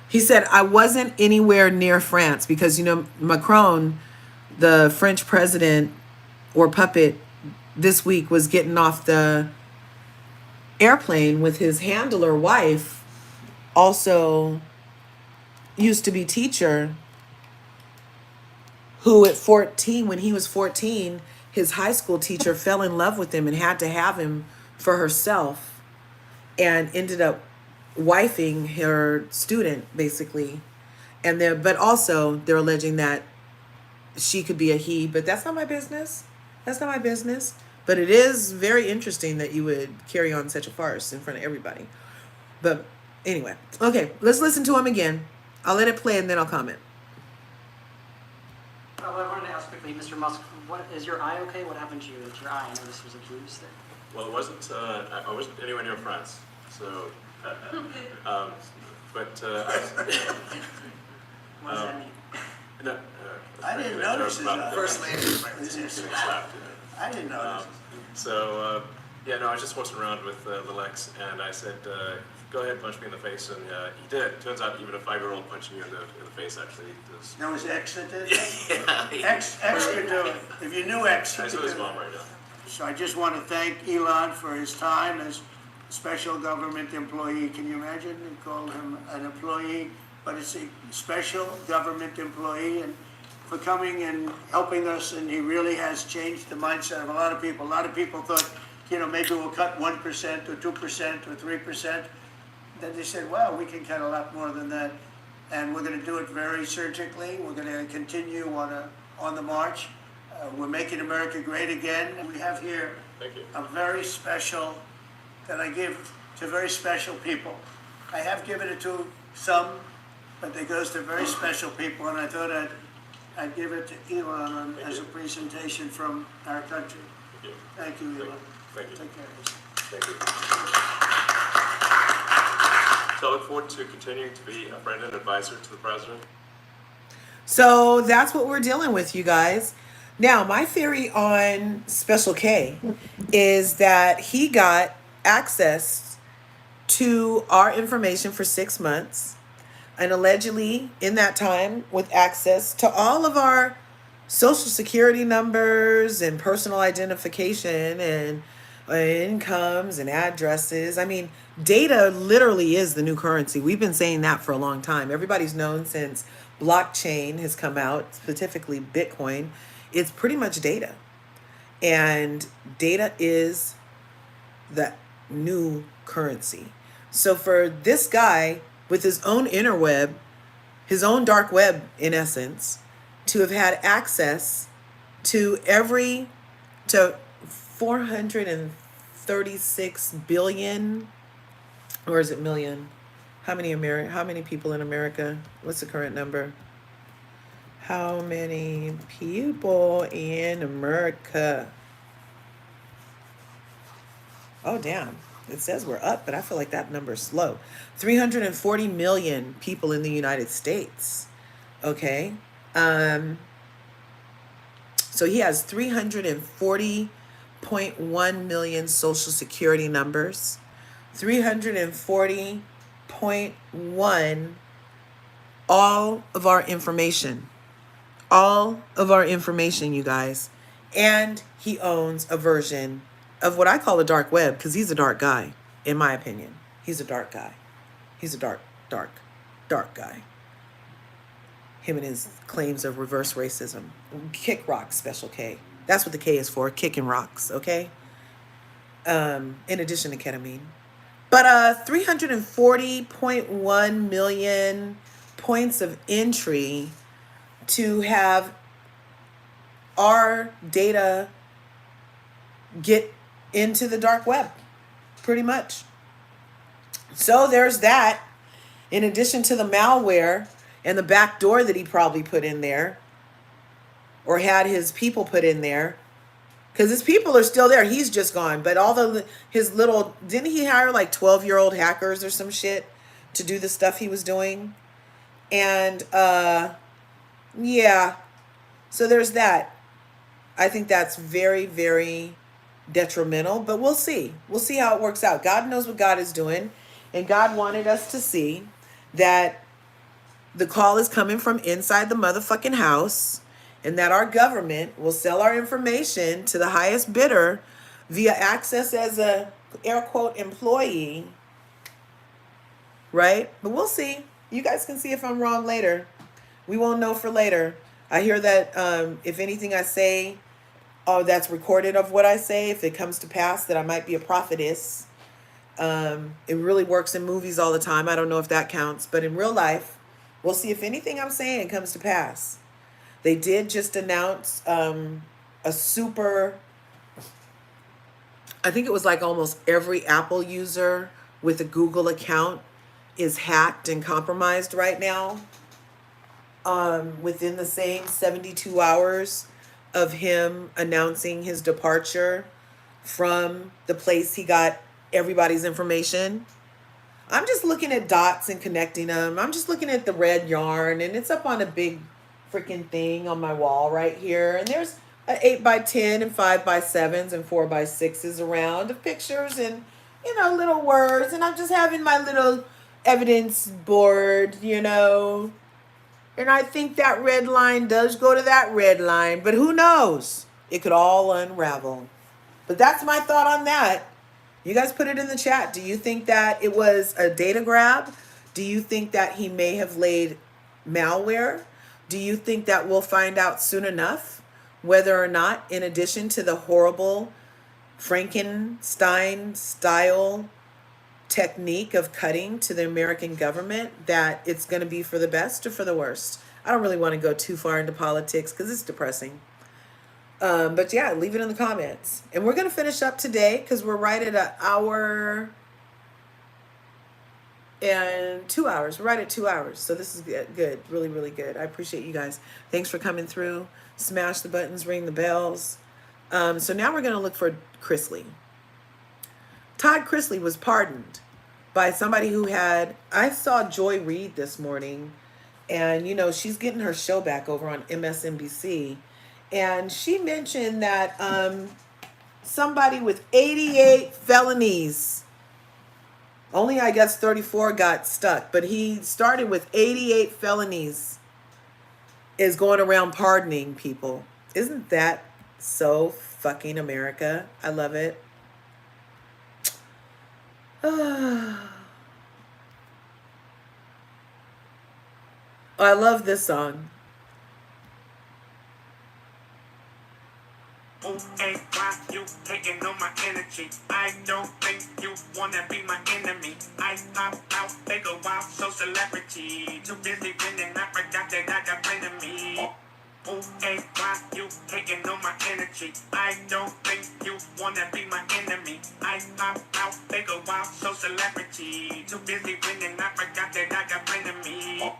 He said, I wasn't anywhere near France because, you know, Macron, the French president or puppet this week, was getting off the airplane with his handler wife, also used to be teacher, who at 14, when he was 14, his high school teacher fell in love with him and had to have him for herself and ended up wifing her student, basically. And but also they're alleging that she could be a he, but that's not my business. That's not my business. But it is very interesting that you would carry on such a farce in front of everybody. But anyway, okay, let's listen to him again. I'll let it play and then I'll comment. Oh, I wanted to ask quickly, Mr. Musk, what is your eye okay? What happened to your eye? I know this was a bruise thing. Well, it wasn't. I wasn't anywhere near France, so. What does that mean? No. I didn't notice his First language. I didn't notice. Yeah, no, I was just horsing around with little X, and I said, go ahead, punch me in the face, and he did. Turns out even a 5-year-old punching you in the face actually does. That was X that did? Yeah. X could do it. If you knew X, he I could saw do his it. mom right now. So I just want to thank Elon for his time as a special government employee. Can you imagine? They call him an employee, but it's a special government employee, and for coming and helping us, and he really has changed the mindset of a lot of people. A lot of people thought, you know, maybe we'll cut 1% or 2% or 3%. Then they said, well, we can cut a lot more than that. And we're going to do it very surgically. We're going to continue on the march. We're making America great again. We have here a very special, that I give to very special people. I have given it to some, but it goes to very special people, and I thought I'd give it to Elon as a presentation from our country. Thank you, Elon. Thank you. Take care. Thank you. So I look forward to continuing to be a friend and advisor to the president. So that's what we're dealing with, you guys. Now, my theory on Special K is that he got access to our information for 6 months, and allegedly in that time with access to all of our social security numbers and personal identification and incomes and addresses. I mean, data literally is the new currency. We've been saying that for a long time. Everybody's known since blockchain has come out, specifically Bitcoin. It's pretty much data. And data is the new currency. So for this guy with his own interweb, his own dark web in essence, to have had access to 436 billion, or is it million? How many people in America? What's the current number? How many people in America? Oh, damn. It says we're up, but I feel like that number is slow. 340 million people in the United States. Okay. So he has 340 340.1 million social security numbers, 340.1 all of our information. All of our information, you guys. And he owns a version of what I call a dark web, because he's a dark guy, in my opinion. He's a dark guy. He's a dark guy. Him and his claims of reverse racism. Kick rocks, special K. That's what the K is for, kicking rocks, okay? In addition to ketamine. But 340.1 million points of entry to have our data get into the dark web, pretty much. So there's that. In addition to the malware and the back door that he probably put in there, or had his people put in there, because his people are still there. He's just gone. But all his little, didn't he hire like 12-year-old hackers or some shit to do the stuff he was doing? And yeah, so there's that. I think that's very, very detrimental, but we'll see. We'll see how it works out. God knows what God is doing, and God wanted us to see that the call is coming from inside the motherfucking house, and that our government will sell our information to the highest bidder via access as a air quote employee, right? But we'll see. You guys can see if I'm wrong later. We won't know for later. I hear that if anything I say, that's recorded of what I say, if it comes to pass, that I might be a prophetess. It really works in movies all the time. I don't know if that counts, but in real life, we'll see if anything I'm saying comes to pass. They did just announce a super, I think it was like almost every Apple user with a Google account is hacked and compromised right now. Within the same 72 hours of him announcing his departure from the place he got everybody's information. I'm just looking at dots and connecting them. I'm just looking at the red yarn, and it's up on a big freaking thing on my wall right here. And there's an 8x10 and 5x7s and 4x6s around of pictures and, little words. And I'm just having my little evidence board, And I think that red line does go to that red line, but who knows? It could all unravel. But that's my thought on that. You guys put it in the chat. Do you think that it was a data grab? Do you think that he may have laid malware? Do you think that we'll find out soon enough whether or not, in addition to the horrible Frankenstein style technique of cutting to the American government, that it's going to be for the best or for the worst? I don't really want to go too far into politics because it's depressing. But yeah, leave it in the comments. And we're going to finish up today because we're right at an hour and 2 hours. We're right at 2 hours. So this is good. Really, really good. I appreciate you guys. Thanks for coming through. Smash the buttons, ring the bells. So now we're going to look for Chrisley. Todd Chrisley was pardoned by somebody who I saw Joy Reid this morning, and she's getting her show back over on MSNBC, and she mentioned that somebody with 88 felonies, only I guess 34 got stuck, but he started with 88 felonies, is going around pardoning people. Isn't that so fucking America? I love it. I love this song. Hey, why you taking on my energy? I don't think you wanna be my enemy. I pop out, take a wild, so celebrity. Too busy winning, I forgot that I got plenty of me. Hey, why you taking on my energy? I don't think you wanna be my enemy. I pop out, take a wild, so celebrity. Too busy winning, I forgot that I got plenty of me.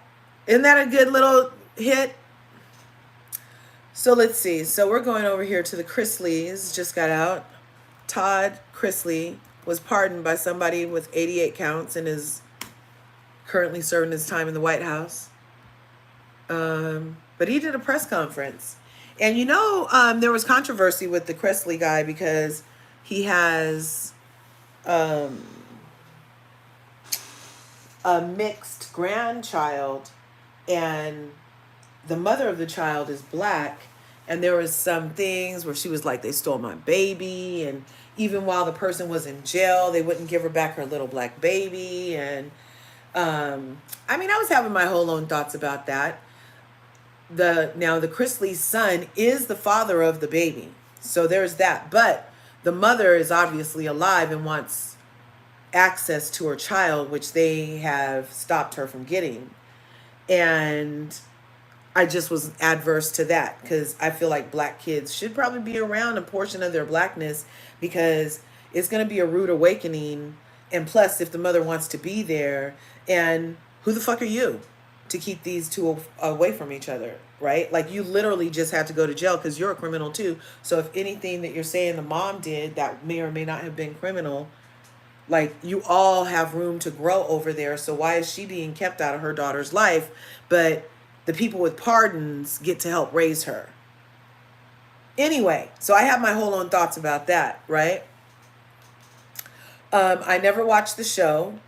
Isn't that a good little hit? So let's see. So we're going over here to the Chrisleys. Just got out. Todd Chrisley was pardoned by somebody with 88 counts and is currently serving his time in the White House. But he did a press conference. And there was controversy with the Cressley guy because he has a mixed grandchild, and the mother of the child is black. And there was some things where she was like, they stole my baby. And even while the person was in jail, they wouldn't give her back her little black baby. And I was having my whole own thoughts about that. Now the Chrisley's son is the father of the baby. So there's that. But the mother is obviously alive and wants access to her child, which they have stopped her from getting. And I just was adverse to that because I feel like black kids should probably be around a portion of their blackness, because it's going to be a rude awakening. And plus, if the mother wants to be there, and who the fuck are you to keep these two away from each other, right? Like, you literally just had to go to jail because you're a criminal too. So if anything that you're saying the mom did that may or may not have been criminal, like, you all have room to grow over there. So why is she being kept out of her daughter's life, but the people with pardons get to help raise her? Anyway, so I have my whole own thoughts about that, right? I never watched the show.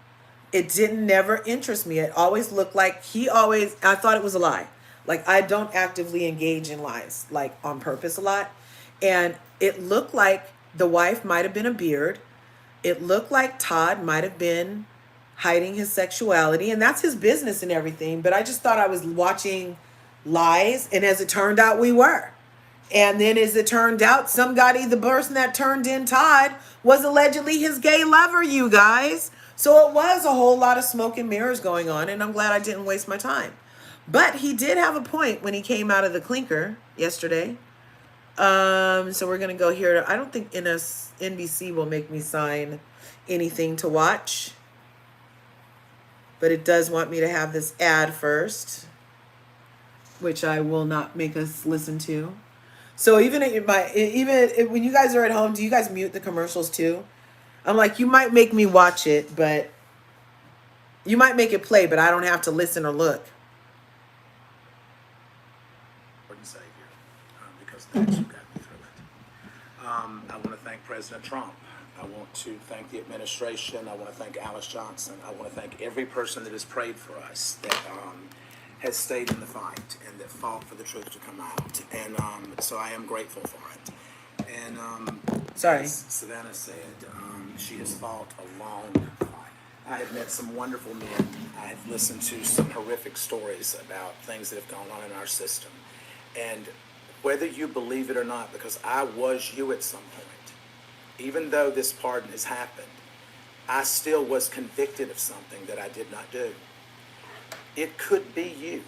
It didn't never interest me. It always looked like I thought it was a lie. Like, I don't actively engage in lies, like on purpose a lot. And it looked like the wife might have been a beard. It looked like Todd might have been hiding his sexuality, and that's his business and everything. But I just thought I was watching lies, and as it turned out, we were. And then as it turned out, the person that turned in Todd was allegedly his gay lover, you guys. So it was a whole lot of smoke and mirrors going on, and I'm glad I didn't waste my time. But he did have a point when he came out of the clinker yesterday. So we're going to go here. I don't think NBC will make me sign anything to watch, but it does want me to have this ad first, which I will not make us listen to. So even when you guys are at home, do you guys mute the commercials too? I'm like, you might make me watch it, but you might make it play, but I don't have to listen or look. Lord and Savior, because that's who got me through it. I want to thank President Trump. I want to thank the administration. I want to thank Alice Johnson. I want to thank every person that has prayed for us, that has stayed in the fight and that fought for the truth to come out. And so I am grateful for it. And Sorry. as Savannah said, she has fought a long fight. I have met some wonderful men. I have listened to some horrific stories about things that have gone on in our system. And whether you believe it or not, because I was you at some point, even though this pardon has happened, I still was convicted of something that I did not do. It could be you.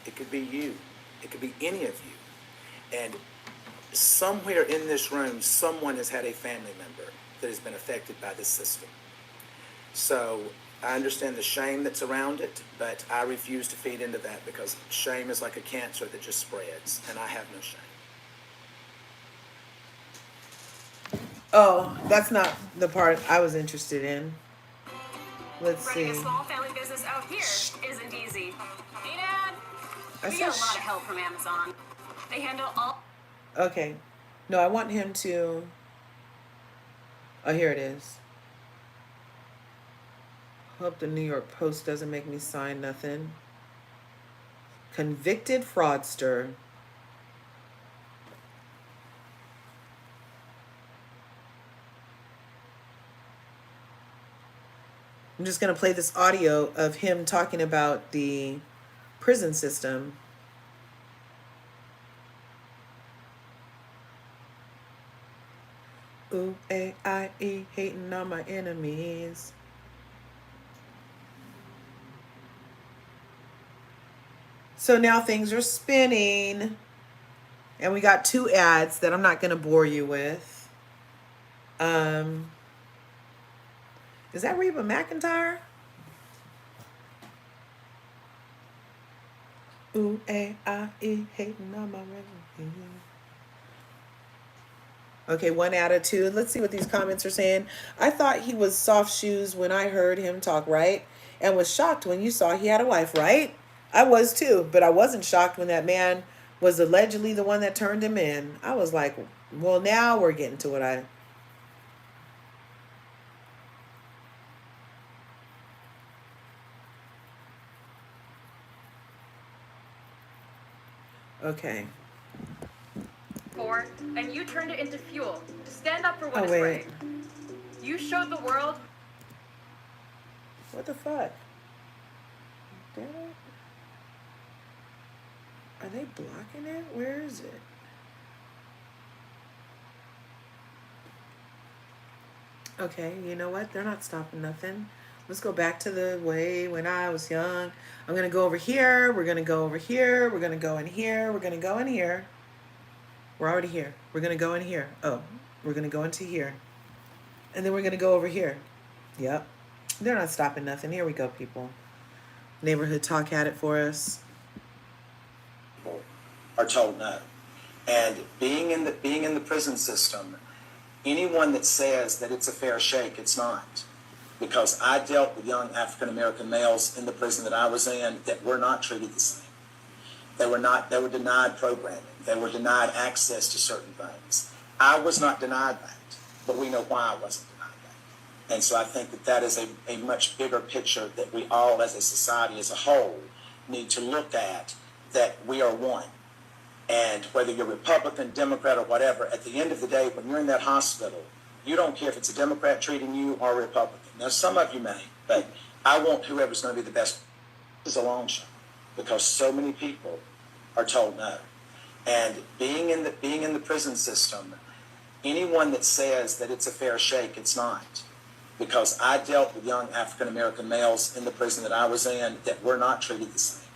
It could be you. It could be any of you. And somewhere in this room, someone has had a family member that has been affected by this system. So I understand the shame that's around it, but I refuse to feed into that, because shame is like a cancer that just spreads, and I have no shame. Oh, that's not the part I was interested in. Let's see. Running a small family business out here isn't easy. Hey, Dad. We get a lot of help from Amazon. They handle all... Okay. No, I want him to... Oh, here it is. Hope the New York Post doesn't make me sign nothing. Convicted fraudster. I'm just going to play this audio of him talking about the prison system. Ooh, A-I-E, hating on my enemies. So now things are spinning. And we got 2 ads that I'm not going to bore you with. Is that Reba McEntire? Ooh, A-I-E, hating on my enemies. Okay, 1 out of 2. Let's see what these comments are saying. I thought he was soft shoes when I heard him talk, right? And was shocked when you saw he had a wife, right? I was too, but I wasn't shocked when that man was allegedly the one that turned him in. I was like, well, now we're getting to what I... Okay. And you turned it into fuel to stand up for what Oh, is wait. right. You showed the world. What the fuck? Damn it. Are they blocking it? Where is it? Okay, you know what? They're not stopping nothing. Let's go back to the way when I was young. I'm going to go over here. We're going to go over here. We're going to go in here. We're going to go in here. We're already here. We're going to go in here. Oh, we're going to go into here. And then we're going to go over here. Yep. They're not stopping nothing. Here we go, people. Neighborhood Talk had it for us. Are told no. And being in the prison system, anyone that says that it's a fair shake, it's not. Because I dealt with young African American males in the prison that I was in that were not treated the same. They were denied programming. They were denied access to certain things. I was not denied that, but we know why I wasn't denied that. And so I think that is a much bigger picture that we all as a society as a whole need to look at, that we are one. And whether you're Republican, Democrat, or whatever, at the end of the day, when you're in that hospital, you don't care if it's a Democrat treating you or a Republican. Now, some of you may, but I want whoever's going to be the best. This is a long shot because so many people are told no. And being in the prison system, anyone that says that it's a fair shake, it's not. Because I dealt with young African American males in the prison that I was in that were not treated the same.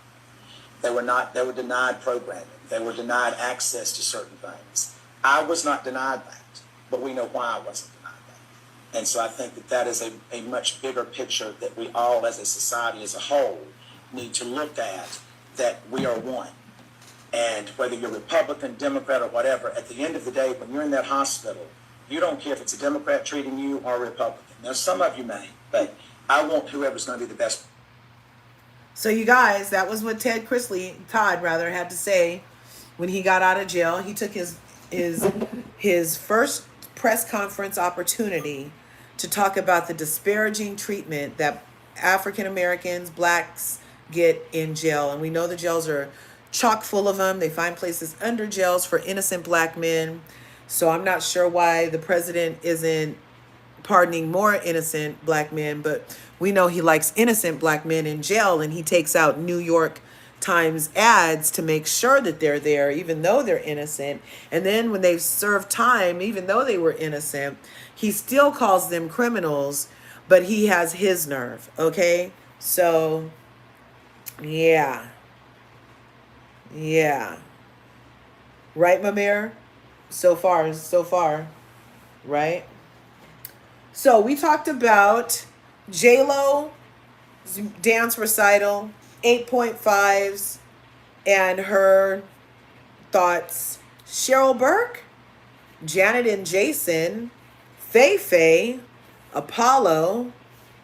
They were denied programming. They were denied access to certain things. I was not denied that, but we know why I wasn't denied that. And so I think that is a much bigger picture that we all as a society as a whole need to look at, that we are one. And whether you're Republican, Democrat, or whatever, at the end of the day, when you're in that hospital, you don't care if it's a Democrat treating you or a Republican. Now, some of you may, but I want whoever's going to be the best. So you guys, that was what Todd had to say when he got out of jail. He took his first press conference opportunity to talk about the disparaging treatment that African Americans, blacks get in jail. And we know the jails are chock full of them. They find places under jails for innocent black men. So I'm not sure why the president isn't pardoning more innocent black men, but we know he likes innocent black men in jail, and he takes out New York Times ads to make sure that they're there, even though they're innocent. And then when they've served time, even though they were innocent, he still calls them criminals, but he has his nerve. Okay. So yeah. Right, Mamir? So far, right? So we talked about J-Lo's dance recital, 8.5s, and her thoughts. Cheryl Burke, Janet and Jason, Faye, Apollo,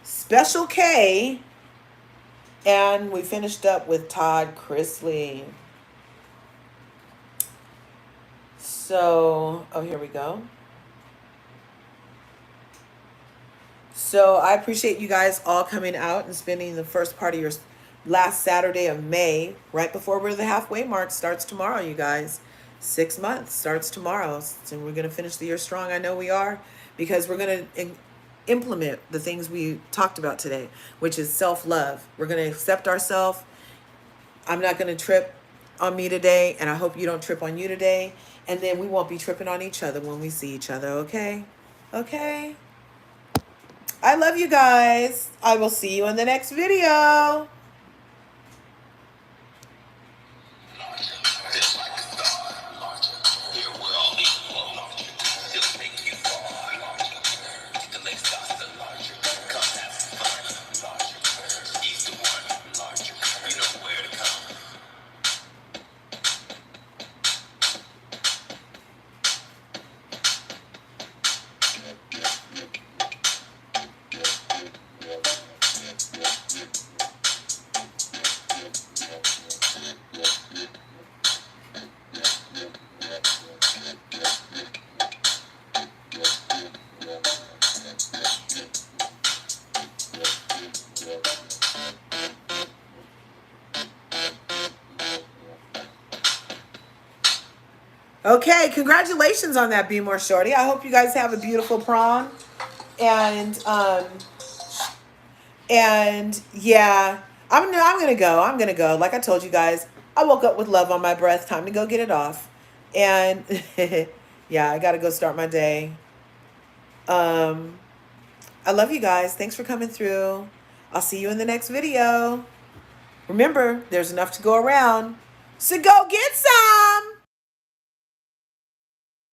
Special K, and we finished up with Todd Chrisley. So, here we go. So I appreciate you guys all coming out and spending the first part of your last Saturday of May, right before we're the halfway mark. Starts tomorrow, you guys. 6 months starts tomorrow. So we're going to finish the year strong. I know we are, because we're going to implement the things we talked about today, which is self-love. We're going to accept ourselves. I'm not going to trip on me today, and I hope you don't trip on you today. And then we won't be tripping on each other when we see each other, okay? Okay? I love you guys. I will see you in the next video. Okay, congratulations on that, Be More Shorty. I hope you guys have a beautiful prom. And yeah, I'm gonna go. I'm gonna go. Like I told you guys, I woke up with love on my breath. Time to go get it off. And yeah, I gotta go start my day. I love you guys. Thanks for coming through. I'll see you in the next video. Remember, there's enough to go around, so go get some.